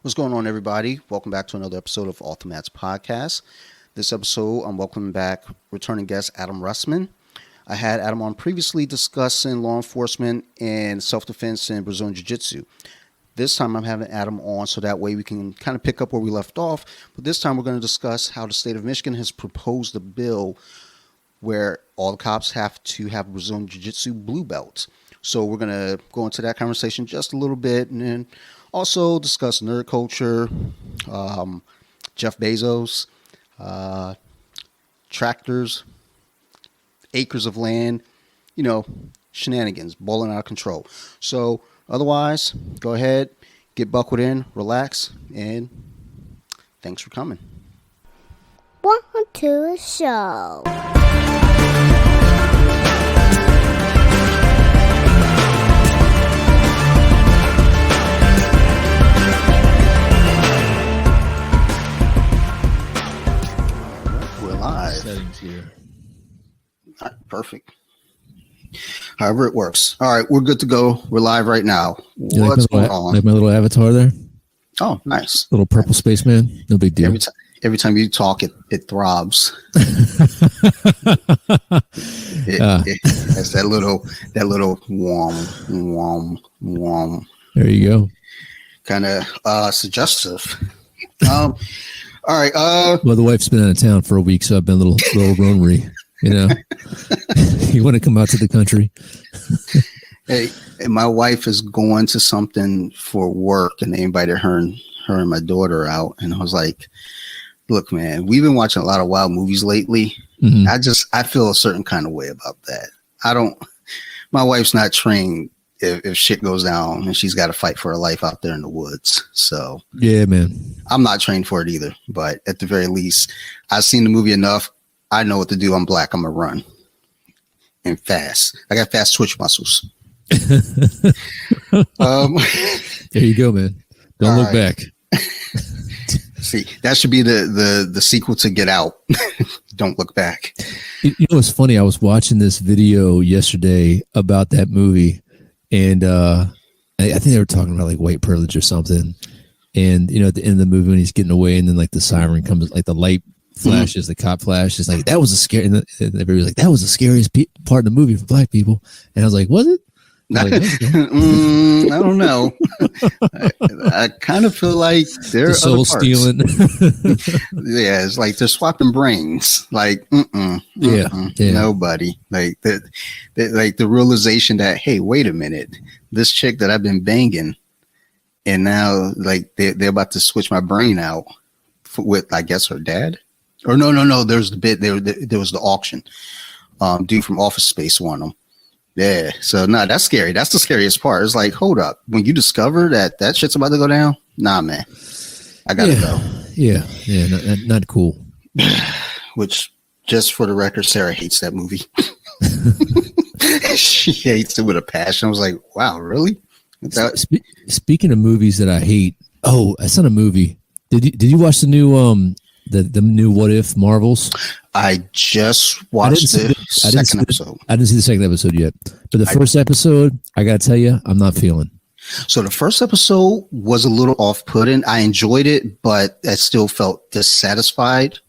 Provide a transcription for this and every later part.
What's going on, everybody? Welcome back to another episode of Off the Mats Podcast. This episode, I'm welcoming back returning guest Adam Russman. I had Adam on previously discussing law enforcement and self-defense and Brazilian Jiu-Jitsu. This time I'm having Adam on so that way we can kind of pick up where we left off. But this time we're going to discuss how the state of Michigan has proposed a bill where all the cops have to have Brazilian Jiu-Jitsu blue belts. So we're going to go into that conversation just a little bit and then also discuss nerd culture, Jeff Bezos, tractors, acres of land, shenanigans, balling out of control. So otherwise, go ahead, get buckled in, relax, and thanks for coming. Welcome to the show. Settings here. All right, perfect. However it works. All right, we're good to go. We're live right now. What's going on? Like my little avatar there. Oh, nice. Little purple spaceman. No big deal. Every time you talk, it throbs. It's that little warm. There you go. Kind of suggestive. All right. Well, the wife's been out of town for a week, so I've been a little ronery. You want to come out to the country? Hey, my wife is going to something for work, and they invited her and my daughter out. And I was like, "Look, man, we've been watching a lot of wild movies lately. Mm-hmm. I feel a certain kind of way about that. My wife's not trained if shit goes down and she's got to fight for her life out there in the woods. So yeah, man, I'm not trained for it either. But at the very least, I've seen the movie enough. I know what to do. I'm black. I'm gonna run and fast. I got fast twitch muscles. There you go, man. Don't look back. See, that should be the sequel to Get Out. Don't look back. You know what's funny? I was watching this video yesterday about that movie. And I think they were talking about like white privilege or something. And, at the end of the movie when he's getting away and then like the siren comes, like the light flashes, the cop flashes, like that was a scary, and everybody's like, that was the scariest part of the movie for black people. And I was like, was it? I don't know. I kind of feel like they're soul stealing. Yeah, it's like they're swapping brains. Like, nobody. Like the realization that, hey, wait a minute, this chick that I've been banging, and now like they're about to switch my brain out with, I guess, her dad. Or no. There's the bit there was the auction. Dude from Office Space won them. Yeah, so that's scary. That's the scariest part. It's like, hold up, when you discover that shit's about to go down, nah, man, I gotta go. Yeah, not cool. Which, just for the record, Sarah hates that movie. She hates it with a passion. I was like, wow, really? Speaking of movies that I hate, it's not a movie. Did you watch the new the new What If Marvels? I just watched the second episode. I didn't see the second episode yet. But the first episode, I got to tell you, I'm not feeling. So the first episode was a little off-putting. I enjoyed it, but I still felt dissatisfied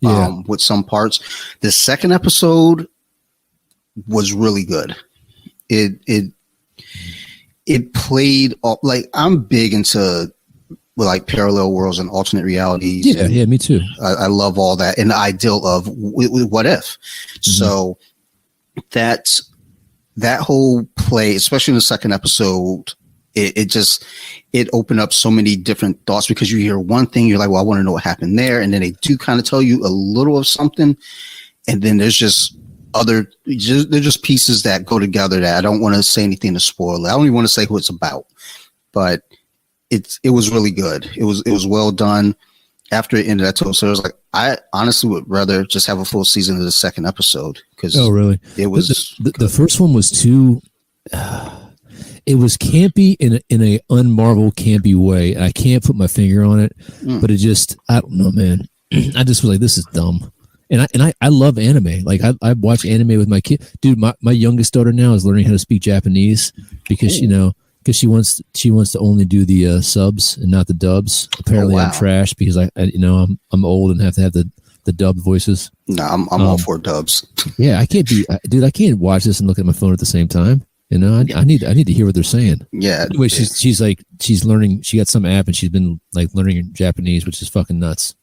with some parts. The second episode was really good. It played off, like, I'm big into like parallel worlds and alternate realities. Yeah, me too. I love all that and the ideal of what if. Mm-hmm. So that whole play, especially in the second episode, it opened up so many different thoughts because you hear one thing, you're like, well, I want to know what happened there, and then they do kind of tell you a little of something, and then there's just they're just pieces that go together that I don't want to say anything to spoil it. I don't even want to say who it's about, but it was really good. It was well done. After it ended, I told Sarah, I was like, I honestly would rather just have a full season of the second episode because really? It was the first one was too. It was campy in a un-Marvel campy way. I can't put my finger on it, but it just, I don't know, man. I just was like, this is dumb. And I love anime. Like I watch anime with my kid. Dude, my youngest daughter now is learning how to speak Japanese because because she wants to only do the subs and not the dubs. Apparently, I'm trash because I'm old and have to have the dub voices. No, I'm all for dubs. Yeah, I can't be, dude. I can't watch this and look at my phone at the same time. You know, I need to hear what they're saying. Yeah. Anyway, she's learning. She got some app and she's been like learning Japanese, which is fucking nuts.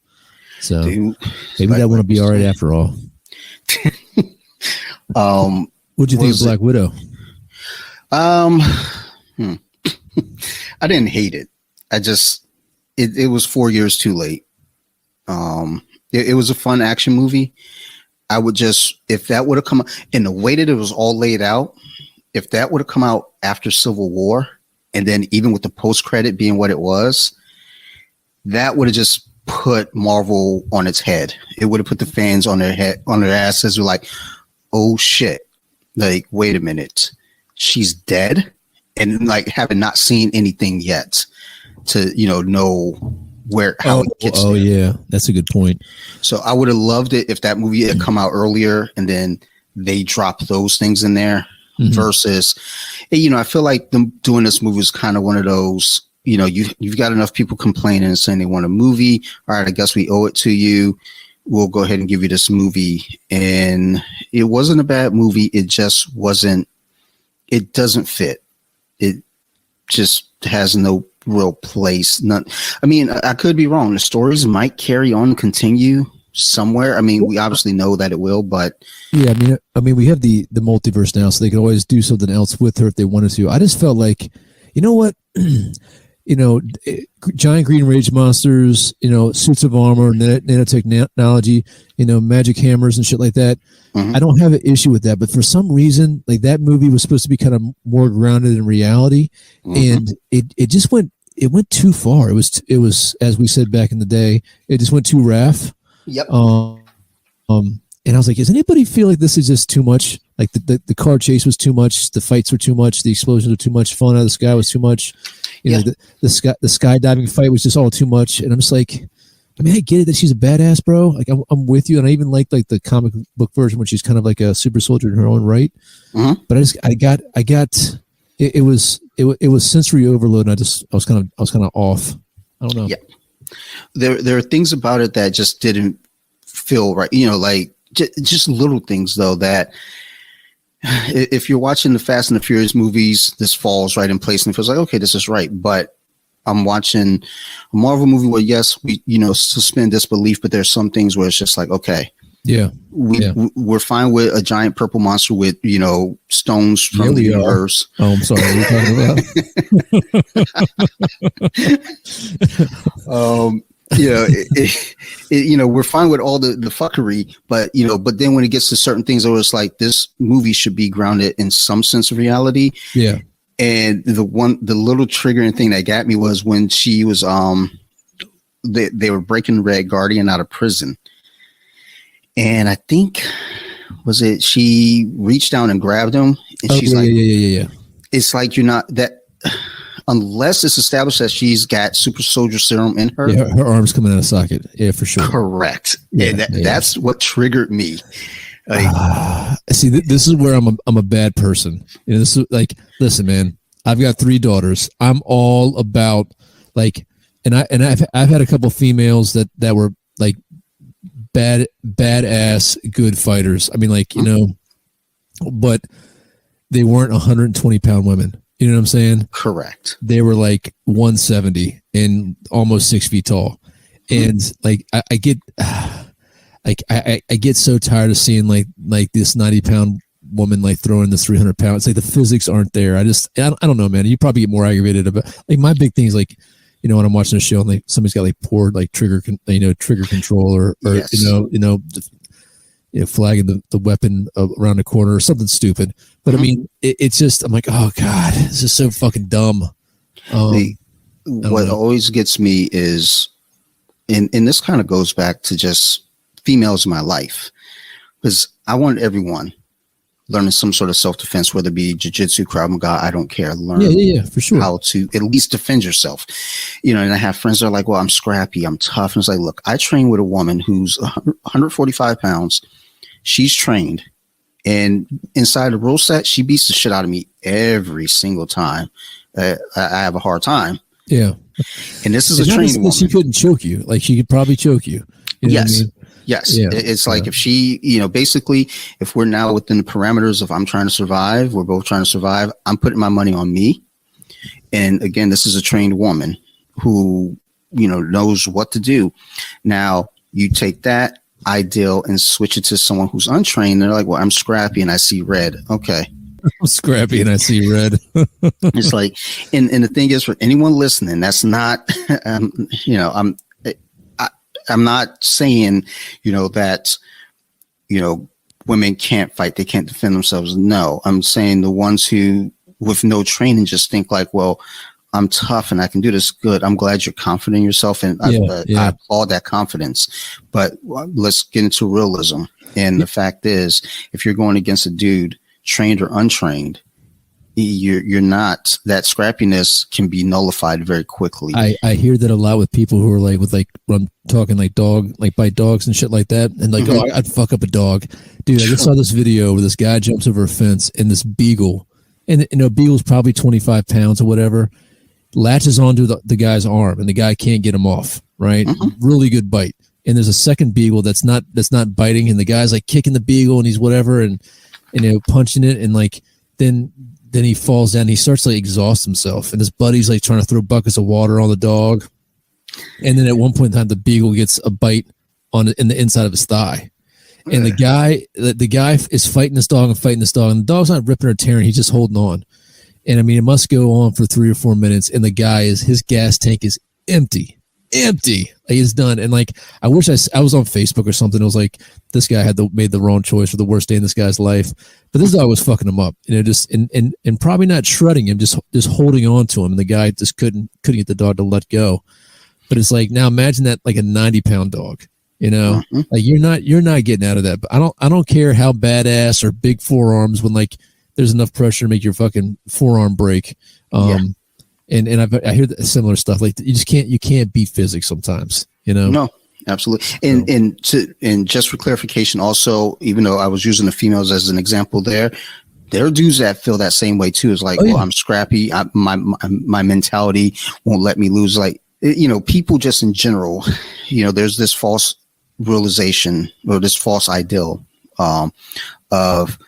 So Dude, maybe that won't be all right after all. What'd you think of Black Widow? I didn't hate it. It was 4 years too late. It was a fun action movie. I would if that would have come in the way that it was all laid out, if that would have come out after Civil War, and then even with the post credit being what it was, that would have just put Marvel on its head. It would have put the fans on their asses. Were like, oh shit, like wait a minute, she's dead, and like having not seen anything yet to know how it gets there. Yeah, that's a good point. So I would have loved it if that movie had come out earlier and then they dropped those things in there. Versus, I feel like them doing this movie is kind of one of those, you've got enough people complaining and saying they want a movie. All right, I guess we owe it to you. We'll go ahead and give you this movie. And it wasn't a bad movie. It just wasn't, it doesn't fit. It just has no real place. I could be wrong. The stories might carry on, continue somewhere. I mean, we obviously know that it will, but yeah, I mean, we have the multiverse now, so they could always do something else with her if they wanted to. I just felt like, you know what, giant green rage monsters, suits of armor, nanotechnology, magic hammers and shit like that. I don't have an issue with that, but for some reason, like that movie was supposed to be kind of more grounded in reality, and it just went too far. It was as we said back in the day, it just went too RAF. Yep. And I was like, does anybody feel like this is just too much? Like the car chase was too much, the fights were too much, the explosions were too much, falling out of the sky was too much. The skydiving fight was just all too much. And I'm just like, I mean, I get it that she's a badass, bro. Like I'm with you, and I even like the comic book version when she's kind of like a super soldier in her own right. But I got it was sensory overload, and I was kind of off. I don't know. Yeah. There are things about it that just didn't feel right. Like just little things though that if you're watching the Fast and the Furious movies, this falls right in place and it feels like, okay, this is right. But I'm watching a Marvel movie where yes, we suspend disbelief, but there's some things where it's just like, okay, yeah, we're fine with a giant purple monster with stones from the universe. Oh, I'm sorry. What are you talking about? We're fine with all the fuckery, but then when it gets to certain things, it's like this movie should be grounded in some sense of reality. Yeah. And the little triggering thing that got me was when she was they were breaking Red Guardian out of prison. And I think, she reached down and grabbed him, and she's like, yeah. It's like you're not that unless it's established that she's got super soldier serum in her. Yeah, her arm's coming out of socket. Yeah, for sure. Correct. Yeah, that's what triggered me. See, this is where I'm a bad person. This is like, listen, man, I've got 3 daughters. I'm all about and I've had a couple females that were like badass good fighters. I mean, but they weren't 120-pound women. You know what I'm saying? Correct. They were like 170 and almost 6 feet tall. And I get I get so tired of seeing like this 90-pound woman throwing this 300 pounds. Like the physics aren't there. I don't know, man. You probably get more aggravated about my big thing is when I'm watching a show and somebody's got poor trigger control or yes. Flagging the weapon around the corner or something stupid. But I mean, it's just, I'm like, oh God, this is so fucking dumb. What always gets me is, and this kind of goes back to just females in my life, because I want everyone learning some sort of self-defense, whether it be jiu-jitsu, Krav Maga, I don't care. Learn for sure. how to at least defend yourself. And I have friends that are like, well, I'm scrappy, I'm tough. And it's like, look, I train with a woman who's 145 pounds. She's trained. And inside the rule set, she beats the shit out of me every single time. I have a hard time. Yeah. And this is a trained woman. She couldn't choke you. Like, she could probably choke you. You know yes. what I mean? Yes. Yeah. It's like if she, basically, if we're now within the parameters of I'm trying to survive, we're both trying to survive, I'm putting my money on me. And again, this is a trained woman who, knows what to do. Now, you take that ideal and switch it to someone who's untrained. They're like, well, I'm scrappy and I see red. Okay. I'm scrappy and I see red. It's like, and the thing is, for anyone listening, that's not, I'm not saying, that, women can't fight. They can't defend themselves. No, I'm saying the ones who, with no training, just think like, well, I'm tough and I can do this. Good. I'm glad you're confident in yourself. And I applaud that confidence, but let's get into realism. And the fact is, if you're going against a dude, trained or untrained, you're not, that scrappiness can be nullified very quickly. I hear that a lot with people who are like, I'm talking like bite dogs and shit like that. And like, oh, I'd fuck up a dog. Dude, I just saw this video where this guy jumps over a fence and this beagle, and beagle's probably 25 pounds or whatever, latches onto the guy's arm and the guy can't get him off. Right. Really good bite. And there's a second beagle that's not biting, and the guy's like kicking the beagle and he's whatever and punching it, and like then he falls down. He starts to like exhaust himself, and his buddy's like trying to throw buckets of water on the dog. And then at one point in time, the beagle gets a bite in the inside of his thigh, and the guy is fighting this dog, and the dog's not ripping or tearing. He's just holding on. And I mean, it must go on for 3 or 4 minutes, and his gas tank is empty. Like, he's done. And like, I wish I was on Facebook or something. It was like, this guy made the wrong choice, or the worst day in this guy's life. But this dog was fucking him up, just and probably not shredding him, just holding on to him. And the guy just couldn't get the dog to let go. But it's like, now imagine that, like a 90-pound dog, like you're not getting out of that. But I don't care how badass or big forearms, when like there's enough pressure to make your fucking forearm break. And I hear similar stuff. Like, you can't beat physics sometimes, No, absolutely. And just for clarification, also, even though I was using the females as an example there are dudes that feel that same way too. It's like, well, I'm scrappy. My mentality won't let me lose. Like, people just in general, there's this false realization or this false ideal of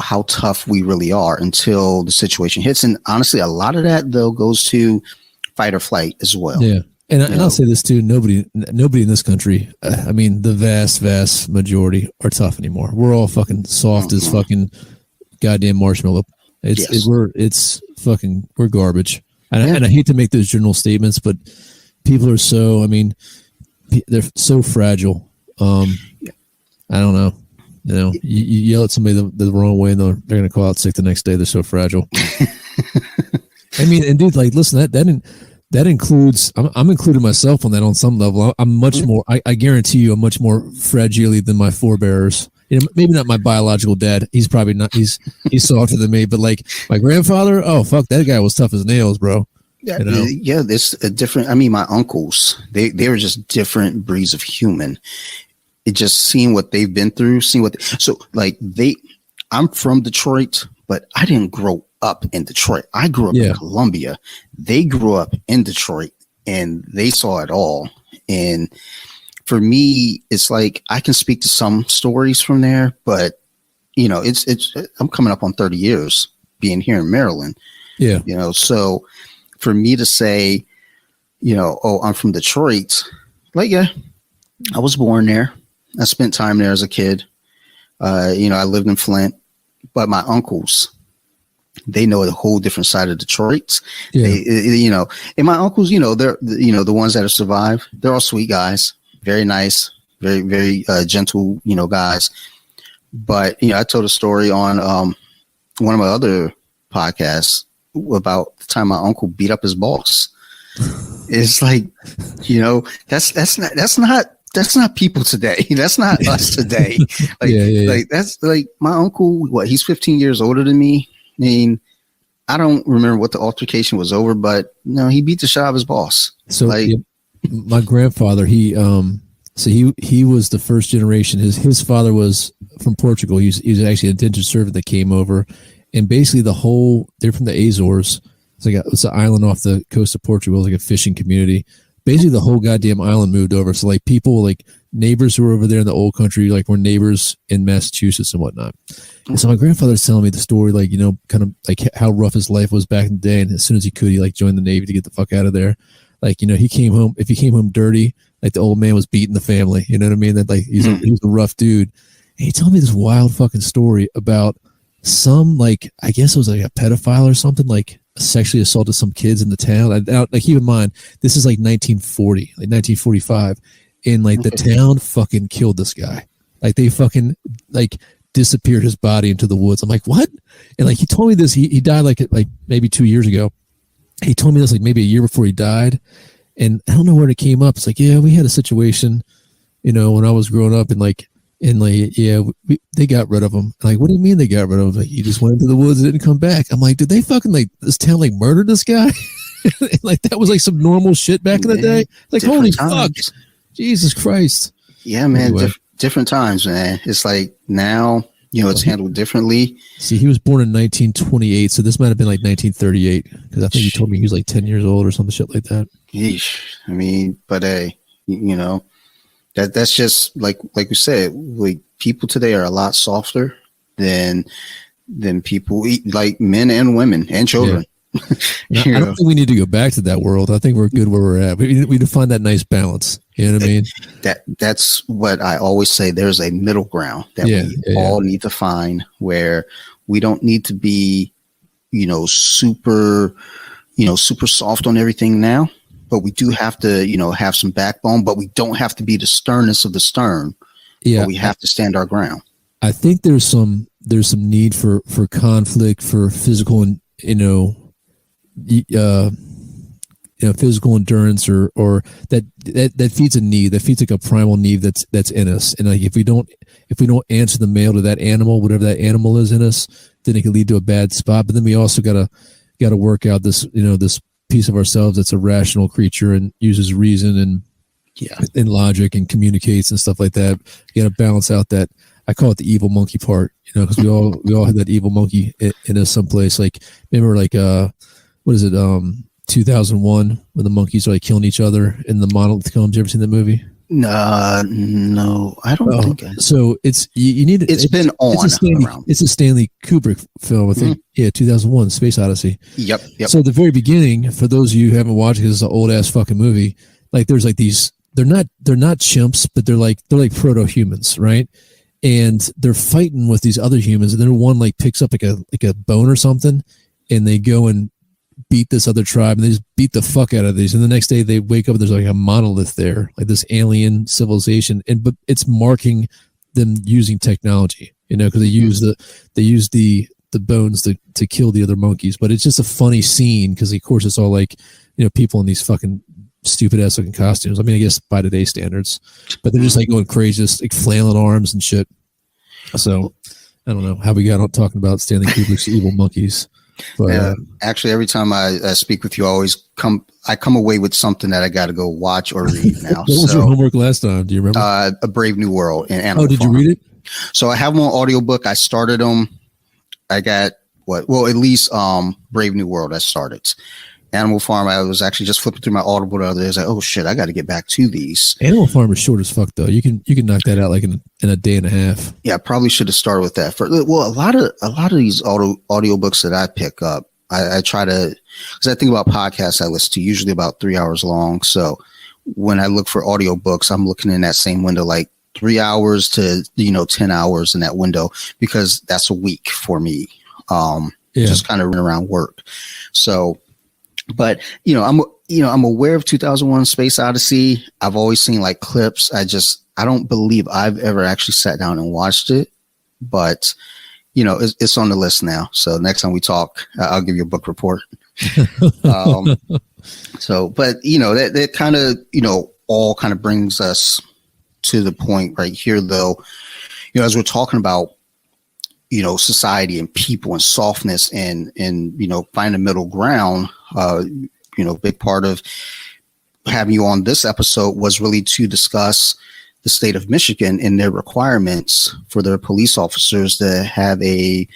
how tough we really are until the situation hits. And honestly, a lot of that though goes to fight or flight as well. Yeah. And I'll say this too. Nobody in this country, I mean, the vast majority are tough anymore. We're all fucking soft as fucking goddamn marshmallow. We're garbage. And I hate to make those general statements, but people are so, I mean, they're so fragile. I don't know. You yell at somebody the wrong way, and they're going to call out sick the next day. They're so fragile. I mean, and dude, like, listen, that includes, I'm including myself on that on some level. I'm much more, I guarantee you, I'm much more fragile than my forebears. Maybe not my biological dad. He's probably not, he's softer than me, but like my grandfather, oh, fuck, that guy was tough as nails, bro. Yeah, it's a different, I mean, my uncles, they were just different breeds of human. It just seeing what they've been through, I'm from Detroit, but I didn't grow up in Detroit. I grew up in Columbia. They grew up in Detroit and they saw it all. And for me, it's like, I can speak to some stories from there, but I'm coming up on 30 years being here in Maryland. Yeah. So for me to say, oh, I'm from Detroit, like, yeah, I was born there. I spent time there as a kid. I lived in Flint, but my uncles, they know a whole different side of Detroit. Yeah. And my uncles, they're, the ones that have survived, they're all sweet guys, very nice, very, very gentle, guys. But, I told a story on one of my other podcasts about the time my uncle beat up his boss. It's like, that's not people today. That's not us today. Like that's like my uncle. He's 15 years older than me. I mean, I don't remember what the altercation was over, but he beat the shit out of his boss. So my grandfather, he was the first generation. His father was from Portugal. He was actually a indentured servant that came over, And basically they're from the Azores. It's an island off the coast of Portugal, like a fishing community. Basically the whole goddamn island moved over. So like people, like neighbors who were over there in the old country, like were neighbors in Massachusetts and whatnot. And so my grandfather's telling me the story, like, you know, kind of like how rough his life was back in the day. And as soon as he could, he like joined the Navy to get the fuck out of there. Like, you know, if he came home dirty, like the old man was beating the family, you know what I mean? That like, he's a rough dude. And he told me this wild fucking story about some, like, I guess it was like a pedophile or something, like sexually assaulted some kids in the town. Like, keep in mind, this is like 1940, like 1945. And like the town fucking killed this guy. Like they fucking like disappeared his body into the woods. I'm like, what? And like, he told me this, he died like maybe 2 years ago. He told me this like maybe a year before he died. And I don't know where it came up. It's like, yeah, we had a situation, you know, when I was growing up yeah, they got rid of him. I'm like, what do you mean they got rid of him? Like, he just went into the woods and didn't come back. I'm like, did they fucking like this town like murdered this guy? Like that was like some normal shit back in the day. Like, holy fuck, Jesus Christ. Yeah, man. Anyway. Different times, man. It's like now, you know, it's handled differently. See, he was born in 1928, so this might have been like 1938 because I think he told me he was like 10 years old or some shit like that. Yeesh. I mean, but hey, you know, that's just like we said, like people today are a lot softer than people, like men and women and children. Yeah. I don't think we need to go back to that world. I think we're good where we're at. We need to find that nice balance. You know what I mean? That's what I always say. There's a middle ground that we all need to find, where we don't need to be, you know, super soft on everything now, but we do have to, you know, have some backbone, but we don't have to be the sternest of the stern. Yeah. But we have to stand our ground. I think there's some need for conflict, for physical and, physical endurance or that feeds a need, that feeds like a primal need that's in us. And like, if we don't answer the mail to that animal, whatever that animal is in us, then it can lead to a bad spot. But then we also gotta work out this, this piece of ourselves that's a rational creature and uses reason and logic and communicates and stuff like that. You gotta balance out that, I call it the evil monkey part, because we all have that evil monkey in us someplace. Like, remember, like, what is it? 2001, when the monkeys are like killing each other in the monolith combs. You ever seen that movie? No, I don't think I. So it's you need. It's been on. It's a Stanley Kubrick film, I think. Yeah, 2001, Space Odyssey. Yep. So at the very beginning, for those of you who haven't watched it, because it's an old ass fucking movie. Like, there's like these. They're not chimps, but they're like proto humans, right? And they're fighting with these other humans, and then one like picks up like a bone or something, and they go and beat this other tribe, and they just beat the fuck out of these. And the next day they wake up and there's like a monolith there, like this alien civilization, but it's marking them using technology, because they use the bones to kill the other monkeys. But it's just a funny scene because of course it's all like people in these fucking stupid ass looking costumes. I mean, I guess by today's standards, but they're just like going crazy, just like flailing arms and shit. So I don't know how we got on talking about Stanley Kubrick's evil monkeys. But actually, every time I speak with you, I come away with something that I got to go watch or read now. What was your homework last time? Do you remember? A Brave New World and Animal Did Farm. You read it? So I have them on audiobook. I started them. I got at least Brave New World. I started. Animal Farm, I was actually just flipping through my Audible the other day. I was like, oh shit, I got to get back to these. Animal Farm is short as fuck though. You can knock that out like in a day and a half. Yeah, I probably should have started with that. A lot of these audiobooks that I pick up, I try to, because I think about podcasts I listen to, usually about 3 hours long. So when I look for audiobooks, I'm looking in that same window, like 3 hours to 10 hours in that window, because that's a week for me. Just kind of running around work. So. But I'm aware of 2001: Space Odyssey. I've always seen like clips. I don't believe I've ever actually sat down and watched it. But it's on the list now. So next time we talk, I'll give you a book report. But that kind of all kind of brings us to the point right here, though. As we're talking about society and people and softness and find a middle ground. Big part of having you on this episode was really to discuss the state of Michigan in their requirements for their police officers to have I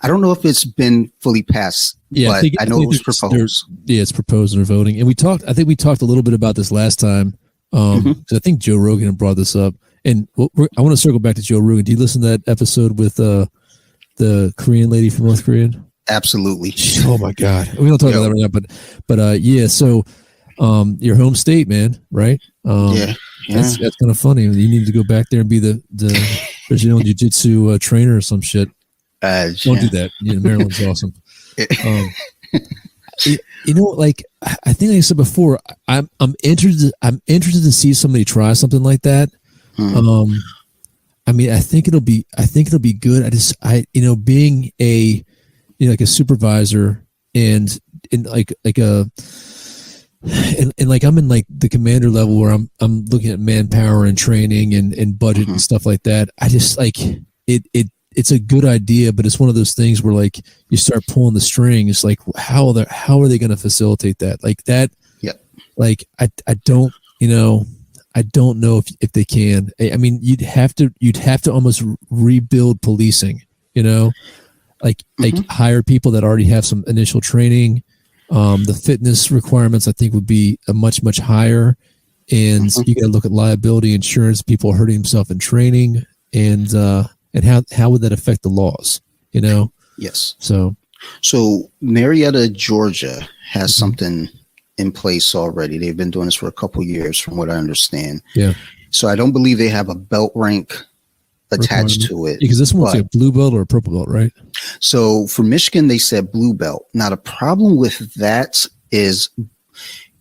don't know if it's been fully passed, but I know it was proposed. Yeah, it's proposed and they're voting. And I think we talked a little bit about this last time. Because I think Joe Rogan brought this up. And I want to circle back to Joe Rogan. Do you listen to that episode with the Korean lady from North Korea? Absolutely. Oh my God. We don't talk about that right now, but yeah. So, your home state, man, right? That's kind of funny. You need to go back there and be the Brazilian jiu-jitsu trainer or some shit. Don't do that. Maryland's awesome. Like I think I said before, I'm interested to see somebody try something like that. I mean, I think it'll be good. Being like a supervisor and like I'm in like the commander level where I'm looking at manpower and training and budget and stuff like that. I just like it's a good idea, but it's one of those things where like you start pulling the strings, like how are they going to facilitate that? Like that. Yep. Like I don't know if they can. I mean, you'd have to almost rebuild policing, like hire people that already have some initial training. The fitness requirements, I think, would be a much, much higher. And you got to look at liability insurance, people hurting themselves in training, and how would that affect the laws? Yes. So Marietta, Georgia has something in place already. They've been doing this for a couple years, from what I understand. Yeah. So I don't believe they have a belt rank attached to it. Because this one's a blue belt or a purple belt, right? So for Michigan, they said blue belt. Now the problem with that is,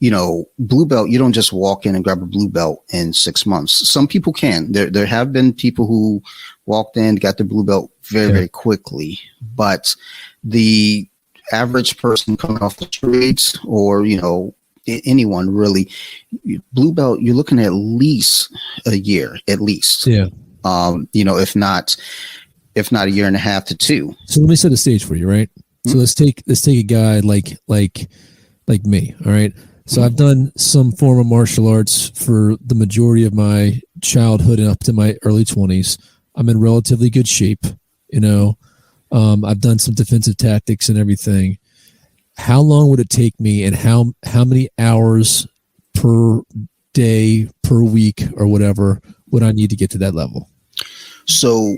blue belt, you don't just walk in and grab a blue belt in 6 months. Some people can. There have been people who walked in, got their blue belt very, very quickly. But the average person coming off the streets or, anyone really, blue belt, you're looking at least a year, at least. Yeah. If not a year and a half to 2. So let me set a stage for you, right? So let's take a guy like me. All right. So I've done some form of martial arts for the majority of my childhood and up to my early 20s. I'm in relatively good shape. I've done some defensive tactics and everything. How long would it take me, and how many hours per day, per week, or whatever would I need to get to that level? So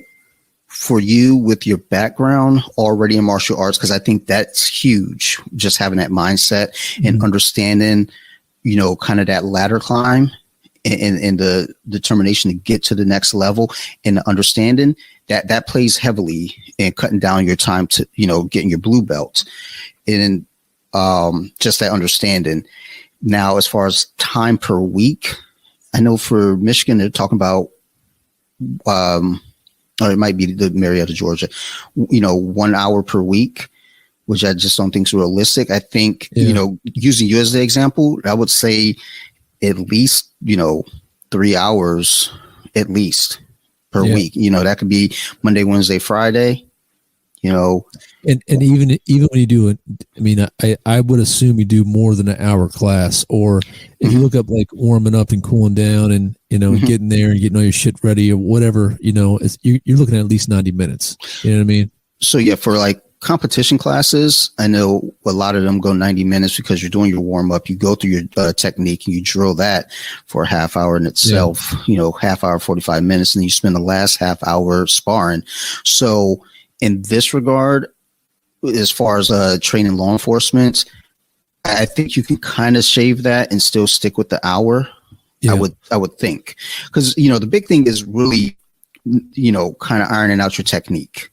for you, with your background already in martial arts, because I think that's huge, just having that mindset and understanding, kind of that ladder climb and the determination to get to the next level, and the understanding that plays heavily in cutting down your time to, getting your blue belt, and just that understanding. Now, as far as time per week, I know for Michigan, they're talking about, or it might be the Marietta, Georgia, 1 hour per week, which I just don't think is realistic. I think, using you as the example, I would say at least, 3 hours at least per week. That could be Monday, Wednesday, Friday, And even when you do it, I mean, I would assume you do more than an hour class, or if you look up like warming up and cooling down and, getting there and getting all your shit ready or whatever, you're looking at least 90 minutes. You know what I mean? So yeah, for like competition classes, I know a lot of them go 90 minutes because you're doing your warm up, you go through your technique and you drill that for a half hour in itself, half hour, 45 minutes. And then you spend the last half hour sparring. So in this regard, as far as training law enforcement, I think you can kind of shave that and still stick with the hour. Yeah. I would think, because the big thing is really kind of ironing out your technique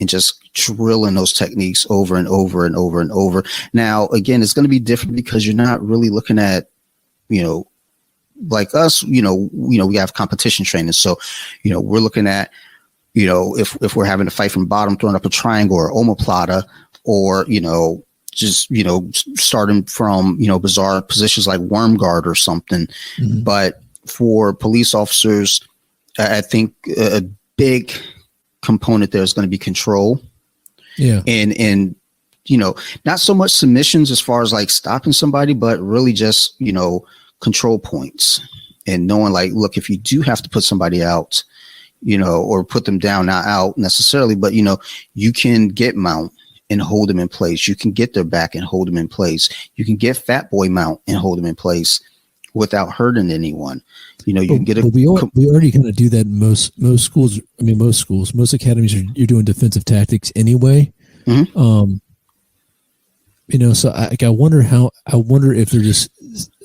and just drilling those techniques over and over and over and over. Now, again, it's going to be different because you're not really looking at like us. We have competition training, so we're looking at if we're having to fight from bottom, throwing up a triangle or omoplata, or just starting from bizarre positions like worm guard or something. But for police officers, I think a big component there is going to be control. Yeah, and not so much submissions as far as like stopping somebody, but really just control points. and knowing like, look, if you do have to put somebody out, or put them down, not out necessarily, but you can get mount and hold them in place. You can get their back and hold them in place. You can get fat boy mount and hold them in place without hurting anyone. You can get we already kind of do that in most schools. I mean, most academies you're doing defensive tactics anyway. Mm-hmm. So I wonder if they're just,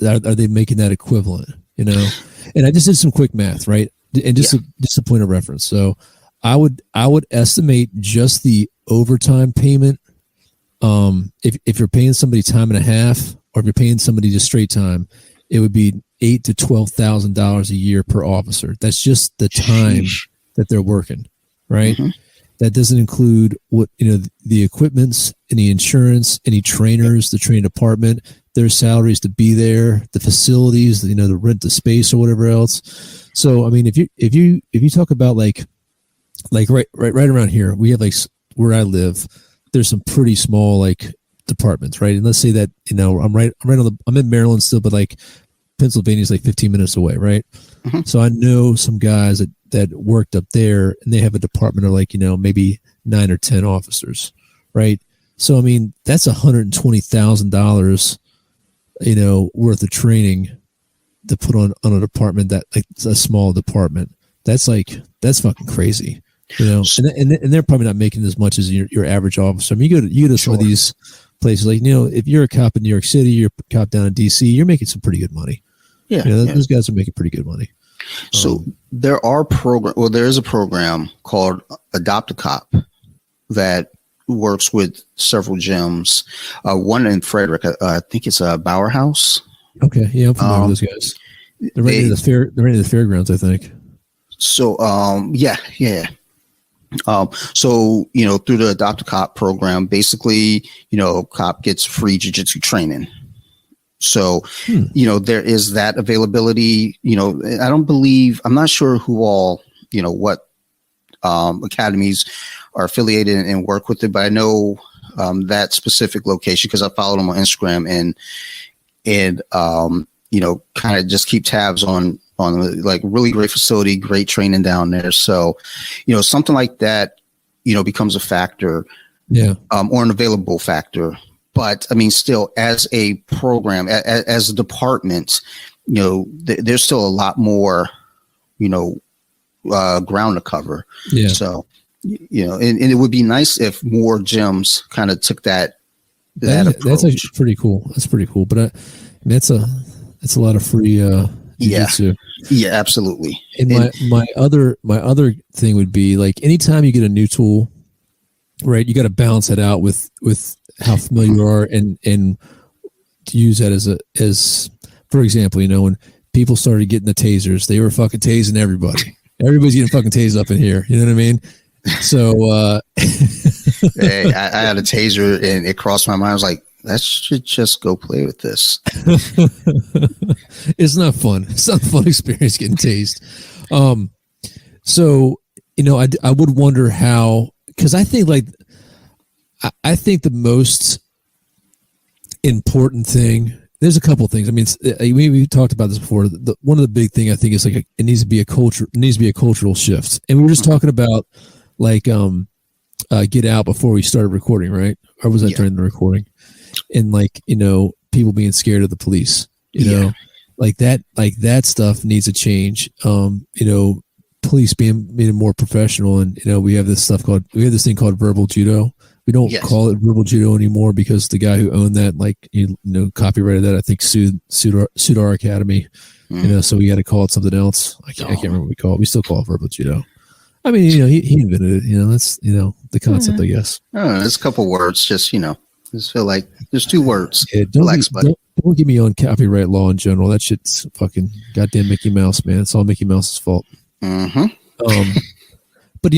are they making that equivalent, and I just did some quick math, right? And just a point of reference. So I would estimate just the overtime payment. If you're paying somebody time and a half, or if you're paying somebody just straight time, it would be $8,000 to $12,000 a year per officer. That's just the time that they're working, right? Mm-hmm. That doesn't include what, the equipments, any insurance, any trainers, the training department, their salaries to be there, the facilities, the rent the space or whatever else. So, I mean, if you talk about like right around here, we have like where I live, there's some pretty small like departments, right? And let's say that, I'm in Maryland still, but like Pennsylvania's like 15 minutes away, right? Mm-hmm. So I know some guys that worked up there, and they have a department of like, maybe 9 or 10 officers, right? So, I mean, that's $120,000, worth of training to put on a department that like a small department. That's fucking crazy, and they're probably not making as much as your average officer. I mean, you go to some of these places, like, if you're a cop in New York City, you're a cop down in DC, you're making some pretty good money. Yeah. Those guys are making pretty good money. So there is a program called Adopt a Cop that works with several gyms. One in Frederick, I think it's Bauer House. Okay, yeah, I'm familiar with those guys. They're right near the fairgrounds, I think. So, yeah. So, through the Adopt a Cop program, basically, cop gets free jiu-jitsu training. So, there is that availability. I'm not sure who all, what academies are affiliated and work with it, but I know that specific location because I followed them on Instagram and kind of just keep tabs on like really great facility, great training down there. So, something like that, becomes a factor, or an available factor. But I mean, still, as a program, as a department, there's still a lot more, ground to cover. Yeah. So, and it would be nice if more gyms kind of took that approach. That's actually pretty cool. That's pretty cool. But that's a lot of free jiu-jitsu. Yeah, absolutely. And my other thing would be like anytime you get a new tool, right? You got to balance it out with how familiar you are and to use that as for example, when people started getting the tasers, they were fucking tasing everybody. Everybody's getting fucking tased up in here. You know what I mean? So hey, I had a taser and it crossed my mind. I was like, I should just go play with this. It's not fun. It's not a fun experience getting tased. So, I would wonder how, because I think the most important thing, there's a couple things. I mean, we talked about this before. One of the big thing I think is like it needs to be a cultural shift. And we were just talking about like Get Out before we started recording, right? Or was that during the recording? And like, people being scared of the police, like that stuff needs to change. Police being more professional, and we have this thing called verbal judo. We don't call it verbal judo anymore because the guy who owned that, copyrighted that, I think sued our academy. So we got to call it something else. I can't remember what we call it. We still call it verbal judo. I mean, he invented it. That's the concept, I guess. There's a couple words. Just just feel like there's two words. Yeah, don't get me on copyright law in general. That shit's fucking goddamn Mickey Mouse, man. It's all Mickey Mouse's fault. Mm-hmm. But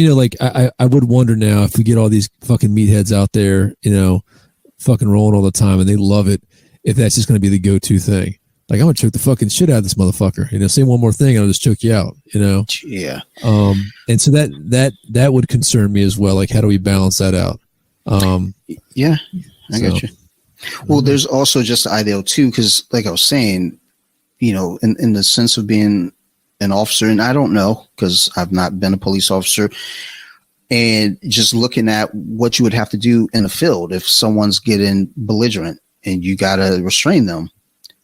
I would wonder now if we get all these fucking meatheads out there, fucking rolling all the time, and they love it, if that's just going to be the go-to thing. Like, I'm going to choke the fucking shit out of this motherfucker. Say one more thing, and I'll just choke you out. Yeah. And so that would concern me as well. Like, how do we balance that out? I got you. Well, there's also just the idea too, because like I was saying, in the sense of being an officer, and I don't know because I've not been a police officer, and just looking at what you would have to do in a field if someone's getting belligerent and you got to restrain them.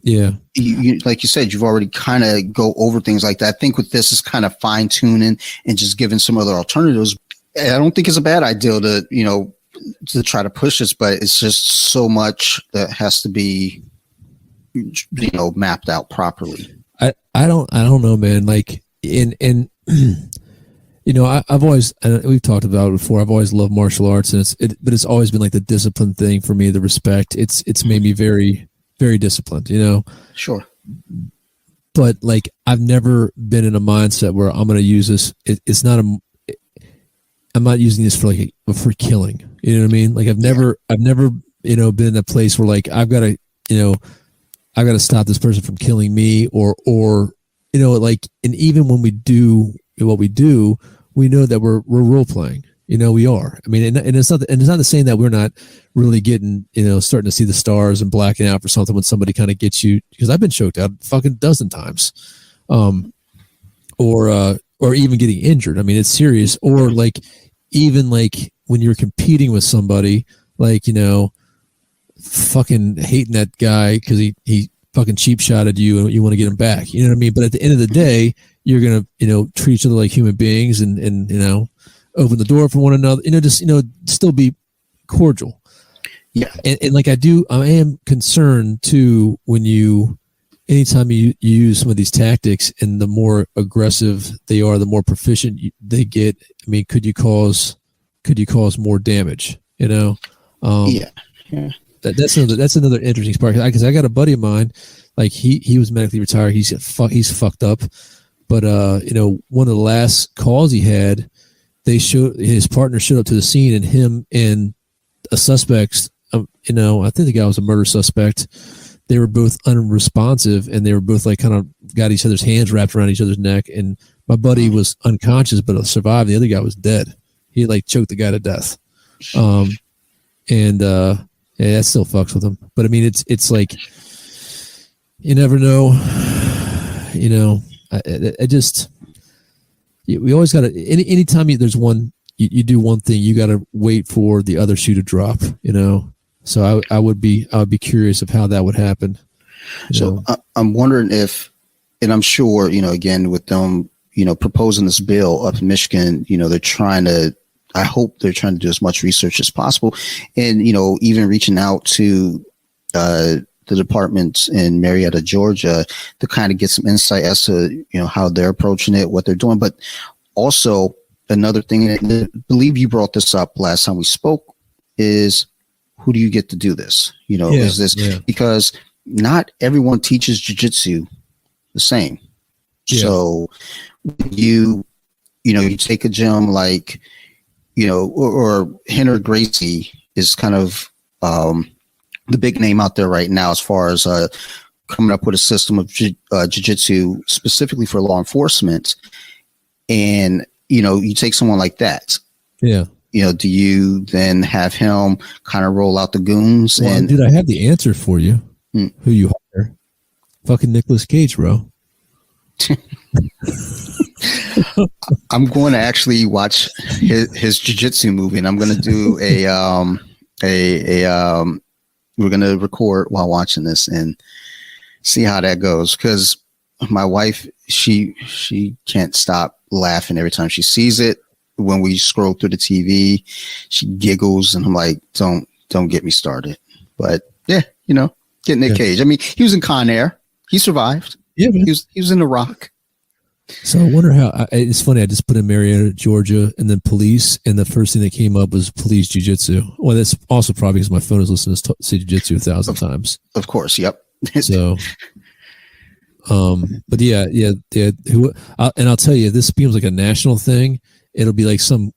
Yeah. You, like you said, you've already kind of go over things like that. I think with this is kind of fine tuning and just giving some other alternatives. I don't think it's a bad idea to try to push this, but it's just so much that has to be, mapped out properly. I don't know, man. Like I've always, and we've talked about it before, I've always loved martial arts, and but it's always been like the discipline thing for me, the respect. It's made me very, very disciplined, Sure. But like, I've never been in a mindset where I'm going to use this. I'm not using this for killing. You know what I mean? Like I've never, been in a place where like, I've got to stop this person from killing me or, like, and even when we do what we do, we know that we're role playing. We are. I mean, and it's not the saying that we're not really getting, starting to see the stars and blacking out for something when somebody kind of gets you, because I've been choked out fucking dozen times, or even getting injured. I mean, it's serious. Or like, even like when you're competing with somebody, like, fucking hating that guy because he fucking cheap shotted you and you want to get him back. You know what I mean? But at the end of the day, you're going to, treat each other like human beings and open the door for one another, still be cordial. Yeah. And like I am concerned too, anytime you use some of these tactics and the more aggressive they are, the more proficient they get. I mean, could you cause more damage, Yeah. That's another interesting part, because I got a buddy of mine, like he was medically retired. He's fucked up, but one of the last calls he had, his partner showed up to the scene, and him and a suspect, I think the guy was a murder suspect. They were both unresponsive, and they were both like kind of got each other's hands wrapped around each other's neck. And my buddy was unconscious but survived. The other guy was dead. He like choked the guy to death. Yeah, that still fucks with him. But I mean, it's like, you never know. I just, we always got to, anytime there's one, you do one thing, you got to wait for the other shoe to drop, So I would be curious of how that would happen. So I'm wondering if, and I'm sure, again, with them, proposing this bill up in Michigan, I hope they're trying to do as much research as possible, and even reaching out to the departments in Marietta, Georgia, to kind of get some insight as to how they're approaching it, what they're doing. But also another thing, and I believe you brought this up last time we spoke, is who do you get to do this? Is this because not everyone teaches jiu-jitsu the same. Yeah. So you take a gym like, or Henry Gracie is kind of the big name out there right now as far as coming up with a system of jiu-jitsu specifically for law enforcement. And, you take someone like that. Yeah. Do you then have him kind of roll out the goons? Well, and dude, I have the answer for you. Who you hire? Fucking Nicolas Cage, bro. I'm going to actually watch his jiu-jitsu movie, and I'm going to do we're going to record while watching this and see how that goes. Because my wife, she can't stop laughing every time she sees it. When we scroll through the TV, she giggles, and I'm like, don't get me started. But yeah, get Nick Cage. I mean, he was in Con Air. He survived. Yeah, man. He was in The Rock. So I wonder how. It's funny. I just put in Marietta, Georgia, and then police, and the first thing that came up was police jiu-jitsu. Well, that's also probably because my phone is listening to say jiu-jitsu 1,000 times. Of course, yep. So, but yeah. And I'll tell you, this becomes like a national thing. It'll be like some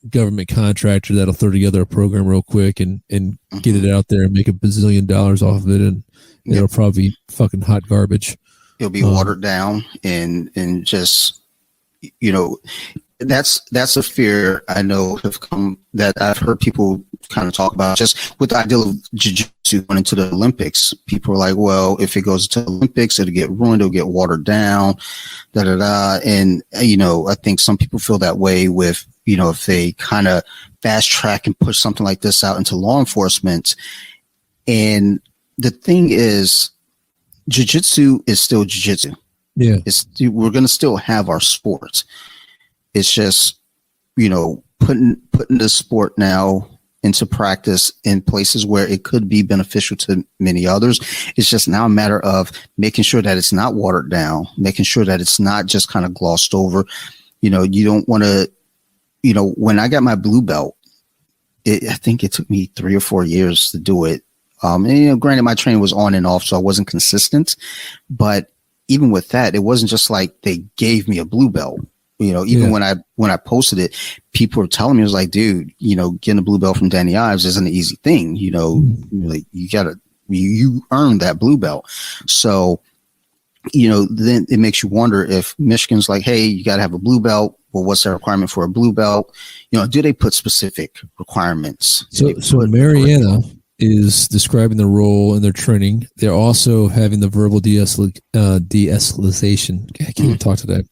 government contractor that'll throw together a program real quick and get it out there and make $1 bazillion off of it, and it'll probably be fucking hot garbage. It'll be watered down and just, that's a fear I know have come, that I've heard people kind of talk about just with the idea of jiu-jitsu going into the Olympics. People are like, well, if it goes to the Olympics, it'll get ruined, it'll get watered down, And, I think some people feel that way with, if they kind of fast track and push something like this out into law enforcement. And the thing is, jiu-jitsu is still jiu-jitsu. Yeah. We're going to still have our sports. It's just, putting the sport now into practice in places where it could be beneficial to many others. It's just now a matter of making sure that it's not watered down, making sure that it's not just kind of glossed over. You don't want to, when I got my blue belt, I think it took me 3 or 4 years to do it. And, granted, my training was on and off, so I wasn't consistent. But even with that, it wasn't just like they gave me a blue belt. Even when I posted it, people were telling me, it was like, dude, getting a blue belt from Danny Ives isn't an easy thing. Like you earned that blue belt. So, then it makes you wonder if Michigan's like, hey, you got to have a blue belt. Well, what's the requirement for a blue belt? Do they put specific requirements? So Mariana is describing the role in their training. They're also having the verbal de-escalation. I can't even talk today.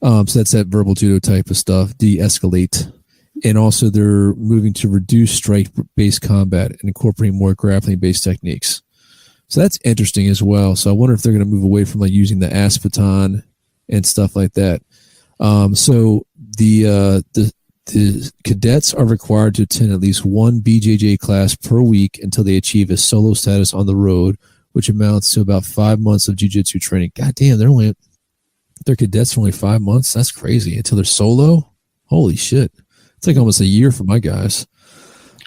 So that's that verbal judo type of stuff, de-escalate. And also they're moving to reduce strike-based combat and incorporating more grappling-based techniques. So that's interesting as well. So I wonder if they're going to move away from like using the ass baton and stuff like that. So the cadets are required to attend at least one BJJ class per week until they achieve a solo status on the road, which amounts to about 5 months of jiu-jitsu training. God damn, they're cadets for only 5 months. That's crazy. Until they're solo? Holy shit. It's like almost a year for my guys.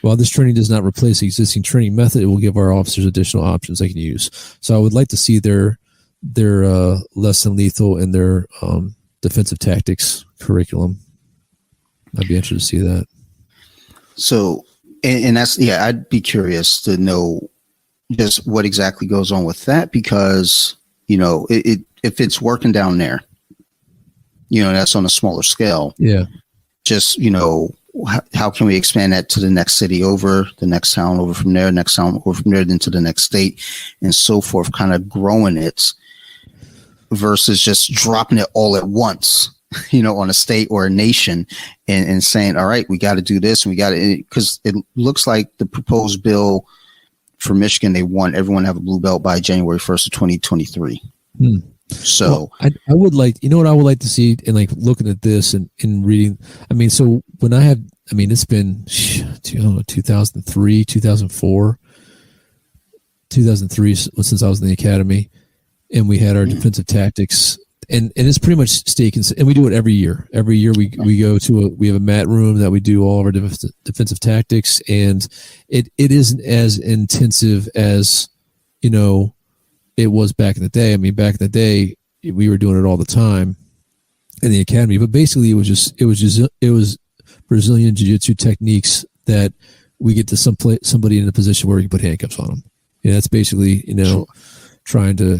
While this training does not replace the existing training method, it will give our officers additional options they can use. So I would like to see their less than lethal and their defensive tactics curriculum. I'd be interested to see that. So, and that's, I'd be curious to know just what exactly goes on with that, because, if it's working down there, that's on a smaller scale. Yeah. Just, how can we expand that to the next city over, the next town over from there, next town over from there, then to the next state and so forth, kind of growing it versus just dropping it all at once, on a state or a nation and saying, all right, we got to do this and we got to, because it looks like the proposed bill for Michigan, they want everyone to have a blue belt by January 1st of 2023. So I would like, what I would like to see, and like looking at this and reading, so when it's been 2003, 2004, 2003 since I was in the academy, and we had our defensive tactics, and it's pretty much and we do it every year. Every year we go to we have a mat room that we do all of our defensive tactics, and it isn't as intensive as, it was back in the day. Back in the day, we were doing it all the time in the academy. But basically, it was Brazilian jiu-jitsu techniques that we get to somebody in a position where we can put handcuffs on them. That's basically, trying to,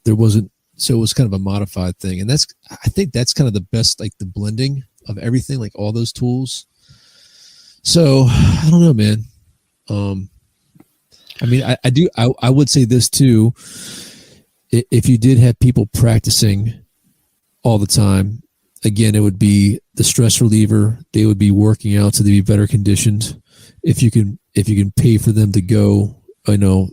there wasn't. So it was kind of a modified thing, and I think that's kind of the best, like the blending of everything, like all those tools. So I don't know, man. I would say this too. If you did have people practicing all the time, again, it would be the stress reliever. They would be working out so they'd be better conditioned. If you can pay for them to go, through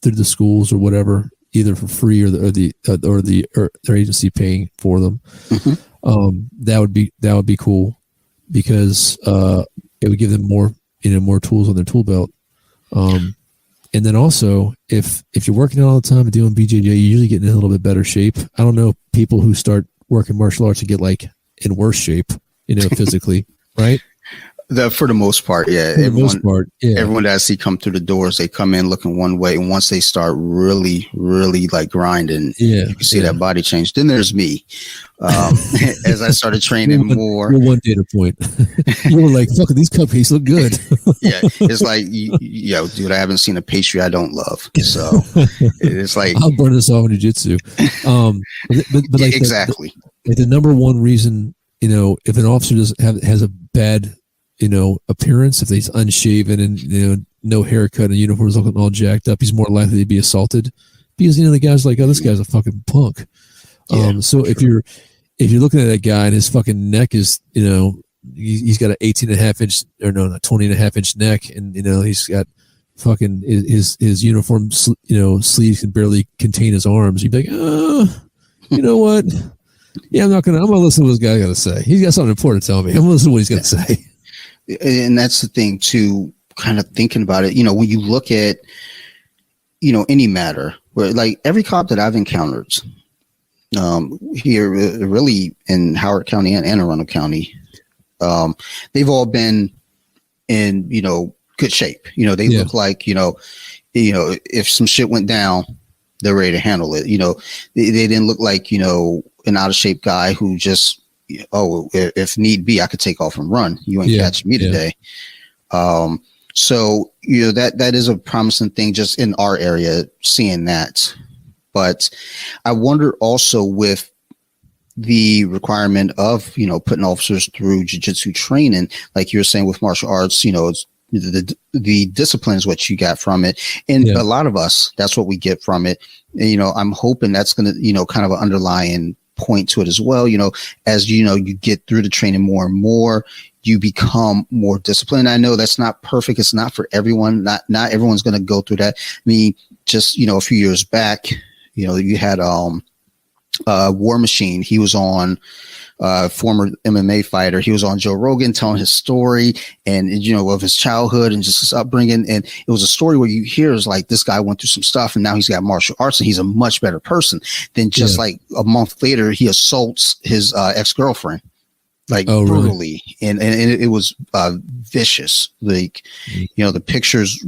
the schools or whatever, either for free or their agency paying for them, that would be cool, because it would give them more tools on their tool belt. And then also, if you're working out all the time and doing BJJ, you usually get in a little bit better shape. I don't know people who start working martial arts to get like in worse shape, physically, right? For the most part, yeah. Everyone that I see come through the doors, they come in looking one way, and once they start really, really like grinding, you can see that body change. Then there's me. As I started training more. You're one data point. You were like, fuck, these cupcakes look good. Yeah, it's like, dude, I haven't seen a pastry I don't love. So it's like, I'll burn this off in jiu-jitsu. But like exactly. The number one reason, if an officer has a bad appearance, if he's unshaven and no haircut and uniforms looking all jacked up, he's more likely to be assaulted because the guy's like, oh, this guy's a fucking punk. Yeah. So if you're looking at that guy and his fucking neck is he's got an 20.5 inch neck, and he's got fucking his uniform sleeves can barely contain his arms, you'd be like, oh, you know what? Yeah, I'm gonna listen to what this guy got to say. He's got something important to tell me. I'm gonna listen to what he's got to say. And that's the thing too, kind of thinking about it, when you look at, any matter where, like, every cop that I've encountered here really in Howard County and Anne Arundel County, they've all been in, good shape. They look like, if some shit went down, they're ready to handle it. They didn't look like, an out of shape guy who just, if need be, I could take off and run. You ain't catching me today. So, that is a promising thing just in our area, seeing that. But I wonder also with the requirement of, putting officers through jiu-jitsu training, like you were saying with martial arts, it's the discipline is what you got from it. And a lot of us, that's what we get from it. And, I'm hoping that's going to, kind of an underlying point to it as well. As you get through the training more and more, you become more disciplined. I know that's not perfect. It's not for everyone. Not everyone's going to go through that. I mean, just, a few years back, you had War Machine. He was on former MMA fighter. He was on Joe Rogan telling his story and, of his childhood and just his upbringing. And it was a story where you hear is like, this guy went through some stuff and now he's got martial arts and he's a much better person than just like a month later, he assaults his ex-girlfriend, like brutally. Really? And it was vicious. Like, the pictures,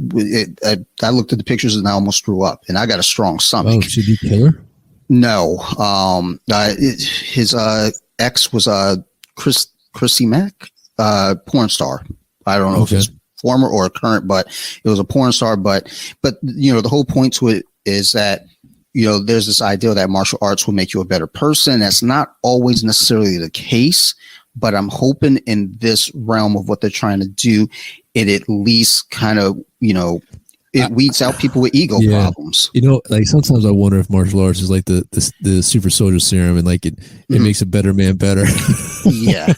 I looked at the pictures and I almost threw up, and I got a strong stomach. Oh, should you kill her? No. His ex was Chrissy Mack, porn star. I don't know if it's former or current, but it was a porn star. But the whole point to it is that there's this idea that martial arts will make you a better person. That's not always necessarily the case, but I'm hoping in this realm of what they're trying to do, it at least kind of it weeds out people with ego problems. Like sometimes I wonder if martial arts is like the super soldier serum, and like it makes a better man better. yeah,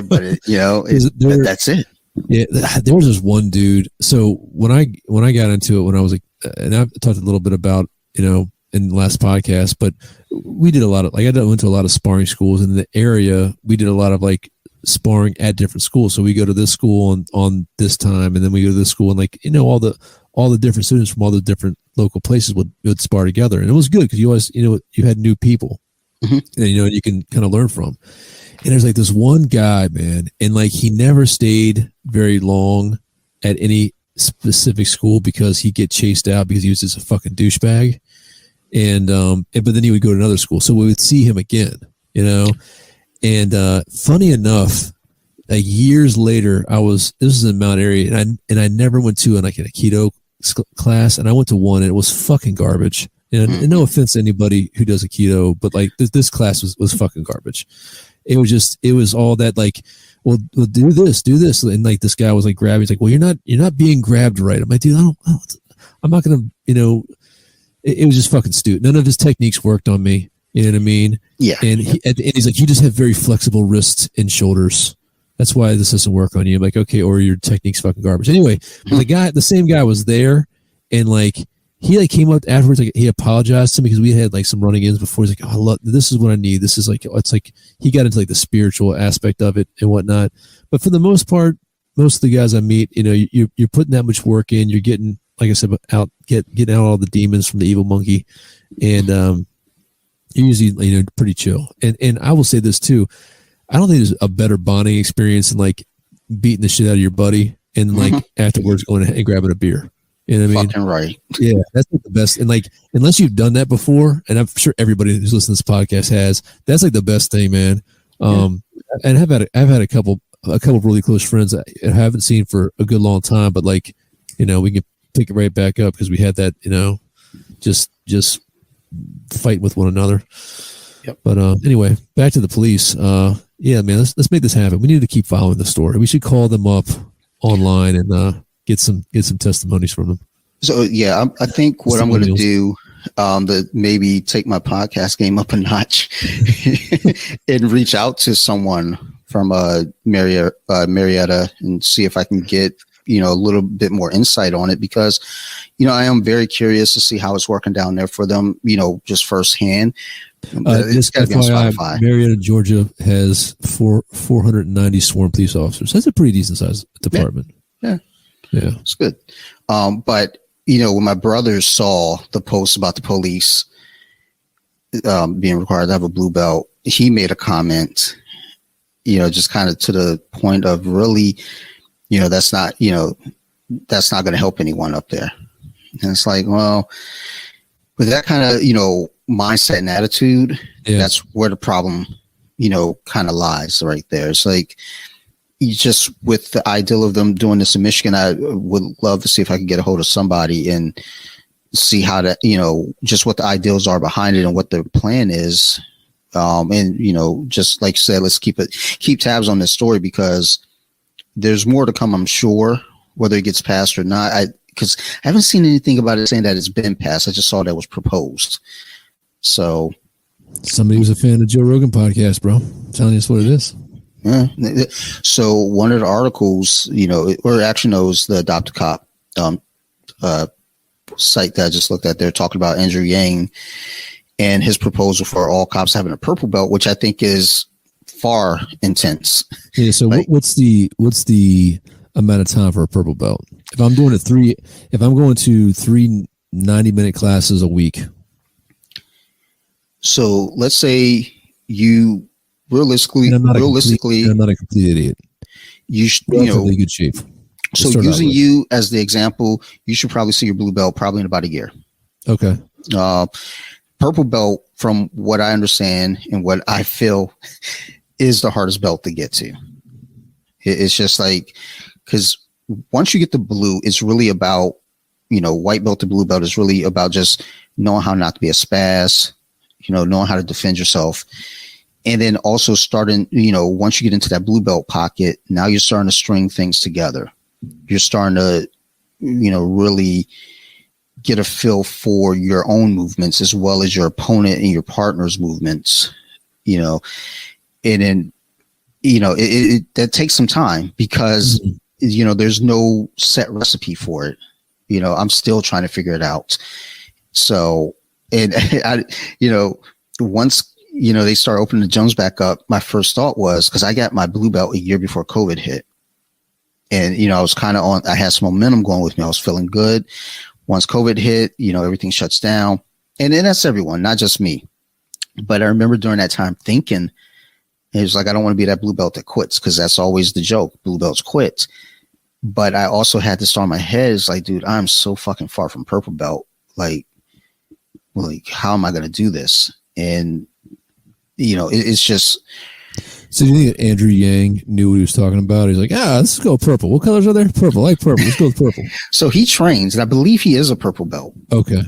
but that's it. Yeah, there was this one dude. So when I got into it, when I was and I've talked a little bit about in the last podcast, but we did a lot of I went to a lot of sparring schools in the area. We did a lot of like sparring at different schools. So we go to this school on this time, and then we go to this school, and all the different students from all the different local places would spar together. And it was good because you always, you had new people and, you can kind of learn from. And there's like this one guy, man, and like he never stayed very long at any specific school because he'd get chased out because he was just a fucking douchebag. And but then he would go to another school. So we would see him again, and funny enough, like years later, this was in Mount Airy, and I never went to a keto class, and I went to one, and it was fucking garbage. And no offense to anybody who does a keto, but like this class was fucking garbage. It was all that like, well do this, and like this guy was like grabbing. He's like, well, you're not being grabbed right. I'm like, dude, I'm not gonna, it was just fucking stupid. None of his techniques worked on me. You know what I mean? Yeah. And he's like, you just have very flexible wrists and shoulders. That's why this doesn't work on you. I'm like, okay, or your technique's fucking garbage. Anyway, the same guy was there, and like he like came up afterwards, like he apologized to me because we had like some running-ins before. He's like, oh, this is what I need. This is like, it's like he got into like the spiritual aspect of it and whatnot. But for the most part, most of the guys I meet, you're putting that much work in. You're getting, like I said, getting out all the demons from the evil monkey, and you're usually pretty chill. And I will say this too. I don't think there's a better bonding experience than like beating the shit out of your buddy and like afterwards going and grabbing a beer. You know what I mean? Fucking right. Yeah, that's like the best. And like, unless you've done that before, and I'm sure everybody who's listening to this podcast has, that's like the best thing, man. And I've had a couple of really close friends that I haven't seen for a good long time, but like, we can pick it right back up because we had that, just fighting with one another. Yep. But anyway, back to the police. Yeah, man, let's make this happen. We need to keep following the story. We should call them up online and get some testimonies from them. So yeah, I think what I'm going to do, to maybe take my podcast game up a notch and reach out to someone from Marietta and see if I can get, a little bit more insight on it, because, I am very curious to see how it's working down there for them, just firsthand. It's got to be on Spotify. Marietta, Georgia has 490 sworn police officers. That's a pretty decent sized department. Yeah. It's good. But when my brother saw the post about the police being required to have a blue belt, he made a comment, just kind of to the point of really, that's not going to help anyone up there. And it's like, well, with that kind of, mindset and attitude, that's where the problem, kind of lies right there. It's like, just with the ideal of them doing this in Michigan, I would love to see if I could get a hold of somebody and see how to, just what the ideals are behind it and what their plan is. And, just like you said, let's keep tabs on this story, because there's more to come, I'm sure, whether it gets passed or not. Because I haven't seen anything about it saying that it's been passed. I just saw that it was proposed. So somebody was a fan of Joe Rogan podcast, bro. I'm telling you, that's what it is. Yeah. So one of the articles, or actually knows the Adopt a Cop site that I just looked at, they're talking about Andrew Yang and his proposal for all cops having a purple belt, which I think is far intense. Yeah. So what's the amount of time for a purple belt? If I'm going to three 90-minute classes a week. So let's say you realistically, I'm not a complete idiot. You should, relatively good shape. So using you as the example, you should probably see your blue belt probably in about a year. Okay. Purple belt, from what I understand and what I feel, is the hardest belt to get to. It's just like, because once you get the blue, it's really about, white belt to blue belt is really about just knowing how not to be a spaz, knowing how to defend yourself. And then also starting, once you get into that blue belt pocket, now you're starting to string things together. You're starting to, really get a feel for your own movements as well as your opponent and your partner's movements, and then, that takes some time, because, there's no set recipe for it. I'm still trying to figure it out. So, and once, they start opening the gyms back up, my first thought was, because I got my blue belt a year before COVID hit. And, I was kind of I had some momentum going with me. I was feeling good. Once COVID hit, everything shuts down. And then that's everyone, not just me. But I remember during that time thinking, it was like, I don't want to be that blue belt that quits, because that's always the joke. Blue belts quit. But I also had this on my head. It's like, dude, I'm so fucking far from purple belt. Like how am I going to do this? And, it's just. So you think that Andrew Yang knew what he was talking about? He's like, let's go purple. What colors are there? Purple. I like purple. Let's go with purple. So he trains, and I believe he is a purple belt. Okay.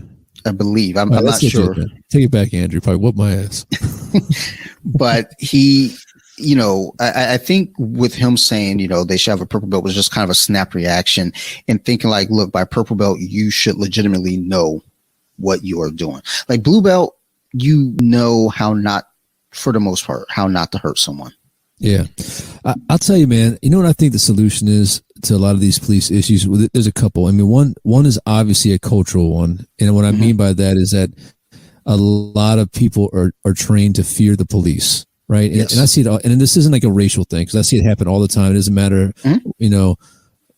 I believe. I'm not sure. Take it back, Andrew. Probably whoop my ass. But he, I think with him saying, they should have a purple belt was just kind of a snap reaction, and thinking like, look, by purple belt, you should legitimately know what you are doing. Like blue belt, how not, for the most part, how not to hurt someone. Yeah. I'll tell you, man, you know what I think the solution is to a lot of these police issues? There's a couple. I mean, one is obviously a cultural one. And what I mean by that is that a lot of people are trained to fear the police, right? Yes. And I see it all, and this isn't like a racial thing, because I see it happen all the time. It doesn't matter,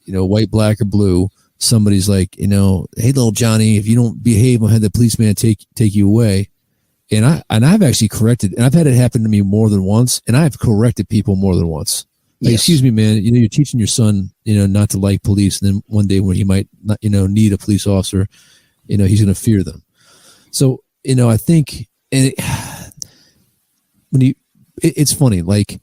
white, black, or blue. Somebody's like, hey, little Johnny, if you don't behave, I'll have the policeman take you away. And I've actually corrected, and I've had it happen to me more than once, and I've corrected people more than once. Like, yes. Excuse me, man, you're teaching your son, not to like police. And then one day when he might not, need a police officer, he's going to fear them. So, I think, and it's funny, like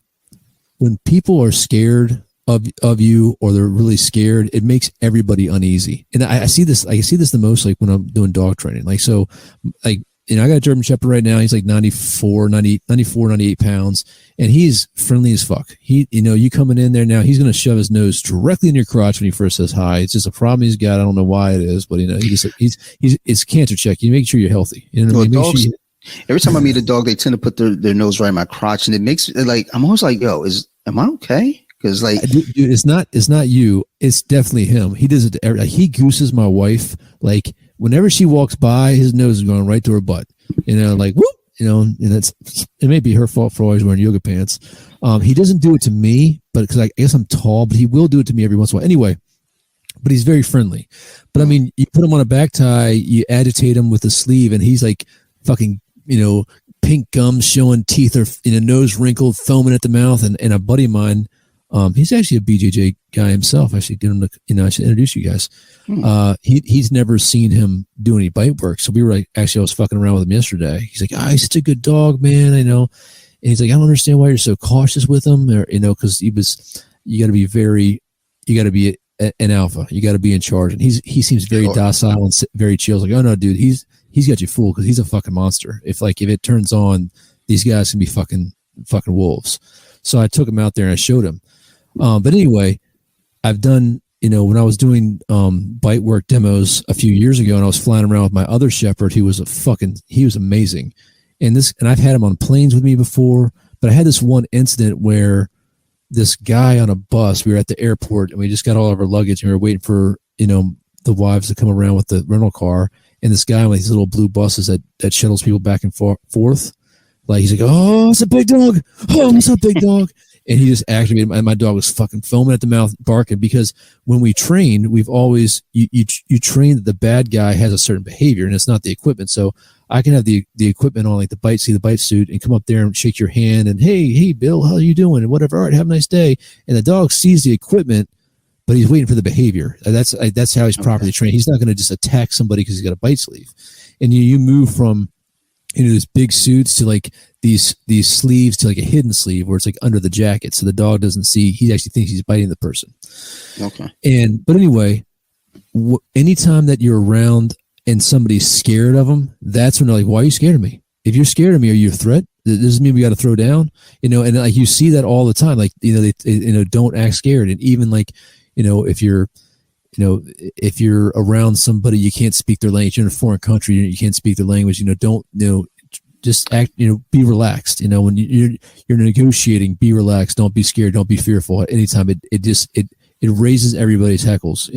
when people are scared of you, or they're really scared, it makes everybody uneasy. And I see this the most, like when I'm doing dog training. Like, so like I got a German Shepherd right now. He's like 94, 98 pounds, and he's friendly as fuck. You coming in there now, he's going to shove his nose directly in your crotch when he first says hi. It's just a problem he's got. I don't know why it is, but it's cancer check. You make sure you're healthy. You know what I mean? Every time I meet a dog, they tend to put their nose right in my crotch, and it makes like I'm always like, yo, am I okay? Because like, dude, it's not you. It's definitely him. He does it. He gooses my wife. Like whenever she walks by, his nose is going right to her butt. Like whoop. And it may be her fault for always wearing yoga pants. He doesn't do it to me, but because I guess I'm tall, but he will do it to me every once in a while. Anyway, but he's very friendly. But I mean, you put him on a back tie, you agitate him with the sleeve, and he's like fucking, pink gums showing, teeth are nose wrinkled, foaming at the mouth. And a buddy of mine, he's actually a BJJ guy himself. I should get him to, I should introduce you guys. He's never seen him do any bite work. So we were like, actually, I was fucking around with him yesterday. He's like, he's such a good dog, man. I know. And he's like, I don't understand why you're so cautious with him, or, because you got to be an alpha. You got to be in charge. And he seems very docile and very chill. Like, oh no, dude, he's got you fooled because he's a fucking monster. If it turns on, these guys can be fucking wolves. So I took him out there and I showed him. But anyway, I've done, when I was doing bite work demos a few years ago, and I was flying around with my other shepherd, he was amazing. And I've had him on planes with me before, but I had this one incident where this guy on a bus, we were at the airport and we just got all of our luggage and we were waiting for, the wives to come around with the rental car. And this guy with these little blue buses that shuttles people back and forth. Like he's like, oh, it's a big dog. Oh, it's a big dog. And he just activated, and my dog was fucking foaming at the mouth, barking, because when we train, we've always, you train that the bad guy has a certain behavior and it's not the equipment. So I can have the equipment on, like the bite suit, and come up there and shake your hand and, hey, Bill, how you doing? And whatever. All right, have a nice day. And the dog sees the equipment, but he's waiting for the behavior. That's how he's properly trained. He's not going to just attack somebody because he's got a bite sleeve. And you move from, these big suits to like these sleeves to like a hidden sleeve where it's like under the jacket, so the dog doesn't see. He actually thinks he's biting the person. Okay. But anyway, anytime that you're around and somebody's scared of them, that's when they're like, "Why are you scared of me? If you're scared of me, are you a threat? Does this mean we got to throw down?" And like you see that all the time. Like they don't act scared, and even like if you're around somebody, you can't speak their language. You're in a foreign country, you can't speak their language. Just act. Be relaxed. When you're negotiating, be relaxed. Don't be scared. Don't be fearful. At any time, it raises everybody's heckles.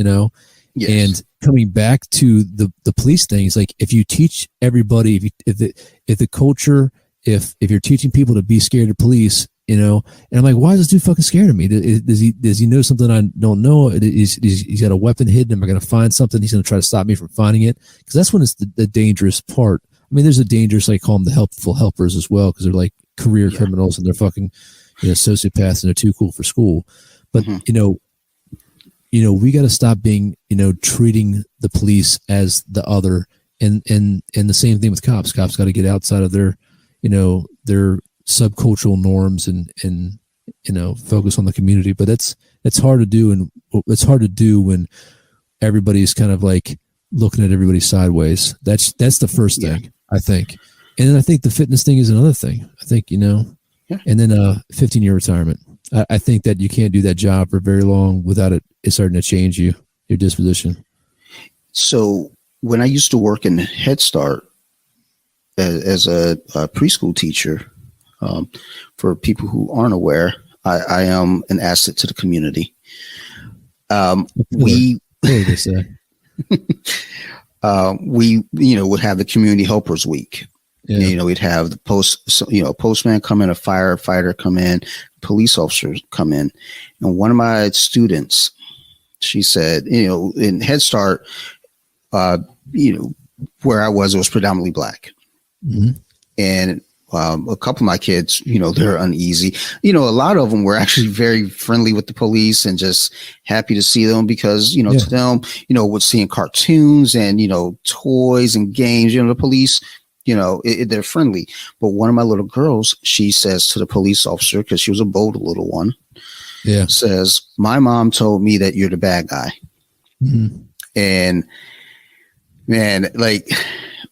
Yes. And coming back to the police thing, is like if you teach everybody, if the culture, if you're teaching people to be scared of police. And I'm like, why is this dude fucking scared of me? Does he know something I don't know? He's got a weapon hidden. Am I going to find something? He's going to try to stop me from finding it. Because that's when it's the dangerous part. I mean, there's a dangerous, I call them the helpful helpers as well, because they're like career criminals and they're fucking, sociopaths, and they're too cool for school. But, we got to stop being, treating the police as the other. And the same thing with cops. Cops got to get outside of their subcultural norms and focus on the community. But it's hard to do, and it's hard to do when everybody's kind of like looking at everybody sideways. That's the first thing, I think. And then I think the fitness thing is another thing. I think, and then 15-year retirement. I think that you can't do that job for very long without it starting to change your disposition. So when I used to work in Head Start as a preschool teacher, for people who aren't aware, I am an asset to the community. We would have the Community Helpers Week. Yeah. We'd have the postman come in, a firefighter come in, police officers come in. And one of my students, she said, in Head Start, where I was, it was predominantly Black. Mm-hmm. And a couple of my kids, they're uneasy. A lot of them were actually very friendly with the police and just happy to see them because, to them, with seeing cartoons and, toys and games, the police, they're friendly. But one of my little girls, she says to the police officer, because she was a bold little one, says, "My mom told me that you're the bad guy." Mm-hmm. And man, like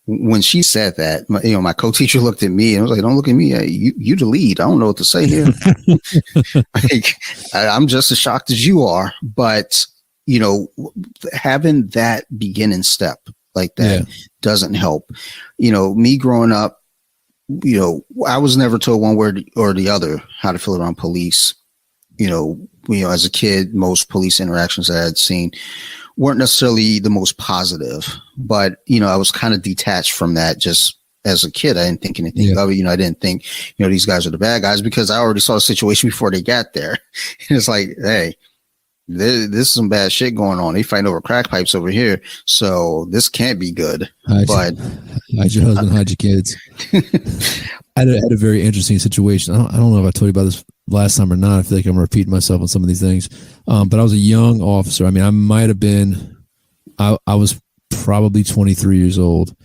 when she said that, my co-teacher looked at me and was like, "Don't look at me. You the lead. I don't know what to say here." Like, I'm just as shocked as you are. But, having that beginning step like that doesn't help. Me growing up, I was never told one word or the other how to feel around police. As a kid, most police interactions that I had seen weren't necessarily the most positive, but, I was kind of detached from that just as a kid. I didn't think anything of it. I didn't think, these guys are the bad guys because I already saw the situation before they got there. And it's like, hey, this is some bad shit going on. They fighting over crack pipes over here. So this can't be good. Hide your husband, hide your kids. I had a very interesting situation. I don't know if I told you about this last time or not. I feel like I'm repeating myself on some of these things. But I was a young officer. I mean, I might have been, I was probably 23 years old,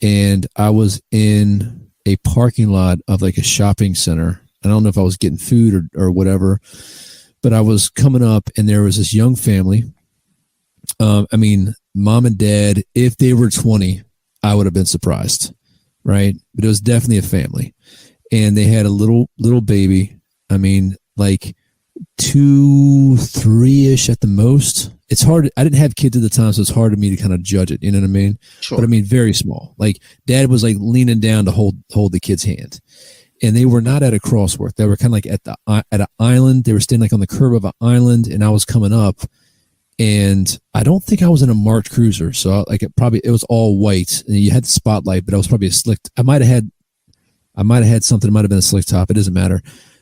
and I was in a parking lot of like a shopping center. I don't know if I was getting food or whatever, but I was coming up and there was this young family. I mean, mom and dad, if they were 20, I would have been surprised. Right. But it was definitely a family, and they had a little baby. I mean, like 2, 3-ish at the most. It's hard. I didn't have kids at the time, so it's hard to me to kind of judge it. You know what I mean? Sure. But I mean, very small. Like dad was like leaning down to hold the kid's hand, and they were not at a crosswalk. They were kind of like at an island. They were standing like on the curb of an island, and I was coming up, and I don't think I was in a marked cruiser. So like it was all white, and you had the spotlight, but I was probably a slick. I might have had something. It might have been a slick top. It doesn't matter.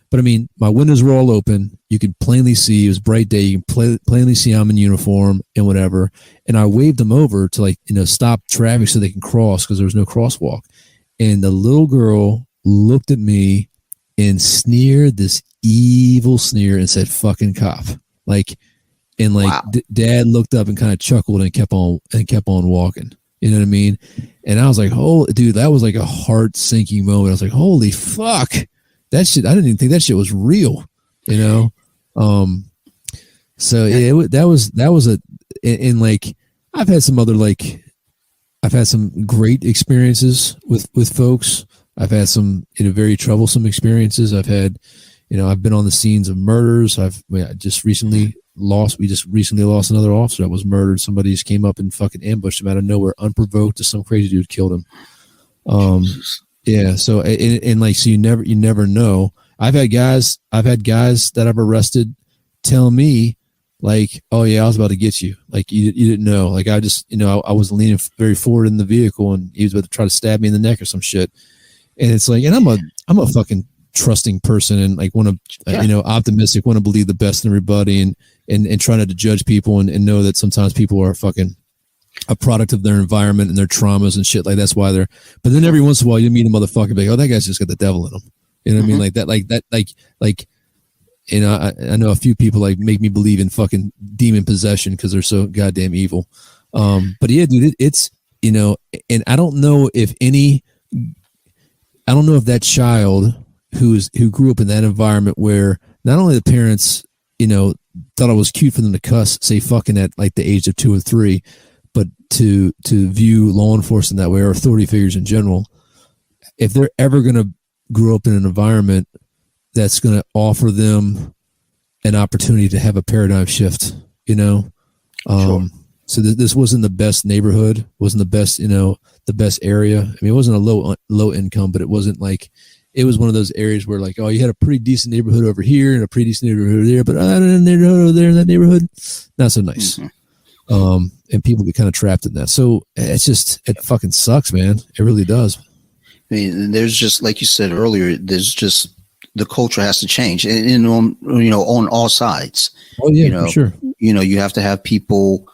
But I mean, my windows were all open. You could plainly see, it was bright day. You can plainly see I'm in uniform and whatever. And I waved them over to stop traffic so they can cross because there was no crosswalk. And the little girl looked at me and sneered this evil sneer and said, "Fucking cop." Wow. Dad looked up and kind of chuckled and kept on walking. You know what I mean? And I was like, "Oh, dude, that was like a heart sinking moment." I was like, "Holy fuck." That shit, I didn't even think that shit was real, So that was I've had some other I've had some great experiences with folks. I've had some very troublesome experiences. I've had, I've been on the scenes of murders. We just recently lost another officer that was murdered. Somebody just came up and fucking ambushed him out of nowhere, unprovoked. Some crazy dude killed him. Yeah. So, so you never know. I've had guys that I've arrested tell me "Oh yeah, I was about to get you." You didn't know. I just, I was leaning very forward in the vehicle and he was about to try to stab me in the neck or some shit. And it's and I'm a fucking trusting person and want to, optimistic, want to believe the best in everybody and try not to judge people and know that sometimes people are fucking a product of their environment and their traumas and shit. That's why they're, but then every once in a while you meet a motherfucker and be "Oh, that guy's just got the devil in him." You know what I mean? I know a few people make me believe in fucking demon possession because they're so goddamn evil. But yeah, dude, it's, and I don't know if that child who grew up in that environment where not only the parents, thought it was cute for them to say fucking at the age of 2 or 3, but to view law enforcement that way or authority figures in general, if they're ever going to grow up in an environment that's going to offer them an opportunity to have a paradigm shift, Sure. So this wasn't the best neighborhood, wasn't the best, the best area. I mean, it wasn't a low income, but it wasn't it was one of those areas where oh, you had a pretty decent neighborhood over here and a pretty decent neighborhood there, but in the neighborhood over there in that neighborhood, not so nice. Mm-hmm. And people get kind of trapped in that. So it fucking sucks, man. It really does. I mean, there's just, like you said earlier, there's just, the culture has to change and on all sides. Oh yeah, for sure. You have to have people,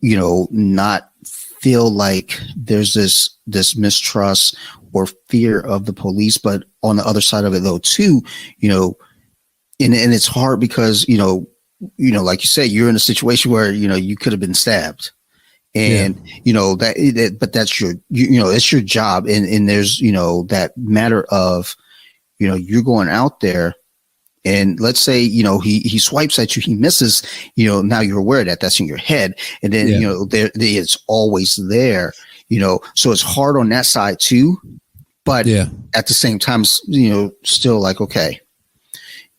not feel like there's this mistrust or fear of the police, but on the other side of it though too, and it's hard because, like you said, you're in a situation where, you could have been stabbed. And, but that's it's your job. And there's, that matter of, you're going out there and let's say, he swipes at you, he misses, now you're aware that that's in your head. And then, it's always there, so it's hard on that side too. But at the same time, still like, okay,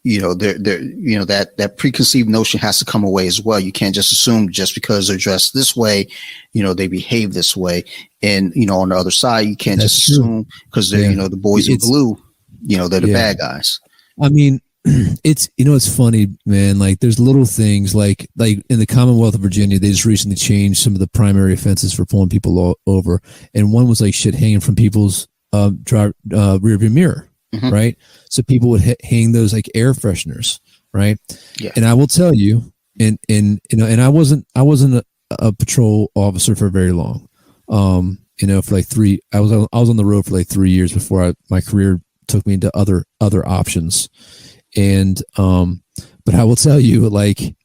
that preconceived notion has to come away as well. You can't just assume just because they're dressed this way, they behave this way. And, on the other side, you can't just assume because they're, the boys in blue, they're the bad guys. I mean, it's funny, man. Like there's little things like in the Commonwealth of Virginia, they just recently changed some of the primary offenses for pulling people over. And one was like shit hanging from people's rear view mirror. Mm-hmm. Right. So people would hang those like air fresheners. Right. Yeah. And I will tell you, and I wasn't a patrol officer for very long. For like I was on the road for like 3 years before my career took me into other options. And, but I will tell you, like,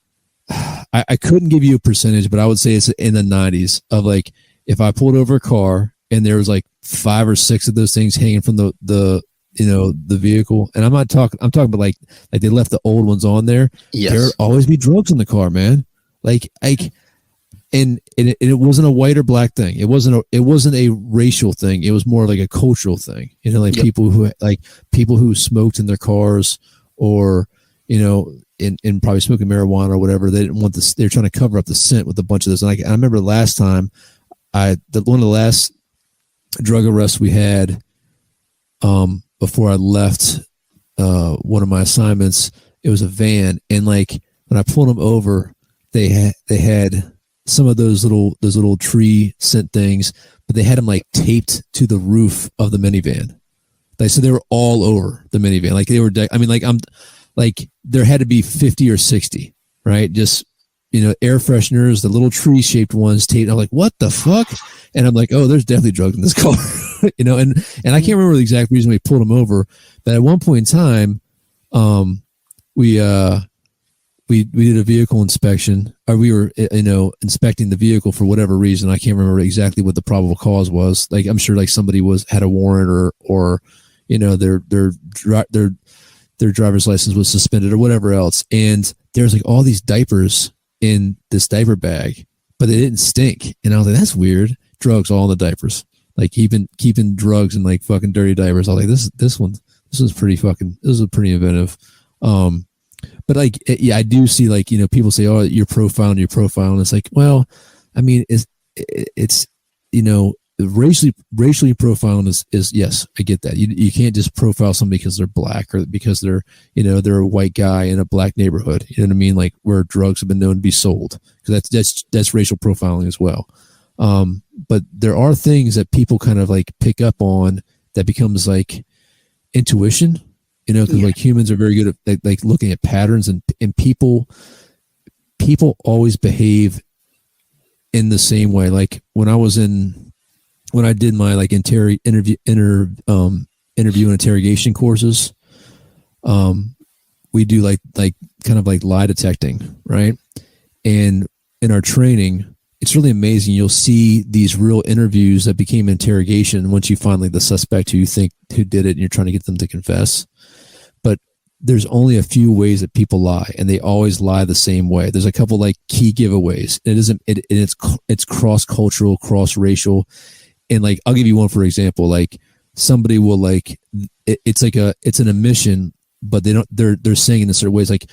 I couldn't give you a percentage, but I would say it's in the 90s of like, if I pulled over a car and there was like 5 or 6 of those things hanging from the vehicle. And I'm talking about like they left the old ones on there. Yes. There'd always be drugs in the car, man. And it wasn't a white or black thing. It wasn't a racial thing. It was more like a cultural thing. People who smoked in their cars or, and probably smoking marijuana or whatever. They didn't want this. They're trying to cover up the scent with a bunch of this. And I remember the last time one of the last drug arrests we had, before I left one of my assignments, it was a van, and like when I pulled them over, they had some of those little tree scent things, but they had them like taped to the roof of the minivan. So they were all over the minivan. Like they were, there had to be 50 or 60, right? Just air fresheners, the little tree shaped ones taped. I'm like, what the fuck? And I'm like, oh, there's definitely drugs in this car. And I can't remember the exact reason we pulled them over, but at one point in time, we did a vehicle inspection, or we were, inspecting the vehicle for whatever reason. I can't remember exactly what the probable cause was. Like, I'm sure like somebody had a warrant or their driver's license was suspended or whatever else. And there's like all these diapers in this diaper bag, but they didn't stink. And I was like, that's weird. Drugs all in the diapers. Like keeping drugs in like fucking dirty diapers. I was like, this was pretty inventive. But like, yeah, I do see like, people say, oh, you're profiling. It's like, well, I mean, it's racially profiling is yes, I get that. You can't just profile somebody because they're black or because they're a white guy in a black neighborhood. You know what I mean? Like where drugs have been known to be sold, because that's racial profiling as well. But there are things that people kind of like pick up on that becomes like intuition, because like humans are very good at like looking at patterns, and people always behave in the same way. Like when I did my like interview and interrogation courses, we do like kind of like lie detecting, right? And in our training, it's really amazing. You'll see these real interviews that became interrogation once you find like the suspect who you think who did it, and you're trying to get them to confess. But there's only a few ways that people lie, and they always lie the same way. There's a couple like key giveaways. It's cross-cultural, cross-racial. And like, I'll give you one, for example, like somebody will like, it's an admission, but they're saying in a certain ways, like,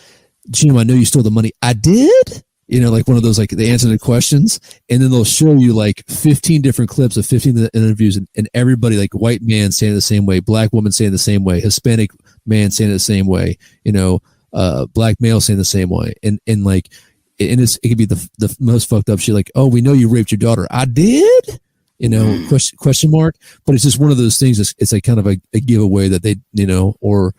Jim, I know you stole the money. I did? Like one of those, like they answer the questions, and then they'll show you like 15 different clips of 15 interviews, and everybody, like white man saying it the same way, black woman saying the same way, Hispanic man saying it the same way, black male saying the same way. And like, it could be the most fucked up shit. Like, oh, we know you raped your daughter. I did? Question mark. But it's just one of those things. It's like kind of a giveaway that they, or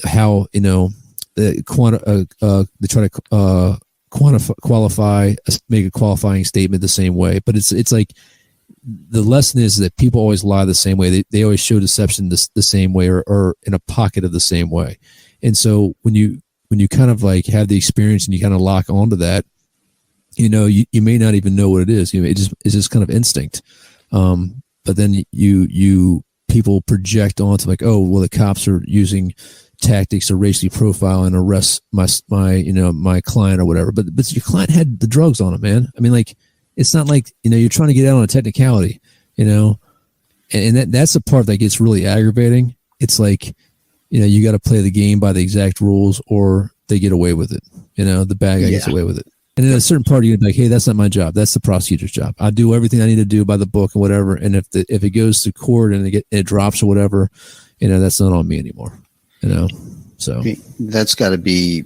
how, they try to qualify, make a qualifying statement the same way. But it's like, the lesson is that people always lie the same way. They always show deception the same way, or in a pocket of the same way. And so when you kind of like have the experience and you kind of lock onto that, you may not even know what it is. It's just kind of instinct. But then people project onto like, oh, well, the cops are using tactics to racially profile and arrest my client or whatever. But your client had the drugs on him, man. I mean, like, it's not like, you're trying to get out on a technicality, and that's the part that gets really aggravating. It's like, you got to play the game by the exact rules or they get away with it. The bad guy gets away with it. And then at a certain part, you're like, hey, that's not my job. That's the prosecutor's job. I do everything I need to do by the book and whatever. And if it goes to court and it drops or whatever, that's not on me anymore. So that's got to be,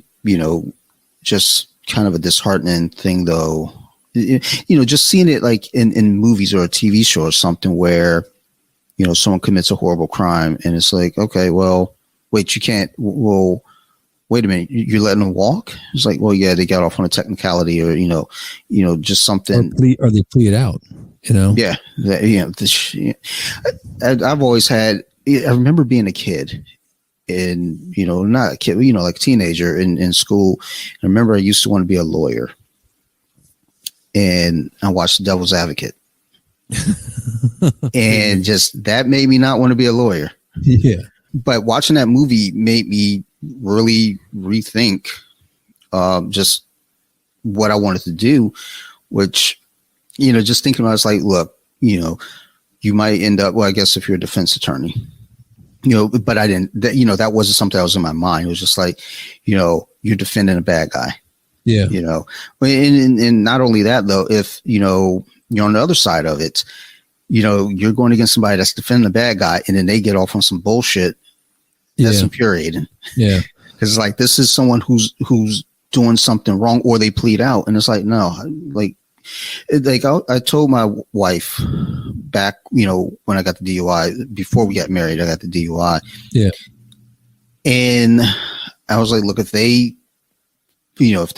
just kind of a disheartening thing, though. Just seeing it like in movies or a TV show or something where, someone commits a horrible crime and it's like, okay, well, wait, you can't. Well, wait a minute, you're letting them walk? It's like, well, yeah, they got off on a technicality or, just something. Or they plead out, Yeah. I've always had, I remember being a kid and, not a kid, like a teenager in school. I remember I used to want to be a lawyer and I watched The Devil's Advocate and just that made me not want to be a lawyer. Yeah. But watching that movie made me really rethink just what I wanted to do, which, just thinking about it's like, look, you might end up, well, I guess if you're a defense attorney, but I didn't, that wasn't something that was in my mind. It was just like, you're defending a bad guy. Yeah. And not only that though, if, you're on the other side of it, you're going against somebody that's defending a bad guy and then they get off on some bullshit. That's infuriating. Yeah. Because it's like, this is someone who's doing something wrong or they plead out. And it's like, no, I told my wife back, when I got the DUI, before we got married, I got the DUI. Yeah. And I was like, look, if they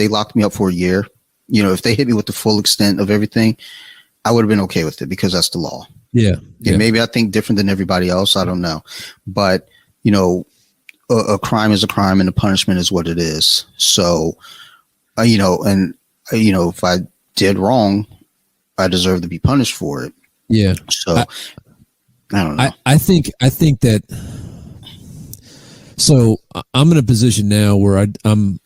locked me up for a year, if they hit me with the full extent of everything, I would have been okay with it because that's the law. Yeah. And maybe I think different than everybody else. I don't know. But, a crime is a crime and the punishment is what it is. So, if I did wrong, I deserve to be punished for it. Yeah. So I don't know. I think that, so I'm in a position now where I'm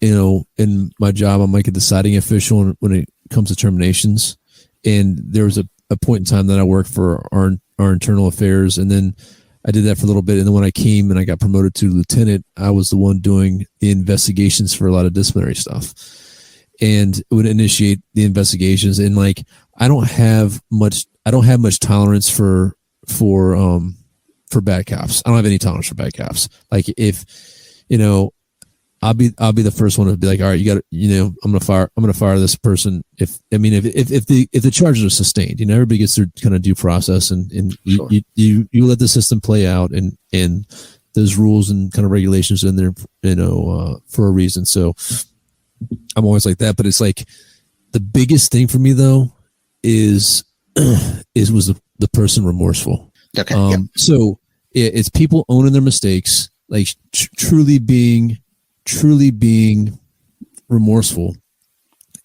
in my job, I'm like a deciding official when it comes to terminations. And there was a point in time that I worked for our internal affairs. And then I did that for a little bit. And then when I came and I got promoted to lieutenant, I was the one doing the investigations for a lot of disciplinary stuff and would initiate the investigations. And like, I don't have much tolerance for bad cops. I don't have any tolerance for bad cops. Like if, I'll be the first one to be like, all right, you got to, I'm going to fire this person. If the charges are sustained, everybody gets their kind of due process and sure. you let the system play out and those rules and kind of regulations in there, for a reason. So I'm always like that, but it's like the biggest thing for me though was the person remorseful. Okay. Yeah. So it's people owning their mistakes, like truly being remorseful,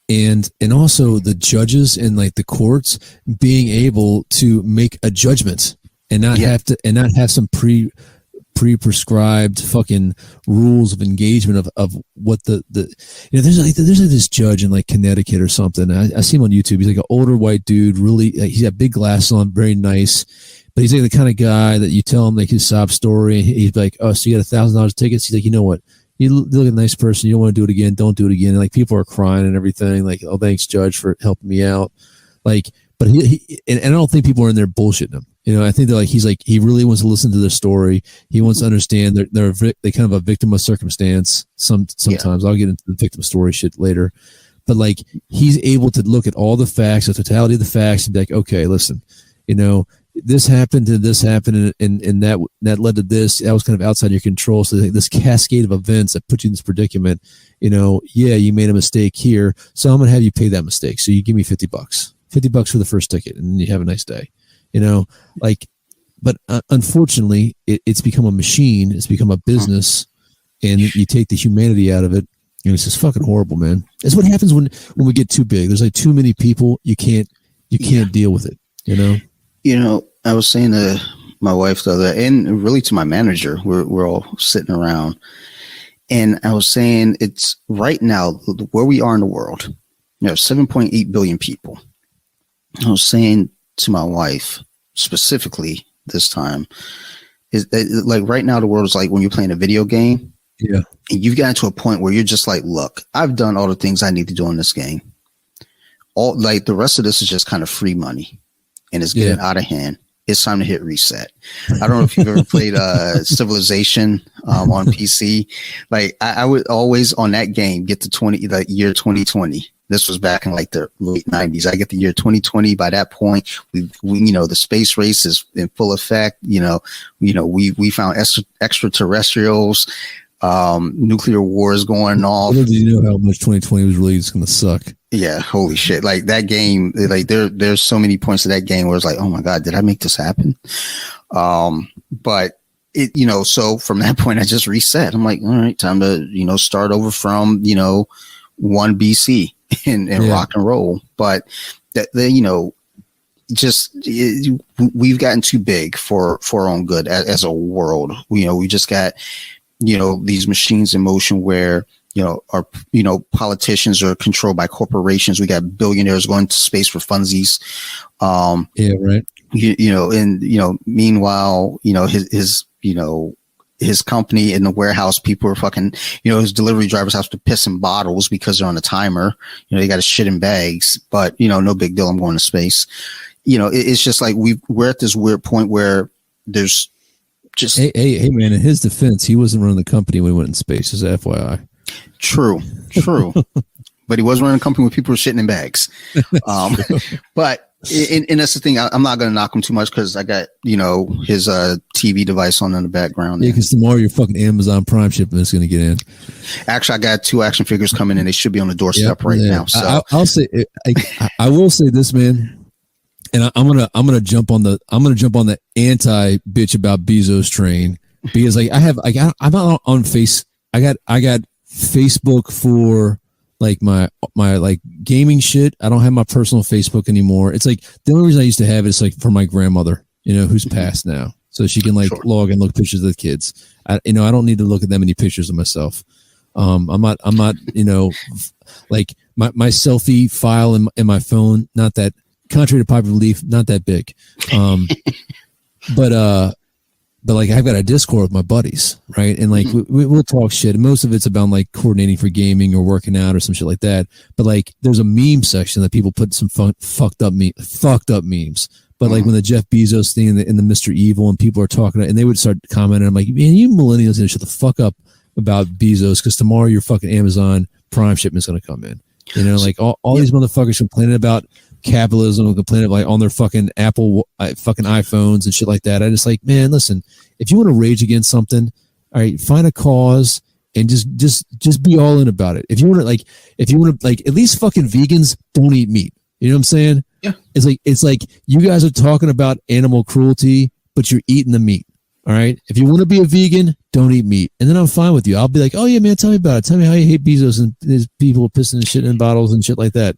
and also the judges and like the courts being able to make a judgment and not have some pre-prescribed fucking rules of engagement of what the there's like this judge in like Connecticut or something. I see him on YouTube. He's like an older white dude, really, like, he's got big glasses on, very nice. But he's like the kind of guy that you tell him like his sob story and he's like, oh, so you got $1,000 tickets? He's like, you know what? You look like a nice person. You don't want to do it again. Don't do it again. And like people are crying and everything. Like, oh, thanks, Judge, for helping me out. Like, but he and I don't think people are in there bullshitting him. I think they're like he really wants to listen to their story. He wants to understand they're kind of a victim of circumstance. Sometimes I'll get into the victim story shit later. But like he's able to look at all the facts, the totality of the facts, and be like, okay, listen, this happened and this happened and that led to this. That was kind of outside your control. So this cascade of events that put you in this predicament, you made a mistake here. So I'm going to have you pay that mistake. So you give me $50 for the first ticket and you have a nice day, but unfortunately it's become a machine. It's become a business and you take the humanity out of it. And it's just fucking horrible, man. That's what happens when we get too big. There's like too many people. You can't deal with it, I was saying to my wife the other day, and really to my manager, we're all sitting around, and I was saying it's right now where we are in the world. 7.8 billion people. I was saying to my wife specifically this time is that, like, right now the world is like when you're playing a video game. Yeah. And you've gotten to a point where you're just like, look, I've done all the things I need to do in this game. All like the rest of this is just kind of free money, and it's getting out of hand. It's time to hit reset. I don't know if you've ever played Civilization on PC. Like I would always on that game get to the year 2020. This was back in like the late 90s. I get the year 2020. By that point, we the space race is in full effect. We found extraterrestrials. Nuclear war is going off. Little did you know how much 2020 was really just going to suck. Yeah, holy shit. Like that game, like there's so many points of that game where it's like, oh my God, did I make this happen? But it, so from that point, I just reset. I'm like, all right, time to, start over from, 1 BC and rock and roll. But we've gotten too big for our own good as a world. We just got, these machines in motion where, our, politicians are controlled by corporations. We got billionaires going to space for funsies. Right. Meanwhile, his company in the warehouse, people are fucking, his delivery drivers have to piss in bottles because they're on a timer. They got to shit in bags, but, no big deal. I'm going to space. It's just like we're at this weird point where there's just. Hey, man, in his defense, he wasn't running the company when he went in space, as FYI. True. But he was running a company with people who were shitting in bags. But and that's the thing. I'm not going to knock him too much because I got, his TV device on in the background. Yeah, because tomorrow your fucking Amazon Prime shipment is going to get in. Actually, I got 2 action figures coming in. They should be on the doorstep now. So I'll say, I will say this, man. And I'm gonna jump on the anti bitch about Bezos train because I'm not on I got Facebook for like my like gaming shit. I don't have my personal Facebook anymore. It's like the only reason I used to have it is like for my grandmother, who's passed now, so she can log and look pictures of the kids. I don't need to look at that many pictures of myself. I'm not like my selfie file in my phone. Not that, contrary to popular belief, not that big. But like I've got a Discord with my buddies, right? And like we'll talk shit. And most of it's about like coordinating for gaming or working out or some shit like that. But like there's a meme section that people put some fucked up memes. But like when the Jeff Bezos thing and the Mr. Evil and people are talking, and they would start commenting, I'm like, man, you millennials need to shut the fuck up about Bezos because tomorrow your fucking Amazon Prime shipment's going to come in. Like all these motherfuckers complaining about capitalism and complaining like on their fucking Apple fucking iPhones and shit like that. I just like, man, listen, if you want to rage against something, all right, find a cause and just be all in about it. If you want to at least fucking vegans don't eat meat. You know what I'm saying? Yeah. It's like you guys are talking about animal cruelty, but you're eating the meat. All right. If you want to be a vegan, don't eat meat. And then I'm fine with you. I'll be like, oh yeah, man, tell me about it. Tell me how you hate Bezos and his people pissing and shit in bottles and shit like that.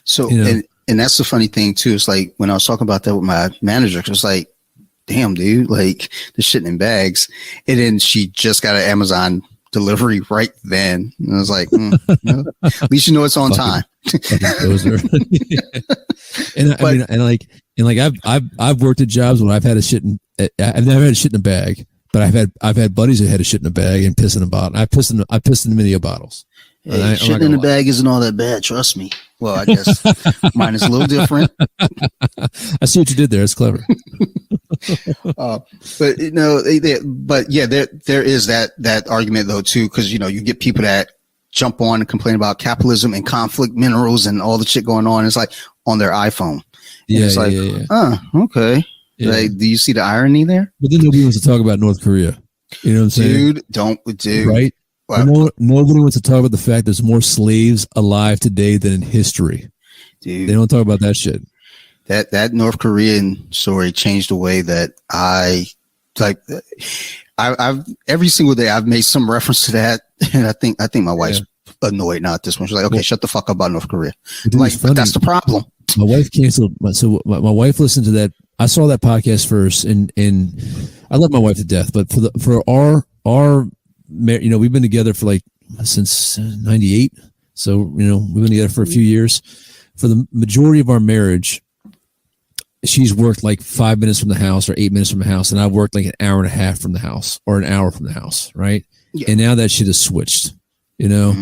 So, and that's the funny thing too. It's like when I was talking about that with my manager, it was like, damn, dude, like the shit in bags. And then she just got an Amazon delivery right then. And I was like, at least it's on time. I've worked at jobs where I've had I've never had a shit in a bag, but I've had buddies that had a shit in a bag and piss in a bottle. I pissed in many bottles. Hey, shit in the bag isn't all that bad. Trust me. Well, I guess mine is a little different. I see what you did there. It's clever. But there is that argument though too, because you get people that jump on and complain about capitalism and conflict minerals and all the shit going on. It's like on their iPhone. Okay. Yeah. Like, do you see the irony there? But then nobody wants to talk about North Korea. You know what I'm saying? Dude. Right? Well, nobody wants to talk about the fact there's more slaves alive today than in history. Dude, they don't talk about that shit. That North Korean story changed the way that I've every single day I've made some reference to that, and I think my wife's annoyed now at this one. She's like, okay, shut the fuck up about North Korea. But that's the problem. My wife canceled. So my wife listened to that. I saw that podcast first, and I love my wife to death. But for our we've been together for since '98. So we've been together for a few years. For the majority of our marriage, she's worked like 5 minutes from the house or 8 minutes from the house, and I've worked like an hour and a half from the house or an hour from the house, right? Yeah. And now that shit has switched, you know,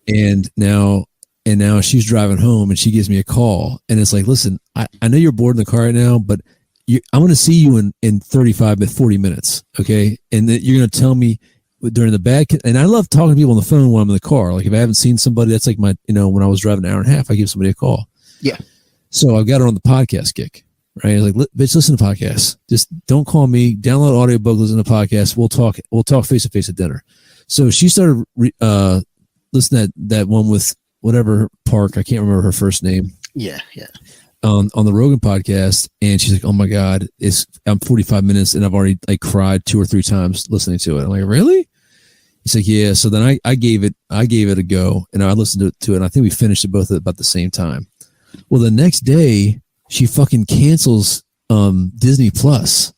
and now she's driving home and she gives me a call and it's like, listen, I know you're bored in the car right now, but I'm going to see you in 35 to 40 minutes. Okay. And then you're going to tell me during the bad, and I love talking to people on the phone when I'm in the car. Like if I haven't seen somebody, that's like my, you know, when I was driving an hour and a half, I give somebody a call. Yeah. So I've got her on the podcast kick, right? I was like, bitch, listen to podcasts. Just don't call me, download audiobook, listen to podcasts. We'll talk face to face at dinner. So she started, listening to that one with whatever Park. I can't remember her first name. Yeah. Yeah. On the Rogan podcast, and she's like, "Oh my God, I'm 45 minutes and I've already like cried 2 or 3 times listening to it." I'm like, "Really?" He's like, "Yeah." So then I gave it a go, and I listened to it, and I think we finished it both at about the same time. Well, the next day she fucking cancels Disney Plus,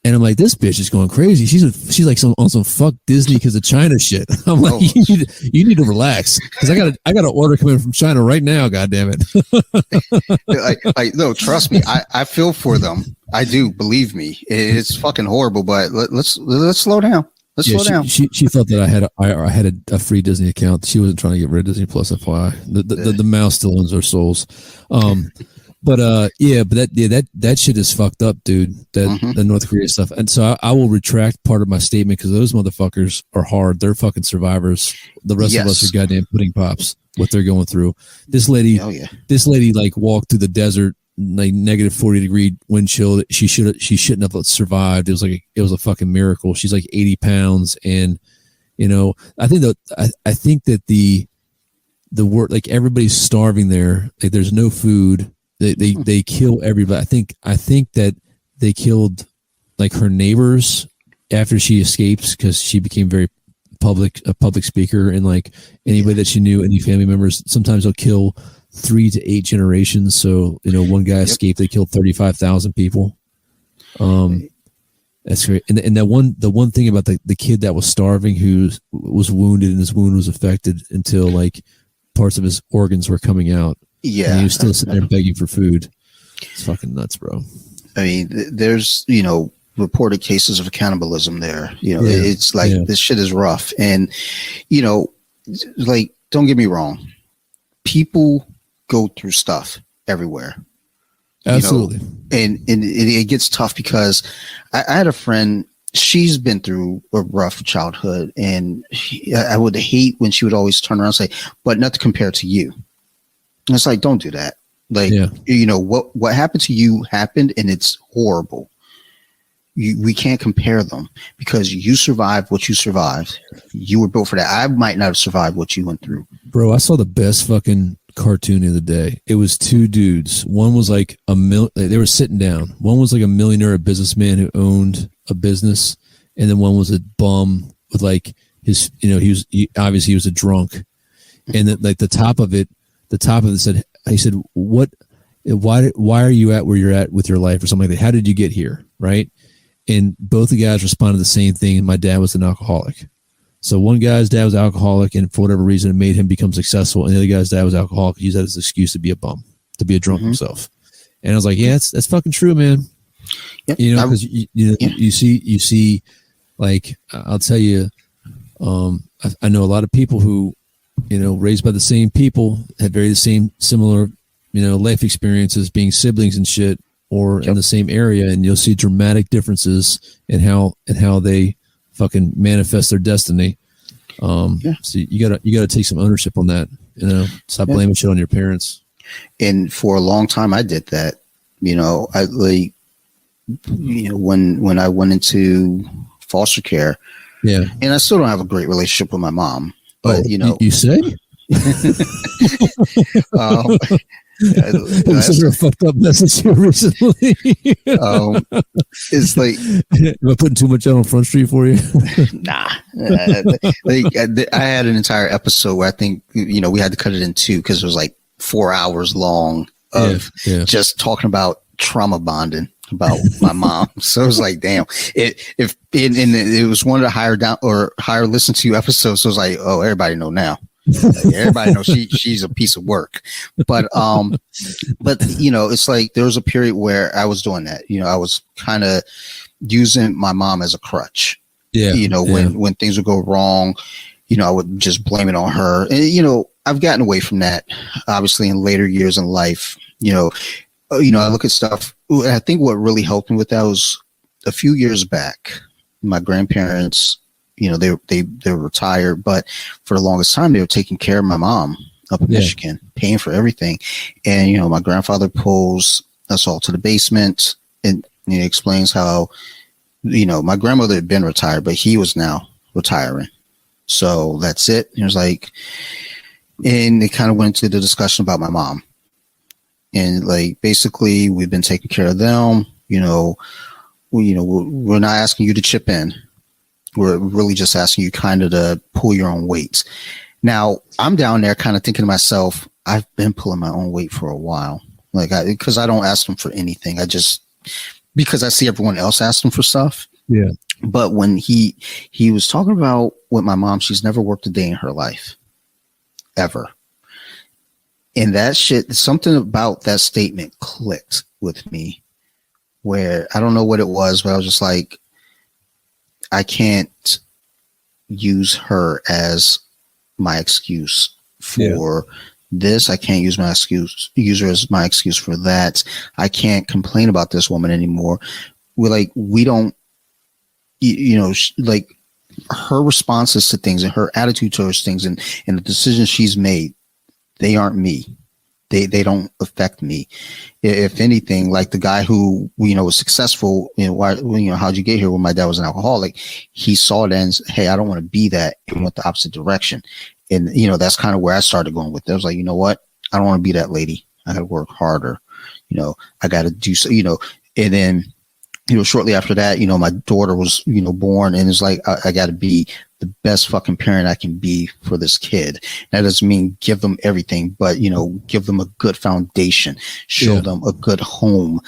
and I'm like, "This bitch is going crazy." She's like on some fuck Disney because of China shit. I'm like, you need to relax because I got an order coming from China right now. God damn it! No, trust me, I feel for them. I do, believe me. It's fucking horrible, but let's slow down. Slow down. She thought that I had a free Disney account. She wasn't trying to get rid of Disney Plus. FYI, the mouse still owns our souls. But that shit is fucked up, dude. The North Korea stuff, and so I will retract part of my statement because those motherfuckers are hard. They're fucking survivors. The rest of us are goddamn pudding pops. What they're going through. This lady like walked through the desert, like negative 40-degree wind chill. She shouldn't have survived. It was a fucking miracle. She's like 80 pounds, and you know, I think that the word, like everybody's starving there. Like there's no food. They kill everybody. I think that they killed like her neighbors after she escaped because she became a public speaker, and like anybody that she knew, any family members, sometimes they'll kill 3 to 8 generations. So, you know, one guy escaped, they killed 35,000 people. That's great. And the one thing about the kid that was starving, who was wounded, and his wound was affected until like parts of his organs were coming out. Yeah. And he was still sitting there begging for food. It's fucking nuts, bro. I mean, there's, you know, reported cases of cannibalism there. You know, it's like this shit is rough. And, you know, like, don't get me wrong. People go through stuff everywhere. Absolutely. You know? And it gets tough because I had a friend, she's been through a rough childhood, and I would hate when she would always turn around and say, but not to compare to you. And it's like, don't do that. Like, you know, what happened to you happened, and it's horrible. We can't compare them because you survived what you survived. You were built for that. I might not have survived what you went through. Bro, I saw the best fucking cartoon the other day. It was 2 dudes. One was like they were sitting down. One was like a millionaire, a businessman who owned a business, and then one was a bum with like his, you know, he was a drunk, and then like the top of it said, he said, why are you at where you're at with your life, or something like that? How did you get here? Right? And both the guys responded the same thing. My dad was an alcoholic. So one guy's dad was alcoholic, and for whatever reason, it made him become successful. And the other guy's dad was alcoholic. He used that as an excuse to be a bum, to be a drunk himself. And I was like, yeah, that's fucking true, man. Yep. You know, because you see, like, I'll tell you, I know a lot of people who, you know, raised by the same people, had very similar, you know, life experiences, being siblings and shit, or in the same area, and you'll see dramatic differences in how they fucking manifest their destiny. So you gotta take some ownership on that. You know, stop blaming shit on your parents. And for a long time, I did that. You know, I like, you know, when I went into foster care. Yeah, and I still don't have a great relationship with my mom. But you know, you say. It was such a fucked up message here recently. It's like, am I putting too much out on Front Street for you? Nah. I had an entire episode where I think, you know, we had to cut it in 2 because it was like 4 hours long of just talking about trauma bonding about my mom. So it was like, damn. It was one of the higher listen to episodes. So it was like, oh, everybody know now. Everybody knows she's a piece of work. But it's like there was a period where I was doing that. I was kind of using my mom as a crutch. Yeah. When things would go wrong, I would just blame it on her. And I've gotten away from that, obviously, in later years in life. I look at stuff. I think what really helped me with that was a few years back. My grandparents, they were retired, but for the longest time they were taking care of my mom up in Michigan, paying for everything. And my grandfather pulls us all to the basement, and he explains how my grandmother had been retired, but he was now retiring. So that's it. He was like, and it kind of went into the discussion about my mom. And like, basically we've been taking care of them. We're not asking you to chip in. We're really just asking you kind of to pull your own weight. Now I'm down there kind of thinking to myself, I've been pulling my own weight for a while. Because I don't ask them for anything. Because I see everyone else ask them for stuff. Yeah. But when he was talking about with my mom, she's never worked a day in her life, ever. And that shit, something about that statement clicked with me, where I don't know what it was, but I was just like, I can't use her as my excuse for this. I can't use her as my excuse for that. I can't complain about this woman anymore. We don't, like her responses to things and her attitude towards things and the decisions she's made, they aren't me. They don't affect me. If anything, like the guy who, was successful, how'd you get here? When my dad was an alcoholic, he saw that and said, hey, I don't want to be that, and went the opposite direction. And, that's kind of where I started going with it. I was like, you know what? I don't want to be that lady. I got to work harder. I got to do so, and then, shortly after that, my daughter was, born, and it's like, I got to be the best fucking parent I can be for this kid. That doesn't mean give them everything, but, give them a good foundation, show them a good home,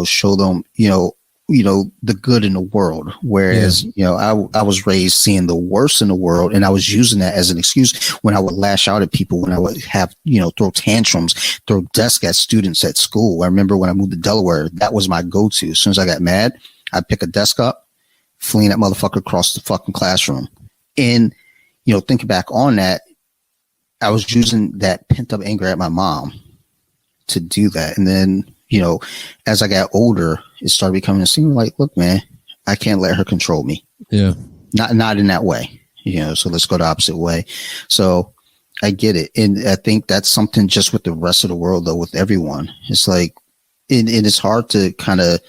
show them, the good in the world. Whereas, I was raised seeing the worst in the world, and I was using that as an excuse when I would lash out at people, when I would have, throw tantrums, throw desk at students at school. I remember when I moved to Delaware, that was my go-to. As soon as I got mad, I'd pick a desk up, fling that motherfucker across the fucking classroom. And, thinking back on that, I was using that pent up anger at my mom to do that. And then, as I got older, it started becoming a thing like, look, man, I can't let her control me. Yeah. Not in that way, so let's go the opposite way. So I get it. And I think that's something just with the rest of the world, though, with everyone. It's like, it's hard to kind of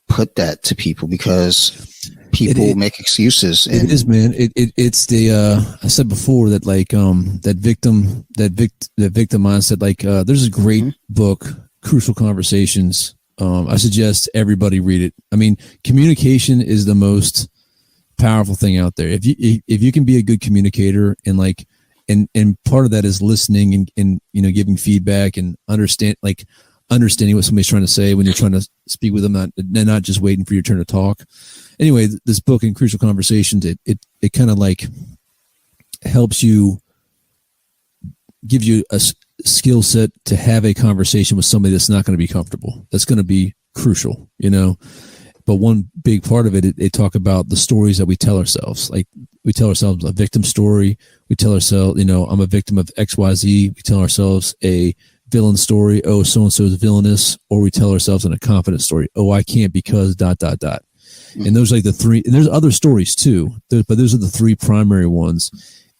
put that to people because people make excuses. It is, man. It's the I said before that like that victim mindset. Like there's a great book, Crucial Conversations. I suggest everybody read it. I mean, communication is the most powerful thing out there. If you can be a good communicator and like and part of that is listening and giving feedback and understanding what somebody's trying to say when you're trying to speak with them, not just waiting for your turn to talk. Anyway, this book in Crucial Conversations, it kind of like helps you, give you a skill set to have a conversation with somebody that's not going to be comfortable. That's going to be crucial, But one big part of it, they talk about the stories that we tell ourselves. Like we tell ourselves a victim story. We tell ourselves, I'm a victim of XYZ. We tell ourselves a villain story. Oh, so-and-so is villainous. Or we tell ourselves in a confident story. Oh, I can't because ... And those are like the three, and there's other stories too, but those are the three primary ones.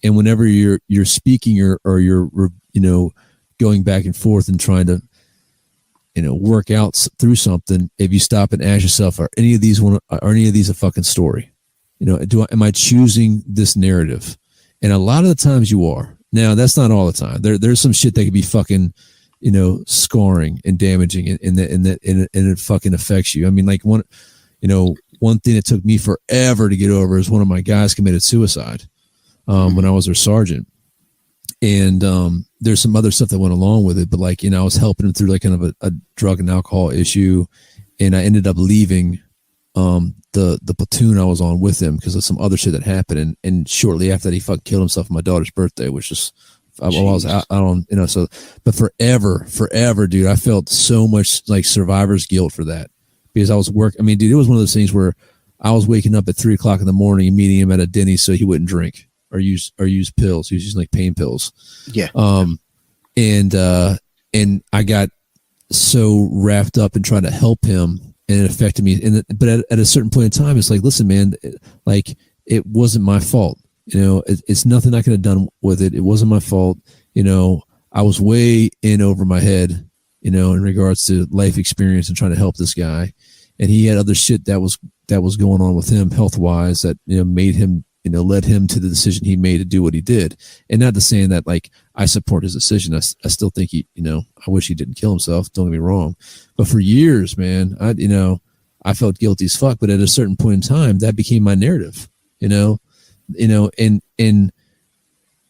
And whenever you're speaking or you're, going back and forth and trying to, work out through something, if you stop and ask yourself, are any of these a fucking story? Am I choosing this narrative? And a lot of the times you are. Now that's not all the time. There's some shit that could be fucking, scarring and damaging, and it fucking affects you. I mean, like one thing that took me forever to get over is one of my guys committed suicide when I was their sergeant. And there's some other stuff that went along with it, but like, I was helping him through like kind of a drug and alcohol issue, and I ended up leaving the platoon I was on with him because of some other shit that happened. And shortly after that, he fucking killed himself on my daughter's birthday, which is, I was out on, you know, so, but forever, dude, I felt so much like survivor's guilt for that because I was I mean, dude, it was one of those things where I was waking up at 3:00 in the morning and meeting him at a Denny's so he wouldn't drink or use pills. He was using like pain pills. Yeah. And I got so wrapped up in trying to help him, and it affected me. But at a certain point in time, it's like, listen, man, like it wasn't my fault. You know, it's nothing I could have done with it. It wasn't my fault. You know, I was way in over my head, you know, in regards to life experience and trying to help this guy. And he had other shit that was going on with him health wise that, you know, made him, you know, led him to the decision he made to do what he did. And not to saying that like I support his decision. I still think he, you know, I wish he didn't kill himself. Don't get me wrong. But for years, man, I felt guilty as fuck. But at a certain point in time, that became my narrative, and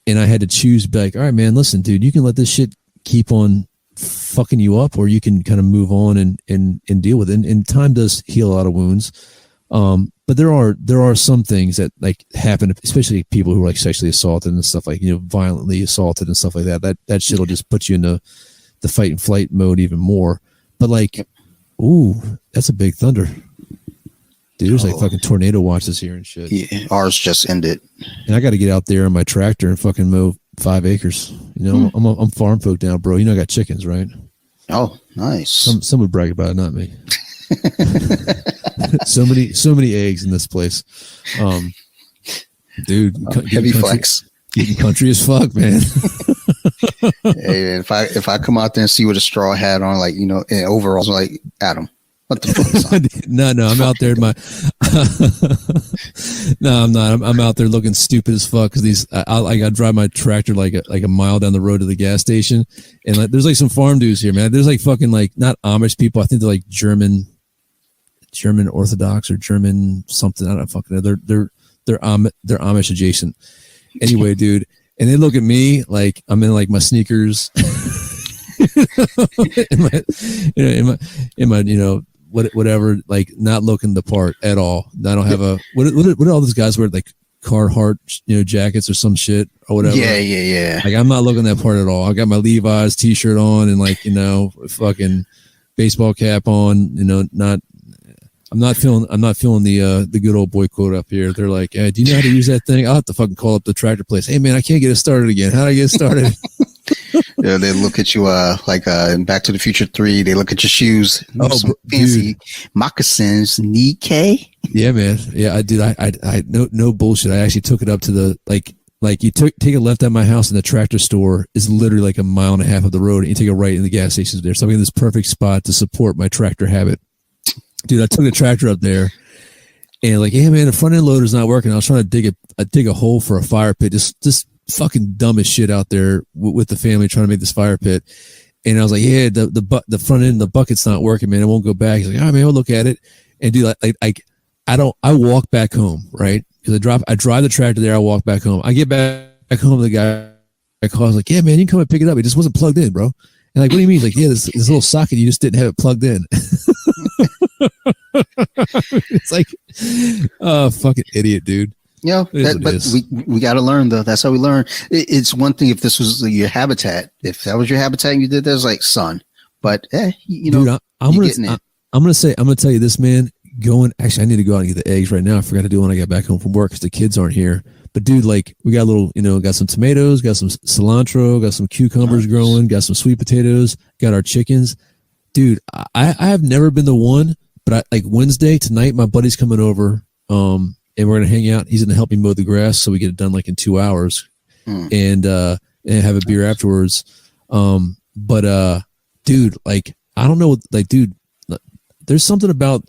I had to choose, be like, all right, man, listen, dude, you can let this shit keep on fucking you up, or you can kind of move on and deal with it. And time does heal a lot of wounds. But there are some things that like happen, especially people who are like sexually assaulted and stuff, like, you know, violently assaulted and stuff like that. That shit will just put you into the fight and flight mode even more. But like, ooh, that's a big thunder. Dude, there's like fucking tornado watches here and shit. Yeah, ours just ended. And I got to get out there on my tractor and fucking mow 5 acres. You know, I'm farm folk now, bro. You know, I got chickens, right? Oh, nice. Some would brag about it, not me. so many eggs in this place. Dude, heavy flex. Getting country as fuck, man. Hey, if I come out there and see with a straw hat on, like, you know, and overalls, like, Adam, what the fuck is on? No, I'm out there in my. No, I'm not. I'm out there looking stupid as fuck because I drive my tractor like a mile down the road to the gas station, and like, there's like some farm dudes here, man. There's like fucking like not Amish people. I think they're like German Orthodox or German something. I don't fucking know. They're Amish adjacent. Anyway, dude, and they look at me like I'm in like my sneakers, in my you know. Whatever, like not looking the part at all. I don't have a what do all those guys wear, like Carhartt, you know, jackets or some shit or whatever. Yeah. Like I'm not looking that part at all. I got my Levi's t-shirt on and like, you know, fucking baseball cap on. You know, I'm not feeling the good old boy quote up here. They're like, hey, do you know how to use that thing? I'll have to fucking call up the tractor place. Hey man, I can't get it started again. How do I get it started? Yeah, they look at you like in Back to the Future 3. They look at your shoes. Some fancy moccasins, Nikkei. Yeah, man. Yeah, I did. I no bullshit. I actually took it up to the like you take a left at my house, and the tractor store is literally like a mile and a half of the road, and you take a right in the gas station's there. So I'm in this perfect spot to support my tractor habit. Dude, I took the tractor up there, and like, yeah, man, the front end loader's not working. I was trying to dig a hole for a fire pit. Just fucking dumb as shit out there with the family trying to make this fire pit. And I was like, yeah, the front end, the bucket's not working, man. It won't go back. He's like, oh man, I'll look at it. And dude, I walk back home, right? Because I drive the tractor there. I walk back home. I get back home. The guy I call, I was like, yeah, man, you can come and pick it up. It just wasn't plugged in, bro. And like, what do you mean? He's like, yeah, this little socket, you just didn't have it plugged in. It's like, oh, fucking idiot, dude. Yeah, but we got to learn though. That's how we learn. It's one thing if this was your habitat. If that was your habitat and you did that, it's like, son. But you know, dude, I'm gonna tell you this, man. Actually, I need to go out and get the eggs right now. I forgot to do it when I got back home from work because the kids aren't here. But dude, like, we got a little, you know, got some tomatoes, got some cilantro, got some cucumbers growing, got some sweet potatoes, got our chickens. Dude, I have never been the one, but like Wednesday tonight, my buddy's coming over. And we're going to hang out. He's going to help me mow the grass so we get it done like in 2 hours and have a beer afterwards. But dude, like, I don't know, like, dude, there's something about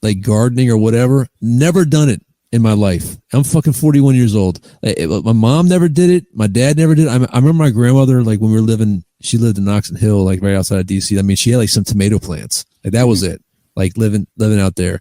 like gardening or whatever. Never done it in my life. I'm fucking 41 years old. My mom never did it. My dad never did. I remember my grandmother, like when we were she lived in Oxon Hill, like right outside of DC. I mean, she had like some tomato plants. Like that was it. Like living out there.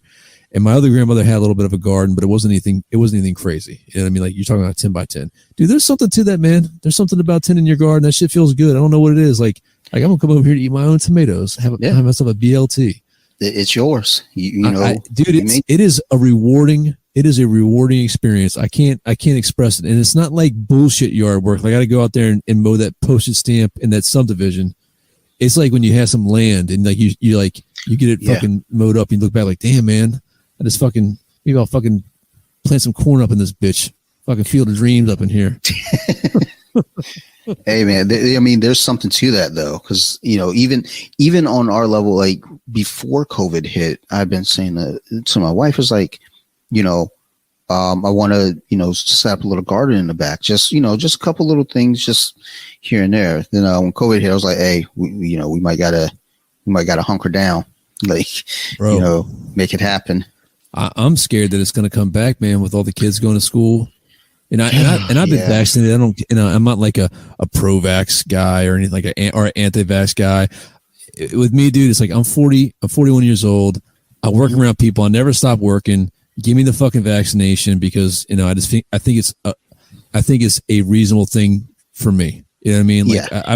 And my other grandmother had a little bit of a garden, but it wasn't anything crazy. You know what I mean? Like you're talking about 10 by 10. Dude, there's something to that, man. There's something about 10 in your garden. That shit feels good. I don't know what it is. Like I'm gonna come over here to eat my own tomatoes. Have myself a BLT. it's yours. You know, Dude, it is a rewarding experience. I can't express it. And it's not like bullshit yard work. Like I got to go out there and mow that postage stamp in that subdivision. It's like when you have some land and like you get it fucking mowed up and you look back like, damn, man, maybe I'll fucking plant some corn up in this bitch. Fucking field of dreams up in here. Hey man, I mean, there's something to that though, because you know, even on our level, like before COVID hit, I've been saying to my wife, is like, you know, I want to, you know, set up a little garden in the back, just a couple little things, just here and there. Then when COVID hit, I was like, hey, we might gotta hunker down, like, bro, you know, make it happen. I'm scared that it's gonna come back, man, with all the kids going to school. And I've been vaccinated. I'm not like a pro-vax guy or anything or an anti-vax guy. With me, dude, it's like I'm 41 years old. I work around people. I never stop working. Give me the fucking vaccination because, you know, I think it's a reasonable thing for me. You know what I mean? Like I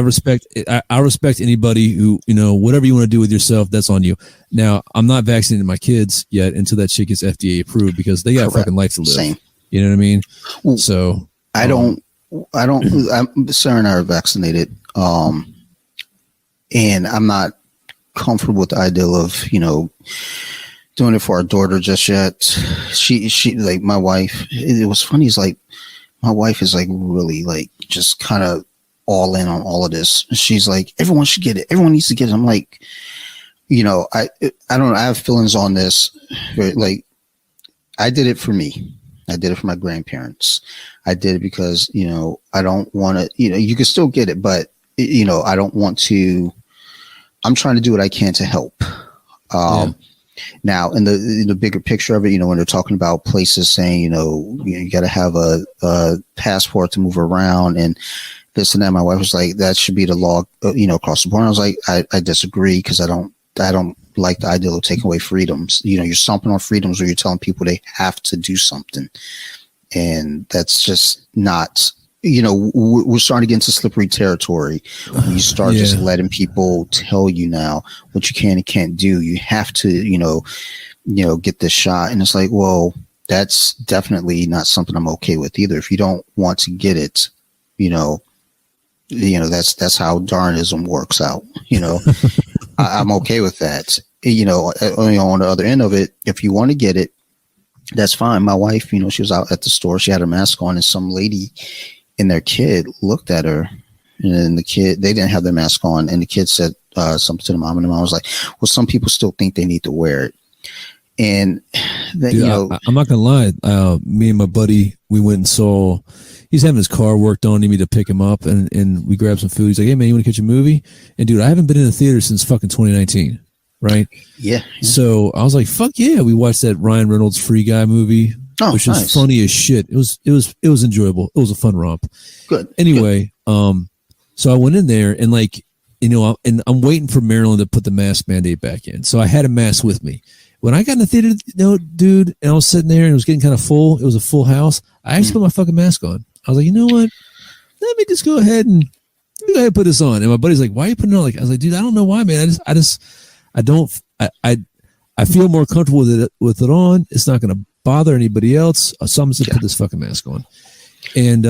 respect anybody who, you know, whatever you want to do with yourself, that's on you. Now, I'm not vaccinating my kids yet until that shit gets FDA approved because they got a fucking life to live. Same. You know what I mean? So I'm Sarah and I are vaccinated. And I'm not comfortable with the idea of, you know, doing it for our daughter just yet. She like my wife, it was funny. It's like, my wife is like really like just kind of all in on all of this. She's like, everyone should get it. Everyone needs to get it. I'm like, you know, I don't know. I have feelings on this. Like, I did it for me. I did it for my grandparents. I did it because, you know, I don't want to, you know, you can still get it, but, you know, I don't want to, I'm trying to do what I can to help. Now in the bigger picture of it, you know, when they're talking about places saying, you know, you got to have a passport to move around and this and that, my wife was like, that should be the law, you know, across the board. I was like, I disagree because I don't like the idea of taking away freedoms. You know, you're stomping on freedoms where you're telling people they have to do something. And that's just not, you know, we're starting to get into slippery territory. When you start just letting people tell you now what you can and can't do. You have to, you know, get this shot. And it's like, well, that's definitely not something I'm okay with either. If you don't want to get it, you know, that's how Darwinism works out, you know. I'm okay with that. You know, on the other end of it, if you want to get it, that's fine. My wife, you know, she was out at the store. She had her mask on and some lady and their kid looked at her and they didn't have their mask on. And the kid said something to the mom and the mom was like, well, some people still think they need to wear it. And then, you know, I'm not going to lie. Me and my buddy, we went and saw, he's having his car worked on. He needed to pick him up and we grabbed some food. He's like, hey man, you want to catch a movie? And dude, I haven't been in a theater since fucking 2019. Right. Yeah. So I was like, fuck yeah. We watched that Ryan Reynolds Free Guy movie, which was funny as shit. It was enjoyable. It was a fun romp. Good. Anyway. So I went in there and like, you know, and I'm waiting for Maryland to put the mask mandate back in. So I had a mask with me. When I got in the theater, you know, dude, and I was sitting there and it was getting kind of full. It was a full house. I actually put my fucking mask on. I was like, you know what? Let me just go ahead and put this on. And my buddy's like, why are you putting it on? Like, I was like, dude, I don't know why, man. I feel more comfortable with it on. It's not going to bother anybody else. So I'm just gonna put this fucking mask on. And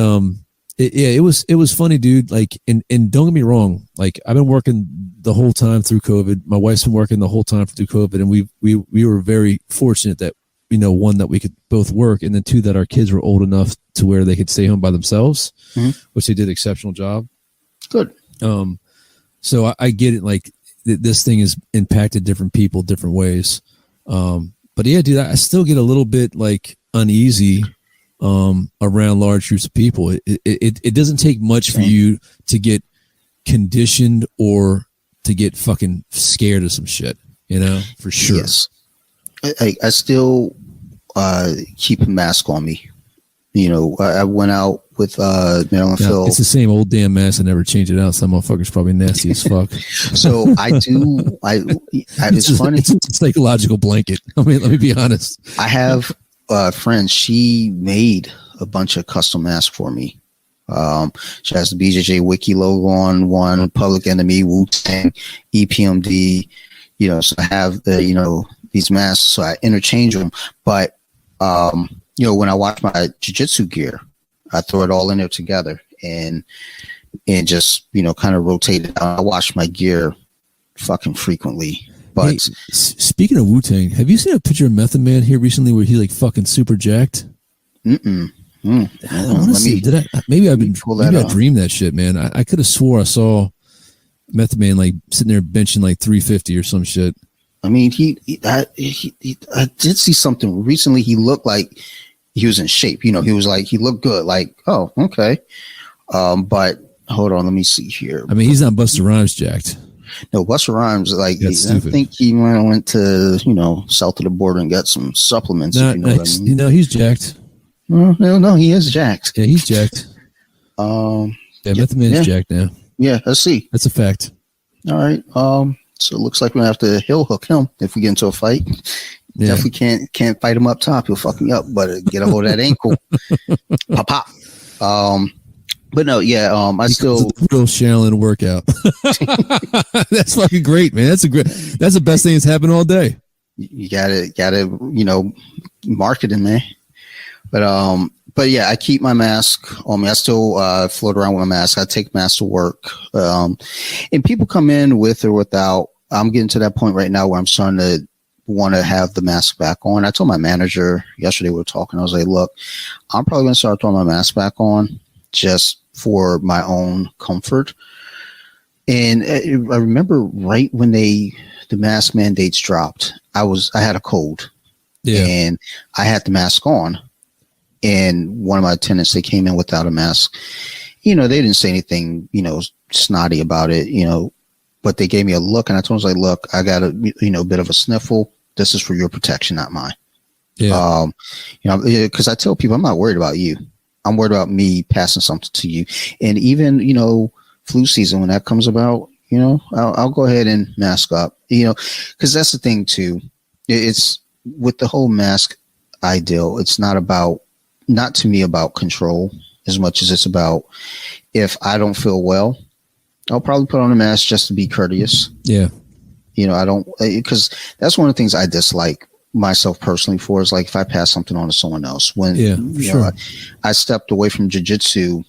it was funny, dude. Like, and don't get me wrong. Like, I've been working the whole time through COVID. My wife's been working the whole time through COVID, and we were very fortunate that, you know, one, that we could both work, and then two, that our kids were old enough to where they could stay home by themselves, which they did an exceptional job. Good. So I get it. Like, this thing has impacted different people different ways. But yeah, dude, I still get a little bit like uneasy around large groups of people. It doesn't take much for you to get conditioned or to get fucking scared of some shit, you know, for sure. Yes. I still keep a mask on me. You know, I went out with Maryland Phil. It's the same old damn mask. I never changed it out. Some motherfucker's probably nasty as fuck. So it's funny. It's a psychological blanket. I mean, let me be honest. I have a friend. She made a bunch of custom masks for me. She has the BJJ Wiki logo on one, Public Enemy, Wu-Tang, EPMD, so I have these masks, so I interchange them. But, when I watch my jiu-jitsu gear, I throw it all in there together and just, kind of rotate it out. I wash my gear fucking frequently. But hey, speaking of Wu-Tang, have you seen a picture of Method Man here recently where he like fucking super jacked? Mm-mm. Honestly, maybe I dreamed that shit, man. I could have swore I saw Method Man like sitting there benching like 350 or some shit. I mean, I did see something recently. He looked like he was in shape. He looked good. Like, oh, okay. But hold on, let me see here. I mean, he's not Busta Rhymes jacked. No, Busta Rhymes, I think he went to, south of the border and got some supplements. What I mean. He's jacked. No, he is jacked. Yeah, he's jacked. Method Man's jacked now. Yeah, let's see. That's a fact. All right. So it looks like we're gonna have to heel hook him if we get into a fight. Yeah. Definitely can't fight him up top. He'll fuck me up, but get a hold of that ankle. Pop. But no, yeah. I still real Shaolin workout. That's fucking great, man. That's the best thing that's happened all day. You gotta marketing, man. But yeah, I keep my mask on me. I still float around with a mask. I take masks to work. And people come in with or without. I'm getting to that point right now where I'm starting to want to have the mask back on. I told my manager yesterday, we were talking. I was like, look, I'm probably going to start throwing my mask back on just for my own comfort. And I remember right when the mask mandates dropped, I had a cold. Yeah. And I had the mask on. And one of my attendants, they came in without a mask. They didn't say anything, snotty about it, but they gave me a look, and I told them, look, I got a, bit of a sniffle. This is for your protection, not mine. Yeah. Because I tell people I'm not worried about you. I'm worried about me passing something to you. And even, flu season, when that comes about, I'll go ahead and mask up, because that's the thing too. It's with the whole mask ideal. It's not to me about control as much as it's about, if I don't feel well, I'll probably put on a mask just to be courteous. Yeah. I don't, because that's one of the things I dislike myself personally for, is like if I pass something on to someone else. When I stepped away from jiu-jitsu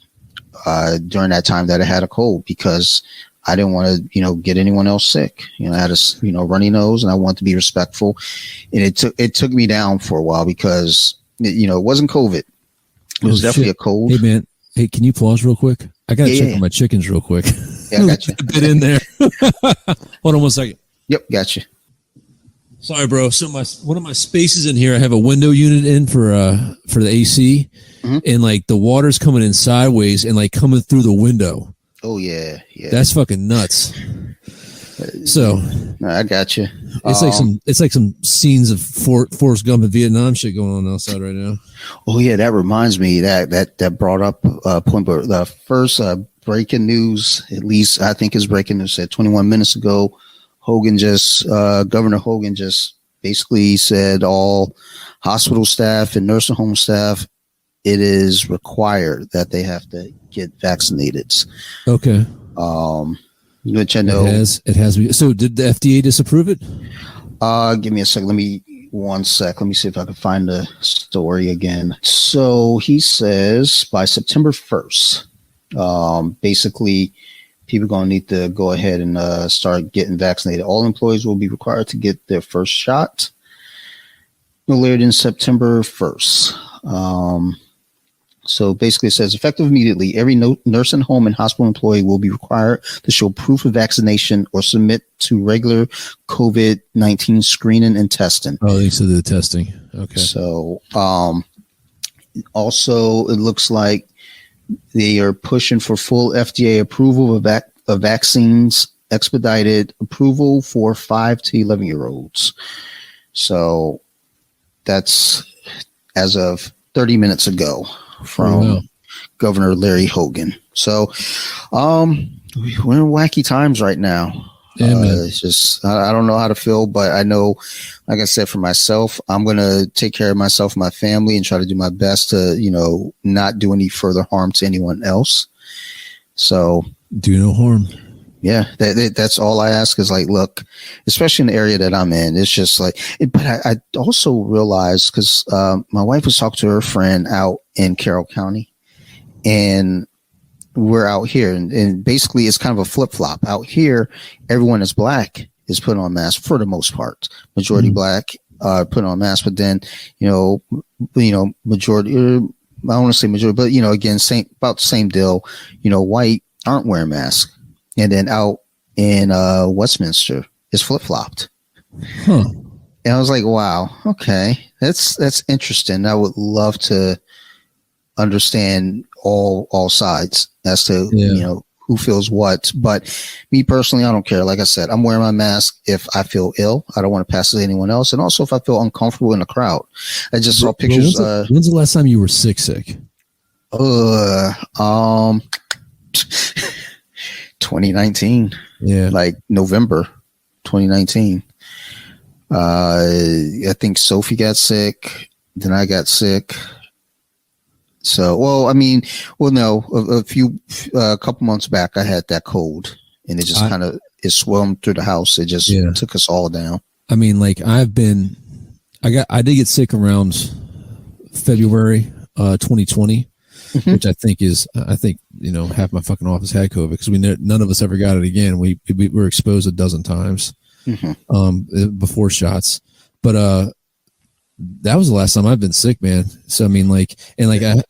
during that time that I had a cold, because I didn't want to, get anyone else sick. I had a, runny nose, and I wanted to be respectful. And it took me down for a while because, it wasn't COVID. It was definitely a cold. Hey, man. Hey, can you pause real quick? I got to check on my chickens real quick. Yeah, I got you. Get in there. Hold on 1 second. Yep, got you. Sorry, bro. So one of my spaces in here, I have a window unit in for the AC, and like the water's coming in sideways and like coming through the window. Oh yeah. That's fucking nuts. So no, I got you. It's like some scenes of Forrest Gump and Vietnam shit going on outside right now. Oh yeah, that reminds me that brought up a point. But the first breaking news, at least I think is breaking news, said 21 minutes ago, Governor Hogan just basically said all hospital staff and nursing home staff, it is required that they have to get vaccinated. Okay. Which I know it has. So did the FDA disapprove it? Give me a second. Let me see if I can find the story again. So he says by September 1st, basically people are going to need to go ahead and start getting vaccinated. All employees will be required to get their first shot no later than September 1st. So basically it says, effective immediately, every nursing home and hospital employee will be required to show proof of vaccination or submit to regular COVID-19 screening and testing. Oh, they said the testing. Okay. So also it looks like they are pushing for full FDA approval of vaccines, expedited approval for 5 to 11-year-olds. So that's as of 30 minutes ago from Governor Larry Hogan. So we're in wacky times right now. Yeah, it's just, I don't know how to feel, but I know, like I said, for myself, I'm going to take care of myself and my family and try to do my best to, not do any further harm to anyone else. So do no harm. Yeah, that's all I ask is like, look, especially in the area that I'm in, it's just like, but I also realized because my wife was talking to her friend out in Carroll County, and we're out here, and basically it's kind of a flip flop. Out here, everyone that's black is putting on masks for the most part. Majority black put on masks, but then majority. I don't want to say majority, but again, about the same deal. White aren't wearing masks. And then out in Westminster, it's flip flopped. Huh. And I was like, "Wow, okay, that's interesting." I would love to understand all sides as to who feels what. But me personally, I don't care. Like I said, I'm wearing my mask if I feel ill. I don't want to pass it to anyone else, and also if I feel uncomfortable in the crowd. I just saw pictures. When's the last time you were sick? 2019, like November 2019. I think Sophie got sick, then I got sick. So, no, a couple months back I had that cold, and it just it swelled through the house. It just took us all down. I mean, like I did get sick around February 2020. Which I think half my fucking office had COVID because none of us ever got it again. We were exposed a dozen times before shots, but that was the last time I've been sick, man. So I mean, I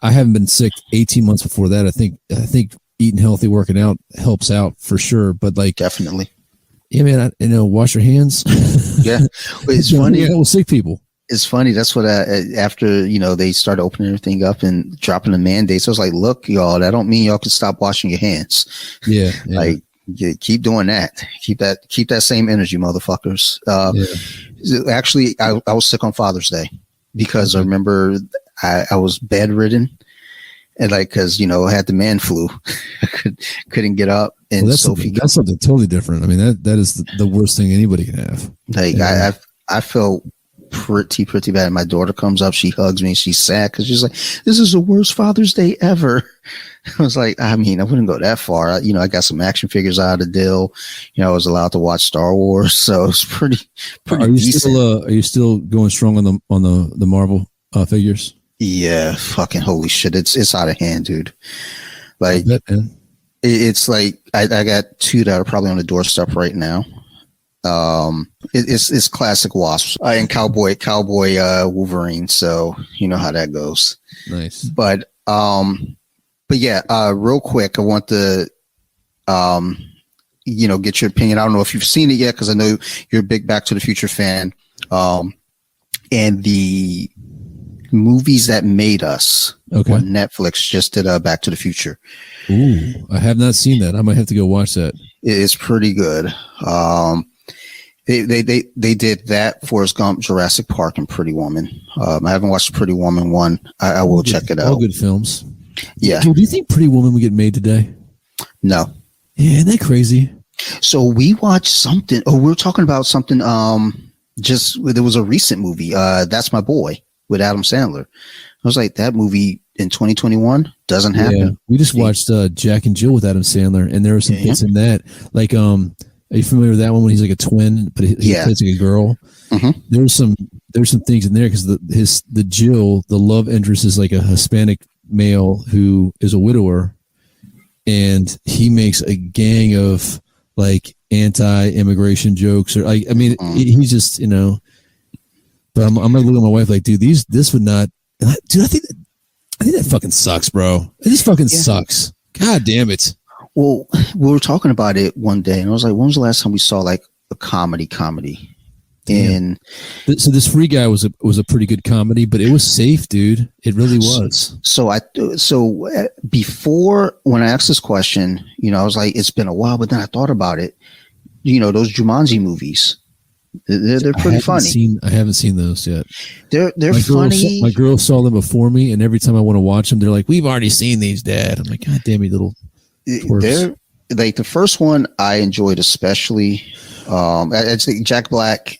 haven't been sick 18 months before that. I think eating healthy, working out helps out for sure. But definitely, yeah, man. Wash your hands. Yeah, it's funny. With sick people. It's funny. That's what after, they started opening everything up and dropping the mandates. I was like, look, y'all, that don't mean y'all can stop washing your hands. Yeah. Keep doing that. Keep that same energy, motherfuckers. Actually, I was sick on Father's Day because I remember I was bedridden and cause I had the man flu. I couldn't get up. And that's something totally different. I mean, that is the worst thing anybody can have. I felt pretty bad. My daughter comes up, she hugs me, she's sad because she's like, this is the worst Father's Day ever. I was like, I wouldn't go that far. I got some action figures out of the deal. I was allowed to watch Star Wars, so it's pretty decent. Are you still going strong on the Marvel figures? Yeah, fucking holy shit, it's out of hand, dude. I bet, man. It's like I got two that are probably on the doorstep right now. It's classic Wasps and Cowboy Wolverine, so you know how that goes. Nice. But yeah, real quick, I want to get your opinion. I don't know if you've seen it yet because I know you're a big Back to the Future fan. And the movies that made us on Netflix just did Back to the Future. Ooh, I have not seen that. I might have to go watch that. It's pretty good. They did that, Forrest Gump, Jurassic Park, and Pretty Woman. I haven't watched Pretty Woman 1. I will check it out. All good films. Yeah. Do you think Pretty Woman would get made today? No. Yeah, isn't that crazy? So we watched something. Oh, we were talking about something. There was a recent movie. That's My Boy with Adam Sandler. I was like, that movie in 2021 doesn't happen. Yeah. We just watched Jack and Jill with Adam Sandler, and there were some bits in that. Like, are you familiar with that one when he's like a twin, but he plays like a girl? Mm-hmm. There's some things in there because the Jill, the love interest, is like a Hispanic male who is a widower, and he makes a gang of like anti-immigration jokes, or he's just But I'm gonna look at my wife like, dude, this would not, dude. I think that fucking sucks, bro. It just fucking sucks. God damn it. Well, we were talking about it one day, and I was like, when was the last time we saw like a comedy? And so this Free Guy was a pretty good comedy, but it was safe, dude. It really was. So before, when I asked this question, I was like, it's been a while, but then I thought about it. Those Jumanji movies, they're pretty funny. I haven't seen those yet. They're funny. My girls saw them before me, and every time I want to watch them, they're like, "We've already seen these, Dad." I'm like, "God damn you, little." They're like, the first one I enjoyed especially. I think Jack Black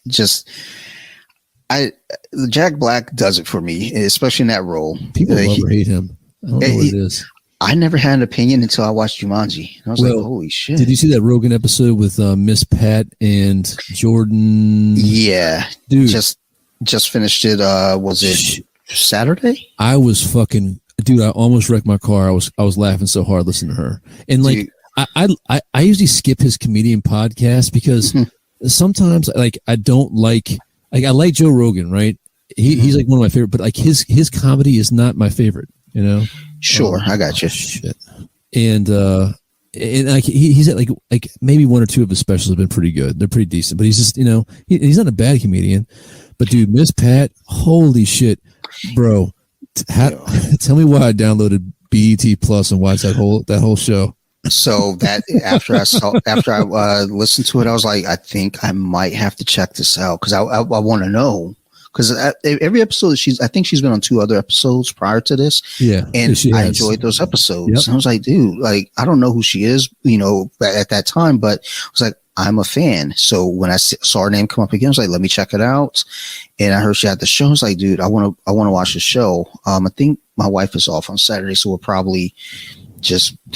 Jack Black does it for me, especially in that role. People love or hate him. I don't know what it is. I never had an opinion until I watched Jumanji. And I was like, holy shit. Did you see that Rogan episode with Miss Pat and Jordan? Yeah. Dude. Just finished it. Was it Saturday? I was fucking, dude, I almost wrecked my car. I was laughing so hard listening to her. And like, dude. I usually skip his comedian podcast because sometimes like I don't like I like Joe Rogan, right? He's like one of my favorite, but like his comedy is not my favorite, you know? Sure, I got you. Shit. And like he's at like maybe one or two of his specials have been pretty good. They're pretty decent, but he's just, you know, he's not a bad comedian. But dude, Miss Pat, holy shit, bro! Tell me why I downloaded BET Plus and watched that whole show. So that after I listened to it, I was like, I think I might have to check this out because I want to know. Because every episode I think she's been on 2 other episodes prior to this. Yeah. And I enjoyed those episodes. Yep. And I was like, dude, like, I don't know who she is, you know, at that time, but I was like, I'm a fan. So when I saw her name come up again, I was like, let me check it out. And I heard she had the show. I was like, dude, I want to watch the show. I think my wife is off on Saturday, so we'll probably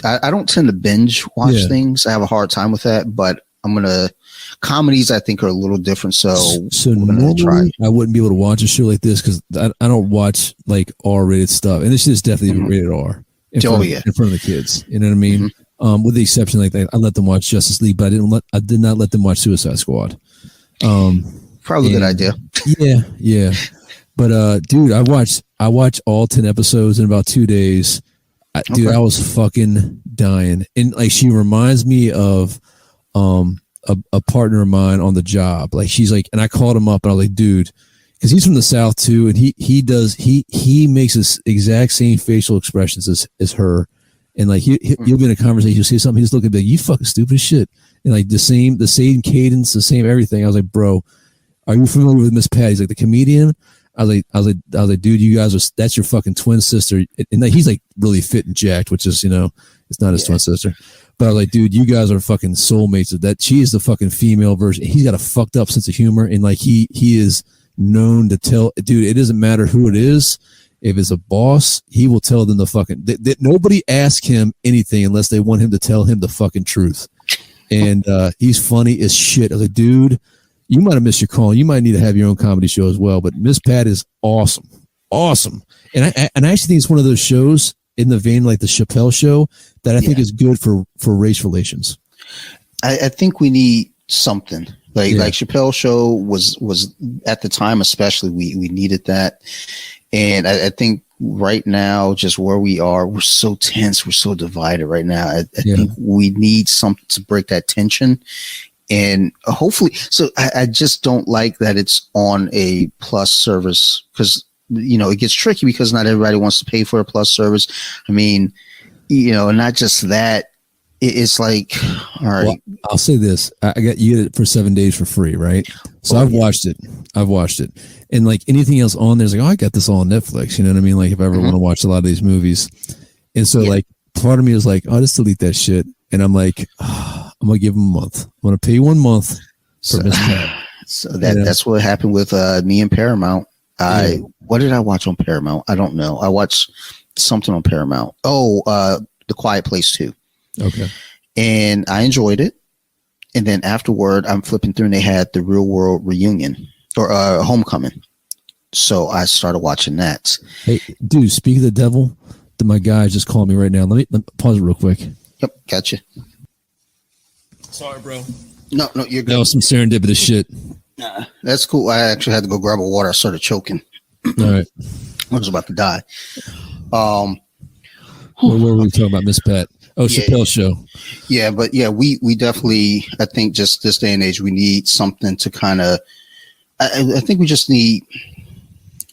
I don't tend to binge watch things. I have a hard time with that, but comedies I think are a little different. So normally I wouldn't be able to watch a show like this because I don't watch like R-rated stuff, and this is definitely rated R in front of the kids. You know what I mean? With the exception, like I let them watch Justice League, but I did not let them watch Suicide Squad. Probably a good idea. Yeah. But dude, I watched all 10 episodes in about 2 days. Dude, I was fucking dying, and like she reminds me of a partner of mine on the job. Like she's like, and I called him up and I was like, dude, because he's from the South too, and he makes this exact same facial expressions as her, and like he'll be in a conversation, you'll say something, he's looking like, you fucking stupid as shit, and like the same cadence, the same everything. I was like, bro, are you familiar with Miss Pat? He's like, the comedian. I was like, dude, you guys that's your fucking twin sister. And like, he's like really fit and jacked, which is, you know, it's not his twin sister. But I was like, dude, you guys are fucking soulmates. That she is the fucking female version. He's got a fucked up sense of humor. And like, he is known to tell, dude, it doesn't matter who it is. If it's a boss, he will tell them the fucking, nobody asks him anything unless they want him to tell him the fucking truth. And he's funny as shit. I was like, dude, you might have missed your call. You might need to have your own comedy show as well. But Miss Pat is awesome. And I actually think it's one of those shows in the vein like the Chappelle Show that I think is good for race relations. I think we need something like Chappelle Show was at the time, especially we needed that. And I think right now, just where we are, we're so tense. We're so divided right now. I think we need something to break that tension. And hopefully, so I just don't like that it's on a plus service because, you know, it gets tricky because not everybody wants to pay for a plus service. I mean, you know, and not just that, it's like, all right. Well, I'll say this. You get it for 7 days for free, right? So I've watched it. And like anything else on there's like, oh, I got this all on Netflix. You know what I mean? Like if I ever want to watch a lot of these movies. And so like part of me is like, oh, just delete that shit. And I'm like, I'm going to give him a month. I'm going to pay 1 month for Miss Pat. So that's what happened with me and Paramount. What did I watch on Paramount? I don't know. I watched something on Paramount. The Quiet Place 2. Okay. And I enjoyed it. And then afterward, I'm flipping through and they had the Real World Reunion or Homecoming. So I started watching that. Hey, dude, speak of the devil, my guy just called me right now. Let me pause it real quick. Yep, gotcha. Sorry, bro. No, you're good. That was some serendipitous shit. Nah, that's cool. I actually had to go grab a water. I started choking. All right. I was about to die. What were we talking about, Miss Pat? Oh, Chappelle Show. Yeah, but we definitely, I think just this day and age, we need something to kind of, I think we just need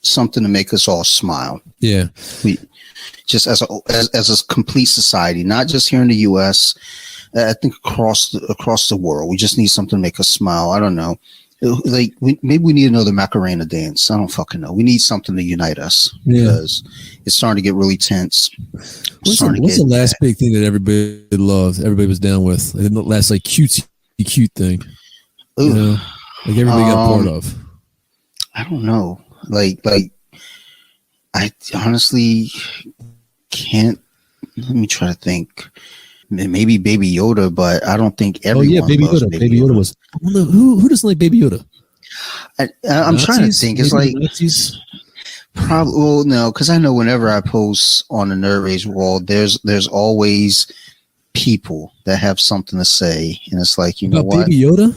something to make us all smile. Yeah. We just as a complete society, not just here in the U.S., I think across the world, we just need something to make us smile. I don't know. Like maybe we need another Macarena dance. I don't fucking know. We need something to unite us because it's starting to get really tense. What's the last big thing that everybody loved? Everybody was down with. The last like cute thing. Ooh. You know, like everybody got part of. I don't know. Like I honestly can't let me try to think. Maybe Baby Yoda, but I don't think everyone Baby loves Yoda. Baby Yoda was. I don't know, who doesn't like Baby Yoda? I'm trying to think. It's like Nazis? probably. Well, no, because I know whenever I post on the Nerd Rage wall, there's always people that have something to say, and it's like, you know what? Baby Yoda?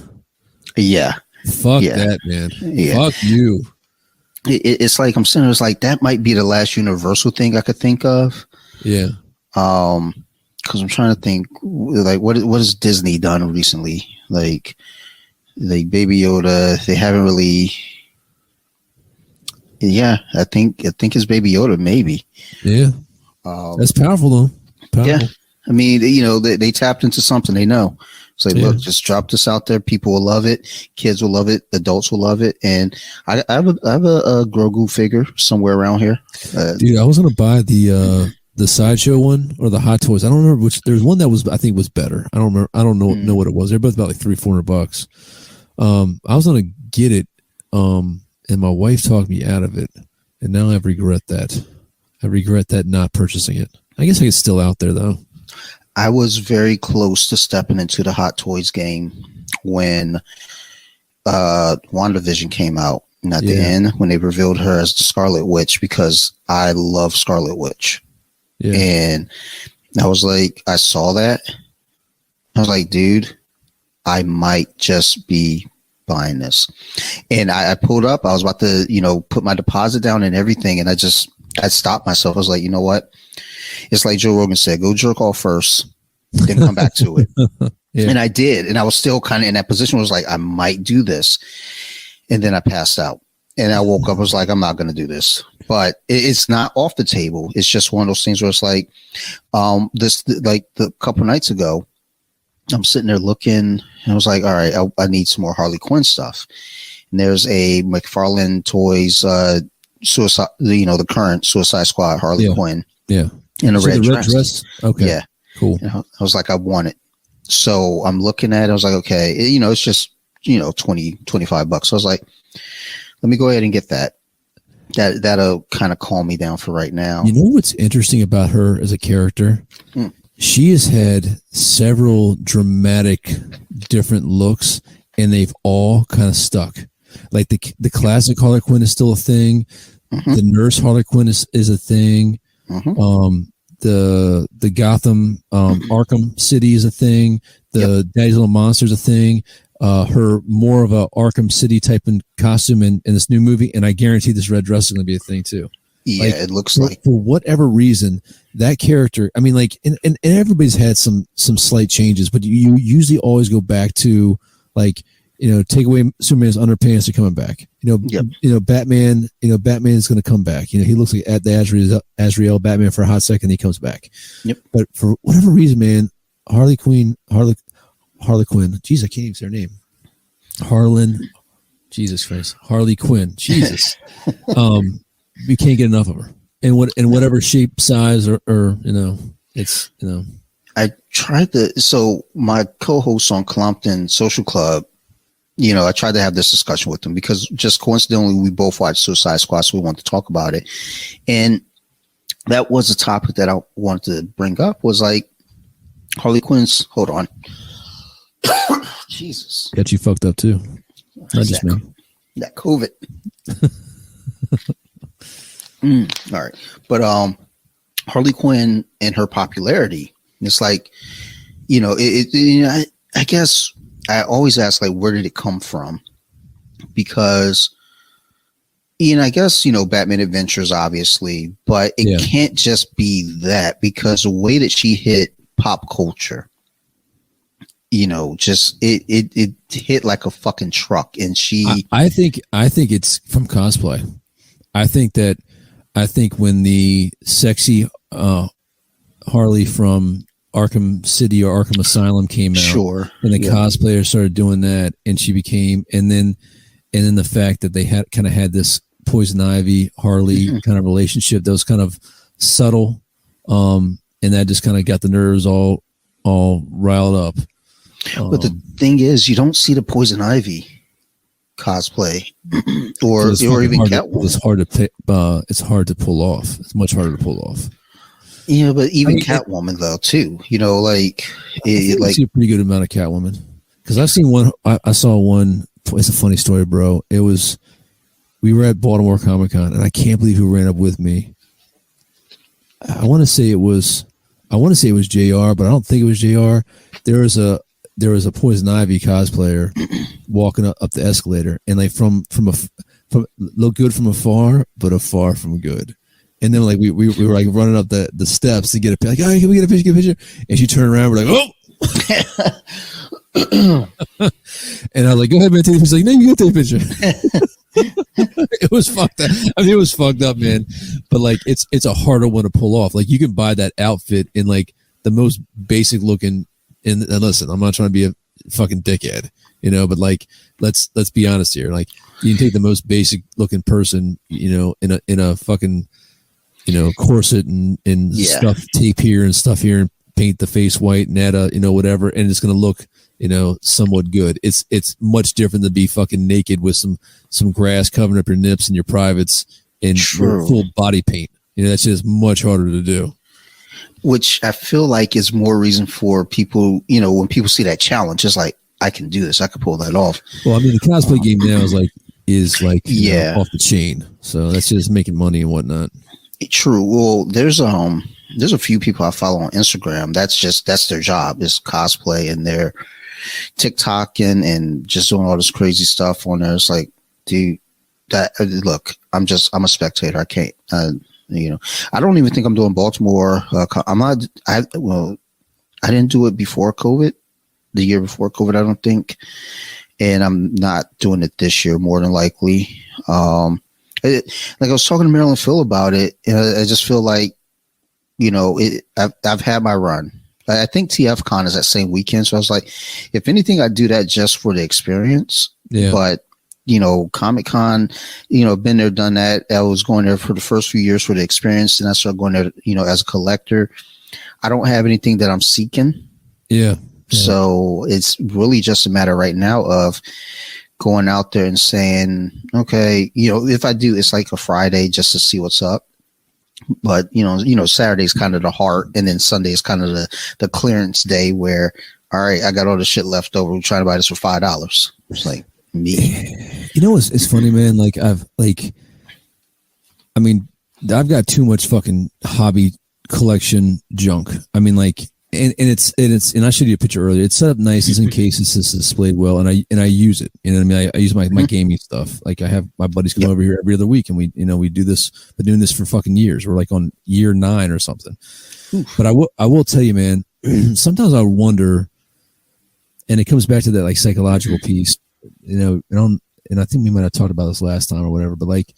Yeah. Fuck that, man. Yeah. Fuck you. It's like I'm saying. It's like that might be the last Universal thing I could think of. Yeah. Because I'm trying to think, like, what has Disney done recently? Like Baby Yoda, they haven't really. Yeah, I think it's Baby Yoda, maybe. Yeah, that's powerful though. Powerful. Yeah, I mean, they tapped into something they know. It's like, look, just drop this out there. People will love it. Kids will love it. Adults will love it. And I have a Grogu figure somewhere around here. Dude, I was gonna buy the Sideshow one or the Hot Toys. I don't remember which. There's one that I think was better. I don't remember. I don't know what it was. They're both about like $300-400. I was gonna get it, and my wife talked me out of it, and now I regret that. I regret that not purchasing it. I guess it's still out there though. I was very close to stepping into the Hot Toys game when WandaVision came out. And at the end, when they revealed her as the Scarlet Witch, because I love Scarlet Witch. Yeah. And I was like, I saw that. I was like, dude, I might just be buying this. And I pulled up. I was about to, put my deposit down and everything. And I stopped myself. I was like, you know what? It's like Joe Rogan said, go jerk off first, then come back to it. Yeah. And I did. And I was still kind of in that position where I was like, I might do this. And then I passed out. And I woke up, I was like, I'm not going to do this. But it's not off the table. It's just one of those things where it's like, the couple nights ago, I'm sitting there looking, and I was like, all right, I need some more Harley Quinn stuff. And there's a McFarlane Toys, Suicide, the current Suicide Squad Harley Quinn. Yeah. In a red dress. Okay. Yeah. Cool. I was like, I want it. So I'm looking at it. I was like, okay, it's just, $20-25. So I was like, let me go ahead and get that. That'll kind of calm me down for right now. You know what's interesting about her as a character? She has had several dramatic different looks, and they've all kind of stuck. Like the classic Harley Quinn is still a thing. The nurse Harley Quinn is a thing. The Gotham Arkham City is a thing. The Daddy's Little Monster is a thing. Her more of a Arkham City type in costume in this new movie, and I guarantee this red dress is going to be a thing too. Yeah, it looks like for whatever reason that character. I mean, like, and everybody's had some slight changes, but you usually always go back to like, take away Superman's underpants, they're coming back. Batman. Batman's going to come back. He looks like at the Azrael Batman for a hot second, he comes back. Yep. But for whatever reason, man, Harley Quinn. Jeez, I can't even say her name. Jesus Christ. Harley Quinn. Jesus. We can't get enough of her. And whatever shape, size, or it's. I tried so my co-host on Compton Social Club, I tried to have this discussion with them because just coincidentally we both watched Suicide Squad, so we wanted to talk about it. And that was a topic that I wanted to bring up, was like Harley Quinn's, hold on. Jesus. Got you fucked up too. Not just me. That COVID. All right. But Harley Quinn and her popularity, it's like, I guess I always ask, like, where did it come from? Because, I guess, Batman Adventures, obviously, but it can't just be that, because the way that she hit pop culture, just it hit like a fucking truck. And I think it's from cosplay. I think when the sexy Harley from Arkham City or Arkham Asylum came out, and the cosplayers started doing that, and she became, and then the fact that they had this Poison Ivy Harley kind of relationship that was kind of subtle, and that just kind of got the nerves all riled up. But the thing is, you don't see the Poison Ivy cosplay or even Catwoman. It's hard to pull off. It's much harder to pull off. Yeah, but even Catwoman though too. Like I see a pretty good amount of Catwoman because I've seen one. I saw one. It's a funny story, bro. We were at Baltimore Comic-Con, and I can't believe who ran up with me. I want to say it was JR, but I don't think it was JR. There was a Poison Ivy cosplayer walking up the escalator, and like from look good from afar, but afar from good. And then like we were like running up the steps to get a picture. Like, oh, can we get a picture? And she turned around. We're like, oh. And I was like, go ahead, man, take a picture. She's like, no, you go take a picture. It was fucked up. I mean, it was fucked up, man. But like, it's a harder one to pull off. Like, you can buy that outfit in like the most basic looking. And listen, I'm not trying to be a fucking dickhead, but like, let's be honest here. Like, you can take the most basic looking person, in a fucking, corset and stuff tape here and stuff here and paint the face white and add a, whatever. And it's going to look, somewhat good. It's much different to be fucking naked with some grass covering up your nips and your privates and full body paint. That's just much harder to do. Which I feel like is more reason for people, when people see that challenge, it's like, I can do this. I can pull that off. Well, I mean, the cosplay game now is off the chain. So that's just making money and whatnot. True. Well, there's a few people I follow on Instagram. That's their job is cosplay, and they're TikToking and just doing all this crazy stuff on there. It's like, dude, look, I'm a spectator. I can't, I don't even think I'm doing Baltimore. I didn't do it before COVID, the year before COVID, I don't think. And I'm not doing it this year, more than likely. Like I was talking to Marilyn Phil about it, and I just feel like, I've had my run. I think TFCon is that same weekend. So I was like, if anything, I'd do that just for the experience. Yeah. But, Comic-Con, been there, done that. I was going there for the first few years for the experience. And I started going there, as a collector. I don't have anything that I'm seeking. Yeah. So it's really just a matter right now of going out there and saying, okay, if I do, it's like a Friday just to see what's up. But, Saturday's kind of the heart, and then Sunday is kind of the clearance day where, all right, I got all the shit left over. We're trying to buy this for $5. It's like me. It's funny, man. Like I've got too much fucking hobby collection junk. I mean, like, and I showed you a picture earlier. It's set up nice. It's in cases. It's displayed well, and I use it. You know what I mean? I use my gaming stuff. Like, I have my buddies come over here every other week, and we do this. Been doing this for fucking years. We're like on year 9 or something. Oof. But I will tell you, man. Sometimes I wonder, and it comes back to that like psychological piece. And I think we might have talked about this last time or whatever. But like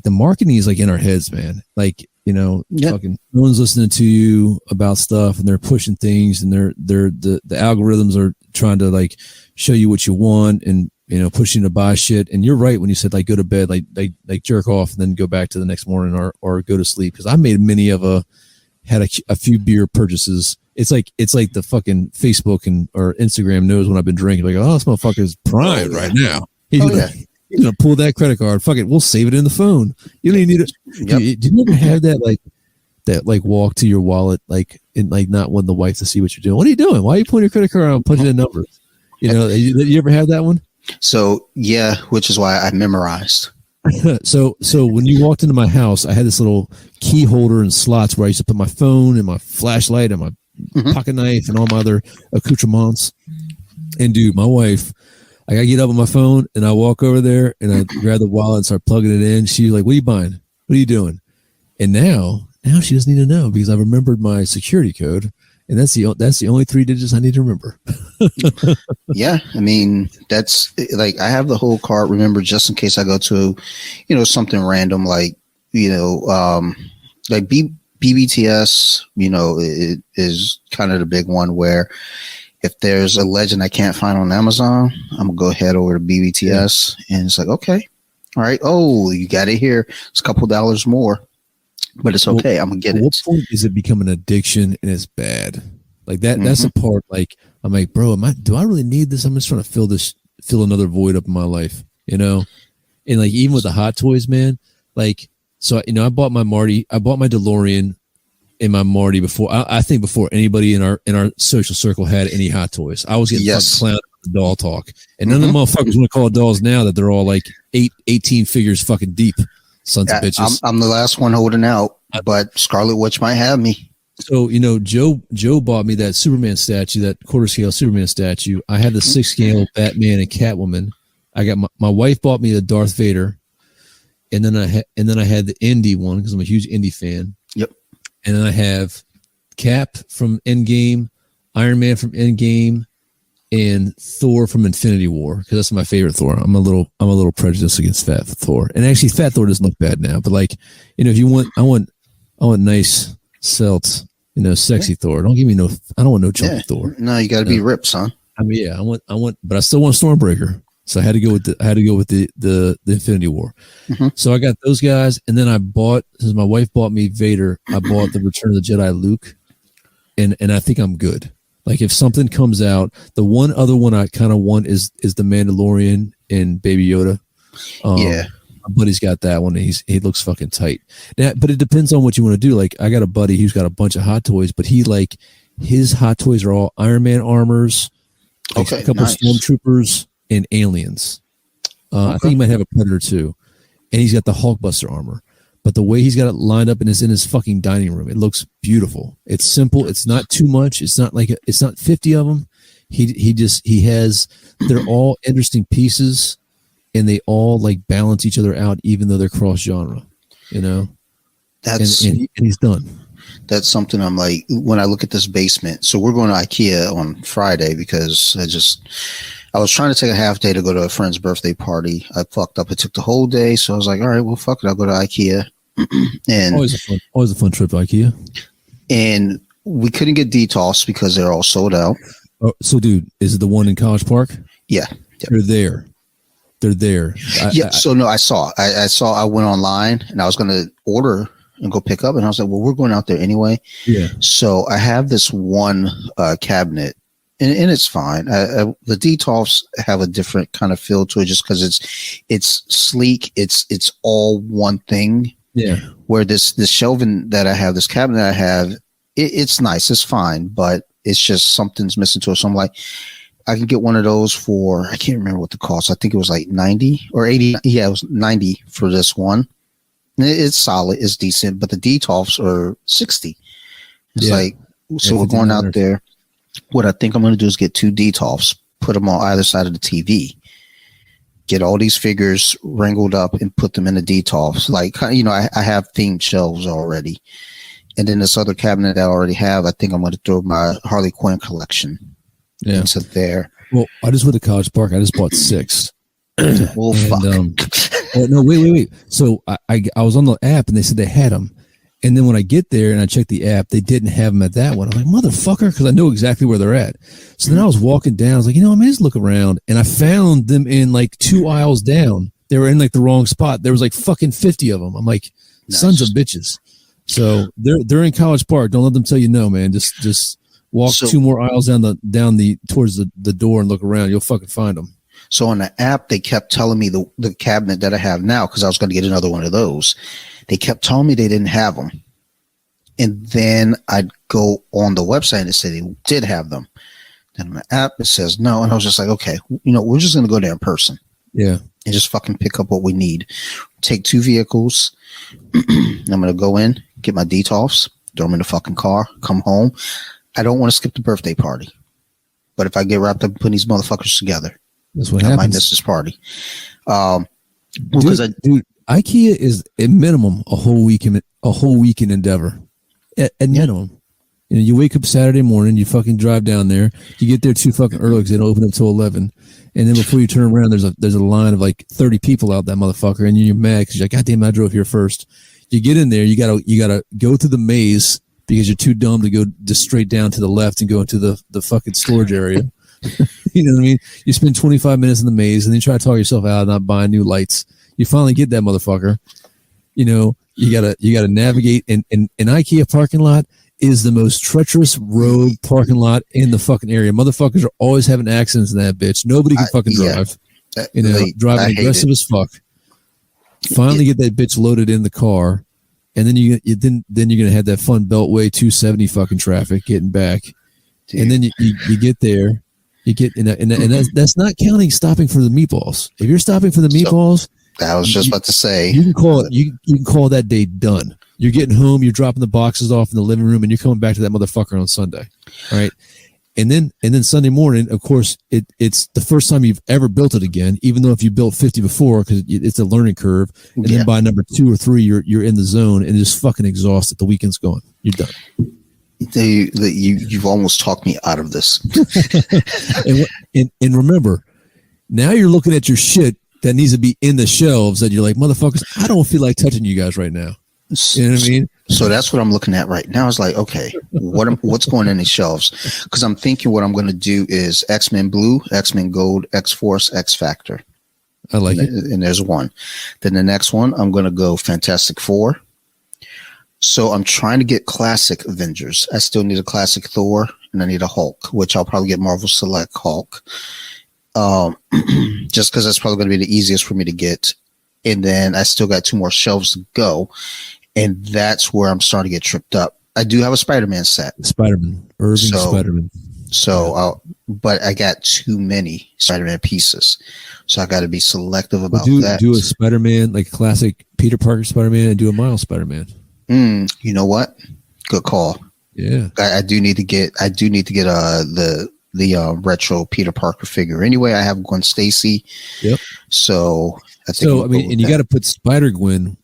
the marketing is like in our heads, man. Like, fucking no one's listening to you about stuff, and they're pushing things, and the algorithms are trying to like show you what you want, and pushing you to buy shit. And you're right when you said like go to bed, like jerk off, and then go back to the next morning or go to sleep. Because I made had a few beer purchases. It's like the fucking Facebook or Instagram knows when I've been drinking. Like, oh, this motherfucker's primed right now. He's gonna pull that credit card. Fuck it, we'll save it in the phone. You don't even need it. Yep. Do you ever have that walk to your wallet, like not wanting the wife to see what you're doing? What are you doing? Why are you pulling your credit card out and punching in numbers? You ever have that one? So yeah, which is why I memorized. So when you walked into my house, I had this little key holder and slots where I used to put my phone and my flashlight and my pocket knife and all my other accoutrements. And dude, my wife, I get up on my phone and I walk over there and I grab the wallet and start plugging it in. She's like, "What are you buying? What are you doing?" And now she doesn't need to know because I remembered my security code, and that's the only 3 digits I need to remember. Yeah, I mean, that's like I have the whole card remembered just in case I go to, something random like like BBTS. It is kind of the big one where if there's a legend I can't find on Amazon, I'm gonna go head over to BBTS, and it's like, okay, all right. Oh, you got it here. It's a couple dollars more, but it's okay. I'm gonna get it. What point is it become an addiction and it's bad? Like that. That's the part. Like I'm like, bro, do I really need this? I'm just trying to fill another void up in my life, And like even with the Hot Toys, man. Like so, I bought my DeLorean. in my Marty before. I think before anybody in our social circle had any Hot Toys. I was getting fucking clowned with the doll talk, and none of the motherfuckers want to call it dolls now that they're all like 18 figures fucking deep. Sons of bitches. I'm the last one holding out, but Scarlet Witch might have me. So, Joe bought me that Superman statue, that quarter scale Superman statue. I had the 6 scale Batman and Catwoman. I got my wife bought me the Darth Vader, and then I had the Indy one because I'm a huge Indy fan. Yep. And then I have Cap from Endgame, Iron Man from Endgame, and Thor from Infinity War because that's my favorite Thor. I'm a little prejudiced against Fat Thor, and actually Fat Thor doesn't look bad now. But like, if you want, I want nice Celts, sexy Thor. Don't give me I don't want no chunky Thor. No, you got to be ripped, son. I mean, yeah, I want, but I still want Stormbreaker. So I had to go with the Infinity War. Mm-hmm. So I got those guys, and then I bought, since my wife bought me Vader, I bought the Return of the Jedi Luke, and I think I'm good. Like if something comes out, the one other one I kind of want is the Mandalorian and Baby Yoda. My buddy's got that one. And he looks fucking tight. But it depends on what you want to do. Like I got a buddy who's got a bunch of Hot Toys, but his Hot Toys are all Iron Man armors, a couple Stormtroopers, and aliens. I think he might have a Predator too, and he's got the Hulkbuster armor. But the way he's got it lined up and it's in his fucking dining room, it looks beautiful. It's simple. It's not too much. It's not like it's not 50 of them. He has. They're all interesting pieces, and they all like balance each other out, even though they're cross genre. That's and he's done. That's something I'm like when I look at this basement. So we're going to IKEA on Friday because I was trying to take a half day to go to a friend's birthday party. I fucked up. It took the whole day. So I was like, all right, well, fuck it. I'll go to IKEA. And always a fun trip to IKEA. And we couldn't get DTOS because they're all sold out. Oh, so dude, is it the one in College Park? Yeah. They're there. I saw. I went online and I was going to order and go pick up. And I was like, well, we're going out there anyway. Yeah. So I have this one cabinet. And it's fine. The DTOFs have a different kind of feel to it just because it's sleek. It's all one thing. Yeah. Where this shelving that I have, this cabinet that I have, it's nice. It's fine, but it's just something's missing to it. So I'm like, I can get one of those for, I can't remember what the cost. I think it was like 90 or 80. Yeah, it was 90 for this one. It's solid. It's decent, but the DTOFs are 60. It's so we're going out there. What I think I'm going to do is get 2 DTOFs, put them on either side of the TV, get all these figures wrangled up and put them in the DTOFs. Like, I have themed shelves already. And then this other cabinet that I already have, I think I'm going to throw my Harley Quinn collection into there. Well, I just went to College Park. I just bought 6. Well, fuck. No, wait. So I was on the app and they said they had them. And then when I get there and I check the app, they didn't have them at that one. I'm like, motherfucker, because I know exactly where they're at. So then I was walking down. I was like, I may just look around. And I found them in like 2 aisles down. They were in like the wrong spot. There was like fucking 50 of them. I'm like, sons of bitches. So they're in College Park. Don't let them tell you no, man. Just walk 2 more aisles down the towards the door and look around. You'll fucking find them. So on the app, they kept telling me the cabinet that I have now, because I was going to get another one of those. They kept telling me they didn't have them. And then I'd go on the website and it said they did have them. Then on the app, it says no. And I was just like, okay, we're just going to go there in person. Yeah. And just fucking pick up what we need. Take 2 vehicles. I'm going to go in, get my DTOFs, throw them in the fucking car, come home. I don't want to skip the birthday party. But if I get wrapped up in putting these motherfuckers together, that's what happens. I might miss this party. Dude, IKEA is at minimum a whole weekend endeavor. At minimum. You wake up Saturday morning, you fucking drive down there, you get there too fucking early because they don't open until 11, and then before you turn around, there's a line of like 30 people out that motherfucker, and you're mad because you're like, God damn, I drove here first. You get in there, you gotta go through the maze because you're too dumb to go just straight down to the left and go into the fucking storage area. You know what I mean? You spend 25 minutes in the maze, and then you try to talk yourself out of not buying new lights. You finally get that motherfucker. You gotta navigate, and an IKEA parking lot is the most treacherous road parking lot in the fucking area. Motherfuckers are always having accidents in that bitch. Nobody can fucking drive. Driving aggressive as fuck. Finally get that bitch loaded in the car, and then then you're gonna have that fun Beltway 270 fucking traffic getting back, dude. And then you get there, you get and that's not counting stopping for the meatballs. If you're stopping for the meatballs, I was just about to say you can call it. You can call that day done. You're getting home, you're dropping the boxes off in the living room, and you're coming back to that motherfucker on Sunday, right? And then Sunday morning, of course, it's the first time you've ever built it again, even though if you built 50 before, because it's a learning curve. And then by number 2 or 3, you're in the zone and just fucking exhausted. The weekend's gone. You're done. You've almost talked me out of this. and remember, now you're looking at your shit that needs to be in the shelves that you're like, motherfuckers, I don't feel like touching you guys right now. You know what I mean? So that's what I'm looking at right now. It's like, okay, what's going in these shelves? Because I'm thinking what I'm going to do is X-Men Blue, X-Men Gold, X-Force, X-Factor. I like it. And there's one. Then the next one, I'm going to go Fantastic Four. So I'm trying to get classic Avengers. I still need a classic Thor, and I need a Hulk, which I'll probably get Marvel Select Hulk. Just because that's probably going to be the easiest for me to get. And then I still got 2 more shelves to go. And that's where I'm starting to get tripped up. I do have a Spider-Man set. Spider-Man. Spider-Man. So, but I got too many Spider-Man pieces. So I got to be selective about that. Do a Spider-Man, like classic Peter Parker Spider-Man, and do a Miles Spider-Man. You know what? Good call. Yeah. I do need to get the retro Peter Parker figure. Anyway, I have Gwen Stacy. Yep. So I think and you got to put Spider-Gwen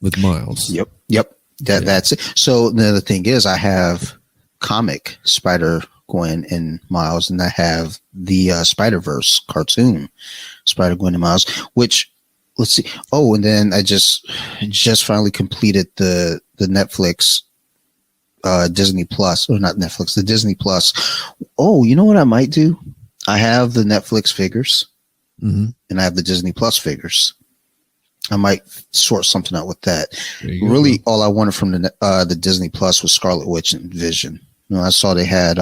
with Miles. Yep. That's it. So the other thing is I have comic Spider-Gwen and Miles, and I have the Spider-Verse cartoon Spider-Gwen and Miles, which let's see. Oh, and then I just finally completed the Netflix Disney Plus, or not Netflix, the Disney Plus. Oh, you know what I might do? I have the Netflix figures, and I have the Disney Plus figures. I might sort something out with that. Really, all I wanted from the Disney Plus was Scarlet Witch and Vision. You know, I saw they had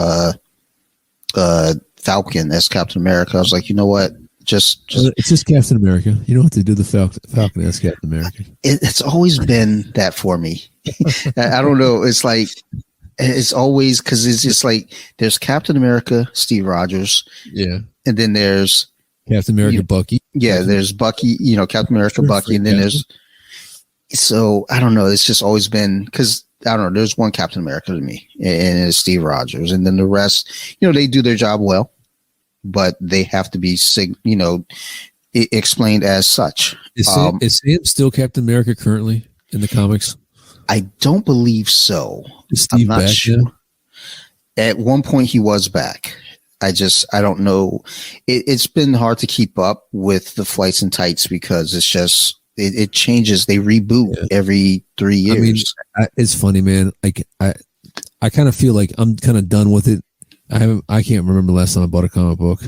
Falcon as Captain America. I was like, you know what? It's just Captain America. You don't have to do the Falcon as Captain America. It's always been that for me. I don't know. It's like it's always because it's just like there's Captain America, Steve Rogers, yeah, and then there's Captain America, Bucky. Yeah, there's Bucky. You know, Captain America, Bucky, and then there's. So I don't know. It's just always been because I don't know. There's one Captain America to me, and it's Steve Rogers, and then the rest. You know, they do their job well, but they have to be explained as such. Is Sam still Captain America currently in the comics? I don't believe so. Is Steve I'm not back sure. now? At one point, he was back. I don't know. It's been hard to keep up with the flights and tights because it's just it changes. They reboot every 3 years. I mean, it's funny, man. Like I kind of feel like I'm kind of done with it. I can't remember the last time I bought a comic book.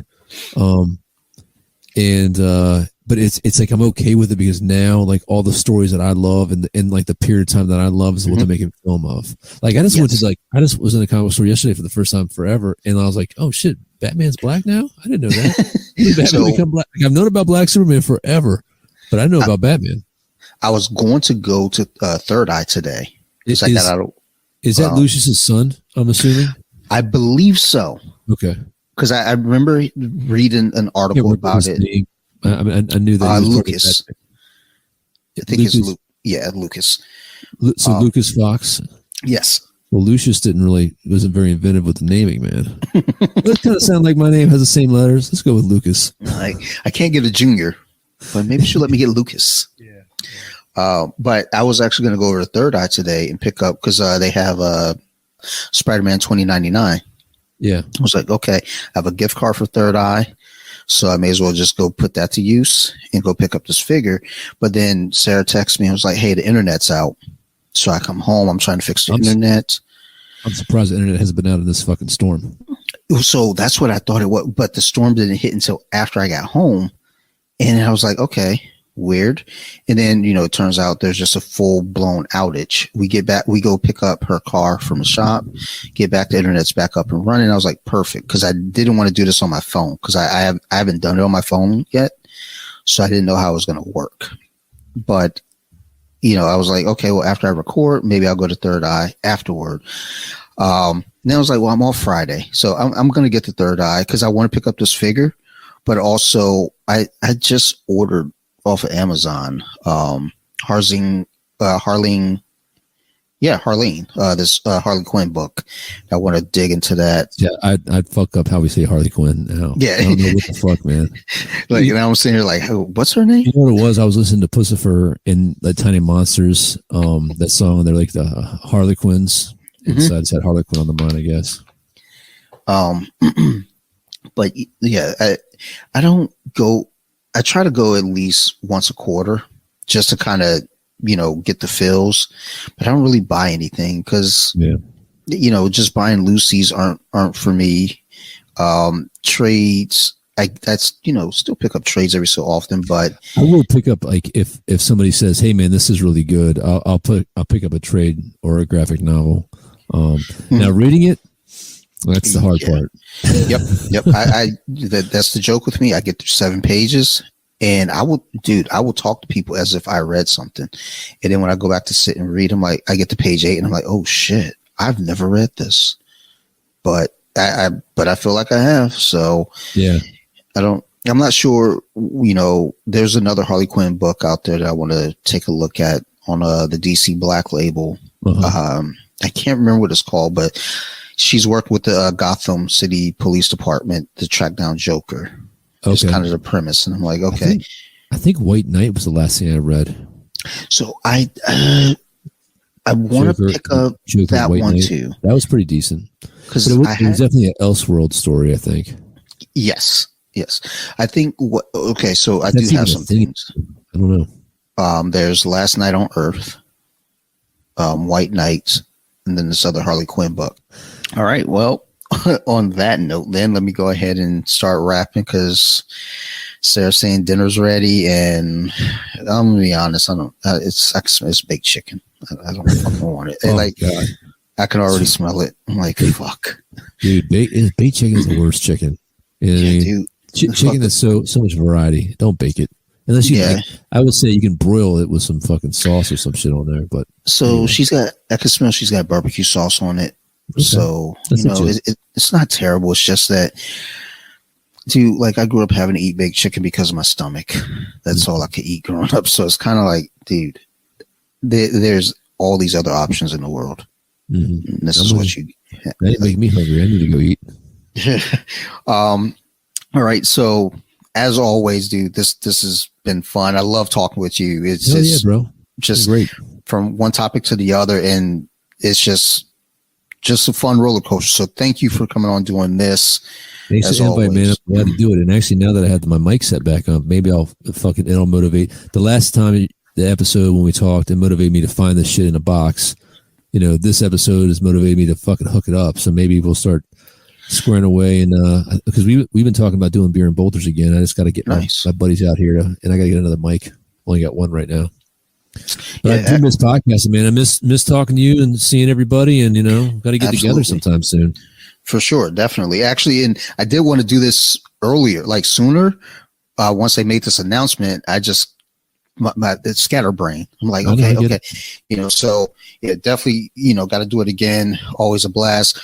But it's like I'm okay with it because now like all the stories that I love and like the period of time that I love is what they're making film of. Like I just was in a comic book store yesterday for the first time forever, and I was like, oh shit, Batman's black now? I didn't know that. Batman become black. Like, I've known about Black Superman forever, but I know about Batman. I was going to go to Third Eye today. Is that Lucius's son? I'm assuming. I believe so. Okay. Because I remember reading an article about it. Name. I knew that. Lucas. I think Lucas. It's Luke. Yeah, Lucas. So Lucas Fox. Yes. Well, Lucius wasn't very inventive with the naming, man. It kind of sounds like my name has the same letters. Let's go with Lucas. I can't get a junior, but maybe she'll let me get Lucas. Yeah. But I was actually going to go over to Third Eye today and pick up because they have Spider-Man 2099. Yeah. I was like, okay, I have a gift card for Third Eye. So I may as well just go put that to use and go pick up this figure. But then Sarah texted me and was like, hey, the internet's out. So I come home. I'm trying to fix the internet. I'm surprised the internet hasn't been out in this fucking storm. So that's what I thought it was. But the storm didn't hit until after I got home. And I was like, okay, weird. And then, it turns out there's just a full blown outage. We get back, we go pick up her car from the shop, get back, the internet's back up and running. I was like, perfect. Cause I didn't want to do this on my phone. Cause I haven't done it on my phone yet. So I didn't know how it was going to work, but I was like, okay, well, after I record, maybe I'll go to Third Eye afterward. Then I was like, well, I'm off Friday, so I'm going to get the Third Eye because I want to pick up this figure, but also I just ordered off of Amazon, Harleen, this Harley Quinn book. I want to dig into that. Yeah, I'd fuck up how we say Harley Quinn now. Yeah, I don't know what the fuck, man. Like, and I'm sitting here like, what's her name? You know what it was? I was listening to Pussifer and the Tiny Monsters, that song. They're like the Harley Quinns. And so I just had Harley Quinn on the mind, I guess. But yeah, I don't go. I try to go at least once a quarter just to kind of get the feels, but I don't really buy anything because just buying loosies aren't for me. Trades, that's still pick up trades every so often, but I will pick up, like, if somebody says, hey man, this is really good, I'll pick up a trade or a graphic novel. Now reading it, that's the hard part. Yep. That's the joke with me. I get through 7 pages and I will talk to people as if I read something. And then when I go back to sit and read, I'm like, I get to page 8 and I'm like, oh shit, I've never read this, but I feel like I have. So yeah, I'm not sure, there's another Harley Quinn book out there that I want to take a look at on the DC Black label. I can't remember what it's called, but she's worked with the Gotham City Police Department to track down Joker. Okay. It's kind of the premise. And I'm like, okay. I think White Knight was the last thing I read. So I want to pick up Joker, that White one Knight. too. That was pretty decent. Because it was definitely an Elseworld story, I think. Yes. I think so I do have some things. I don't know. There's Last Night on Earth, White Knight, and then this other Harley Quinn book. All right. Well, on that note, then let me go ahead and start wrapping because Sarah's saying dinner's ready, and I'm gonna be honest, I don't. It's baked chicken. I don't fucking want it. God. I can already smell it. I'm like, fuck, dude. Baked chicken is the worst chicken. You know what I mean? Dude. Chicken is so much variety. Don't bake it. Unless you, I would say you can broil it with some fucking sauce or some shit on there. But I can smell she's got barbecue sauce on it. Okay. So it's not terrible. It's just that, dude, like I grew up having to eat baked chicken because of my stomach. That's all I could eat growing up. So it's kind of like, dude, there's all these other options in the world. Mm-hmm. And this is what you. That make me hungry. I need to go eat. All right. So as always, dude, this has been fun. I love talking with you. It's bro. Just great from one topic to the other, and it's just a fun roller coaster. So thank you for coming on doing this. Thanks for the invite, man. I'm glad to do it. And actually, now that I have my mic set back up, maybe it'll motivate. The last time the episode when we talked, it motivated me to find this shit in a box. This episode has motivated me to fucking hook it up. So maybe we'll start squaring away, and because we've been talking about doing beer and bolters again. I just got to get my buddies out here, and I got to get another mic. Only got one right now. But I do miss podcasting, man. I miss talking to you and seeing everybody, and got to get together sometime soon. For sure, definitely. Actually, and I did want to do this earlier, like sooner. Once they made this announcement, I just it's scatterbrain. I'm like, okay. So yeah, definitely, got to do it again. Always a blast.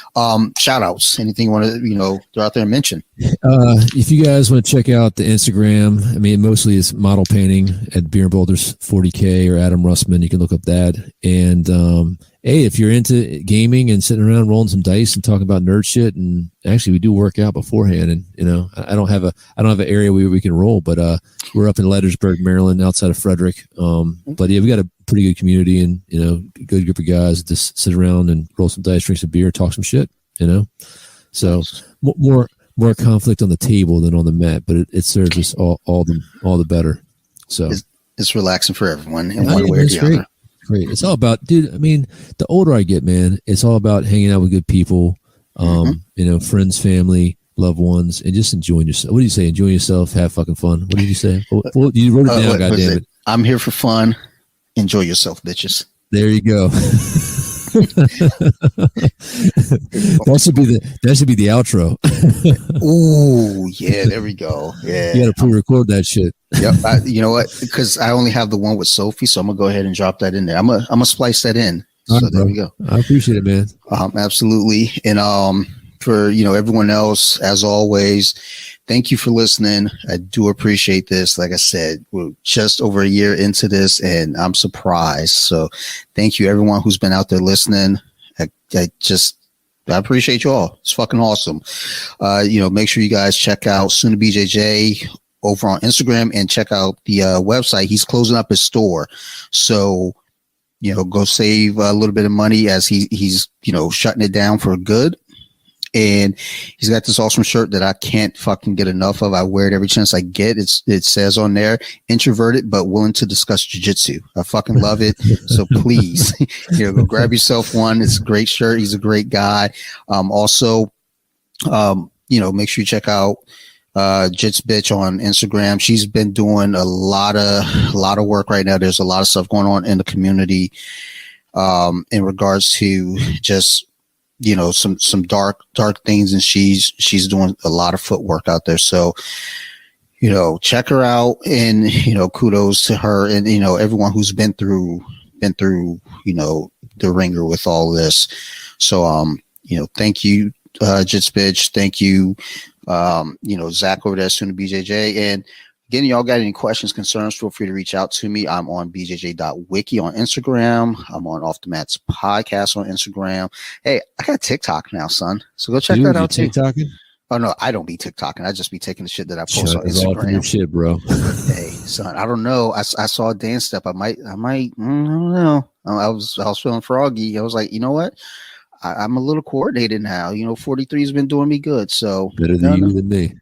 Shout outs. Anything you want to, throw out there and mention? If you guys want to check out the Instagram, I mean, mostly it's model painting at Beer and Boulders 40K or Adam Russman. You can look up that. And, hey, if you're into gaming and sitting around rolling some dice and talking about nerd shit, and actually we do work out beforehand, and I don't have an area where we can roll, but we're up in Leathersburg, Maryland, outside of Frederick. But yeah, we got a pretty good community, and good group of guys that just sit around and roll some dice, drink some beer, talk some shit. So more conflict on the table than on the mat, but it serves us all the better. So it's relaxing for everyone in one way or the other. Great. It's all about, dude. I mean, the older I get, man, it's all about hanging out with good people, friends, family, loved ones, and just enjoying yourself. What do you say? Enjoying yourself, have fucking fun. What did you say? Well, you wrote it down, goddammit. I'm here for fun. Enjoy yourself, bitches. There you go. That should be the outro. Ooh, yeah, there we go. Yeah, you got to pre-record that shit. Yep. You know what? Because I only have the one with Sophie, so I'm gonna go ahead and drop that in there. I'm gonna splice that in. So right, there we go. I appreciate it, man. Absolutely. And for everyone else, as always, thank you for listening. I do appreciate this. Like I said, we're just over a year into this, and I'm surprised. So thank you, everyone who's been out there listening. I appreciate you all. It's fucking awesome. Make sure you guys check out Soon to BJJ over on Instagram and check out the website. He's closing up his store. So, go save a little bit of money as he's shutting it down for good. And he's got this awesome shirt that I can't fucking get enough of. I wear it every chance I get. It says on there, introverted but willing to discuss jiu-jitsu. I fucking love it. So please, go grab yourself one. It's a great shirt. He's a great guy. Also, make sure you check out Jits Bitch on Instagram. She's been doing a lot of work right now. There's a lot of stuff going on in the community in regards to just some dark things, and she's doing a lot of footwork out there. So check her out, and kudos to her, and everyone who's been through the ringer with all this. So thank you, Jits Bitch. Thank you, Zach over there, Soon to BJJ. And again, y'all got any questions, concerns, feel free to reach out to me. I'm on bjj.wiki on Instagram. I'm on Off the Mats podcast on Instagram. Hey, I got TikTok now, son. So go check that out too. TikToking? Oh no, I don't be TikToking. I just be taking the shit that I post on Instagram. Off your shit, bro. Hey, son, I don't know. I saw a dance step. I don't know. I was feeling froggy. I was like, you know what? I'm a little coordinated now. 43 has been doing me good. So better than you than me.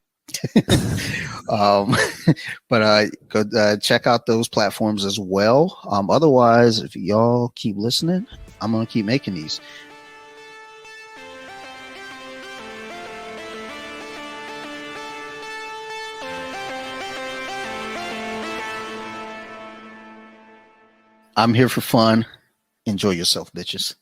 But go check out those platforms as well. Otherwise, if y'all keep listening, I'm gonna keep making these. I'm here for fun. Enjoy yourself, bitches.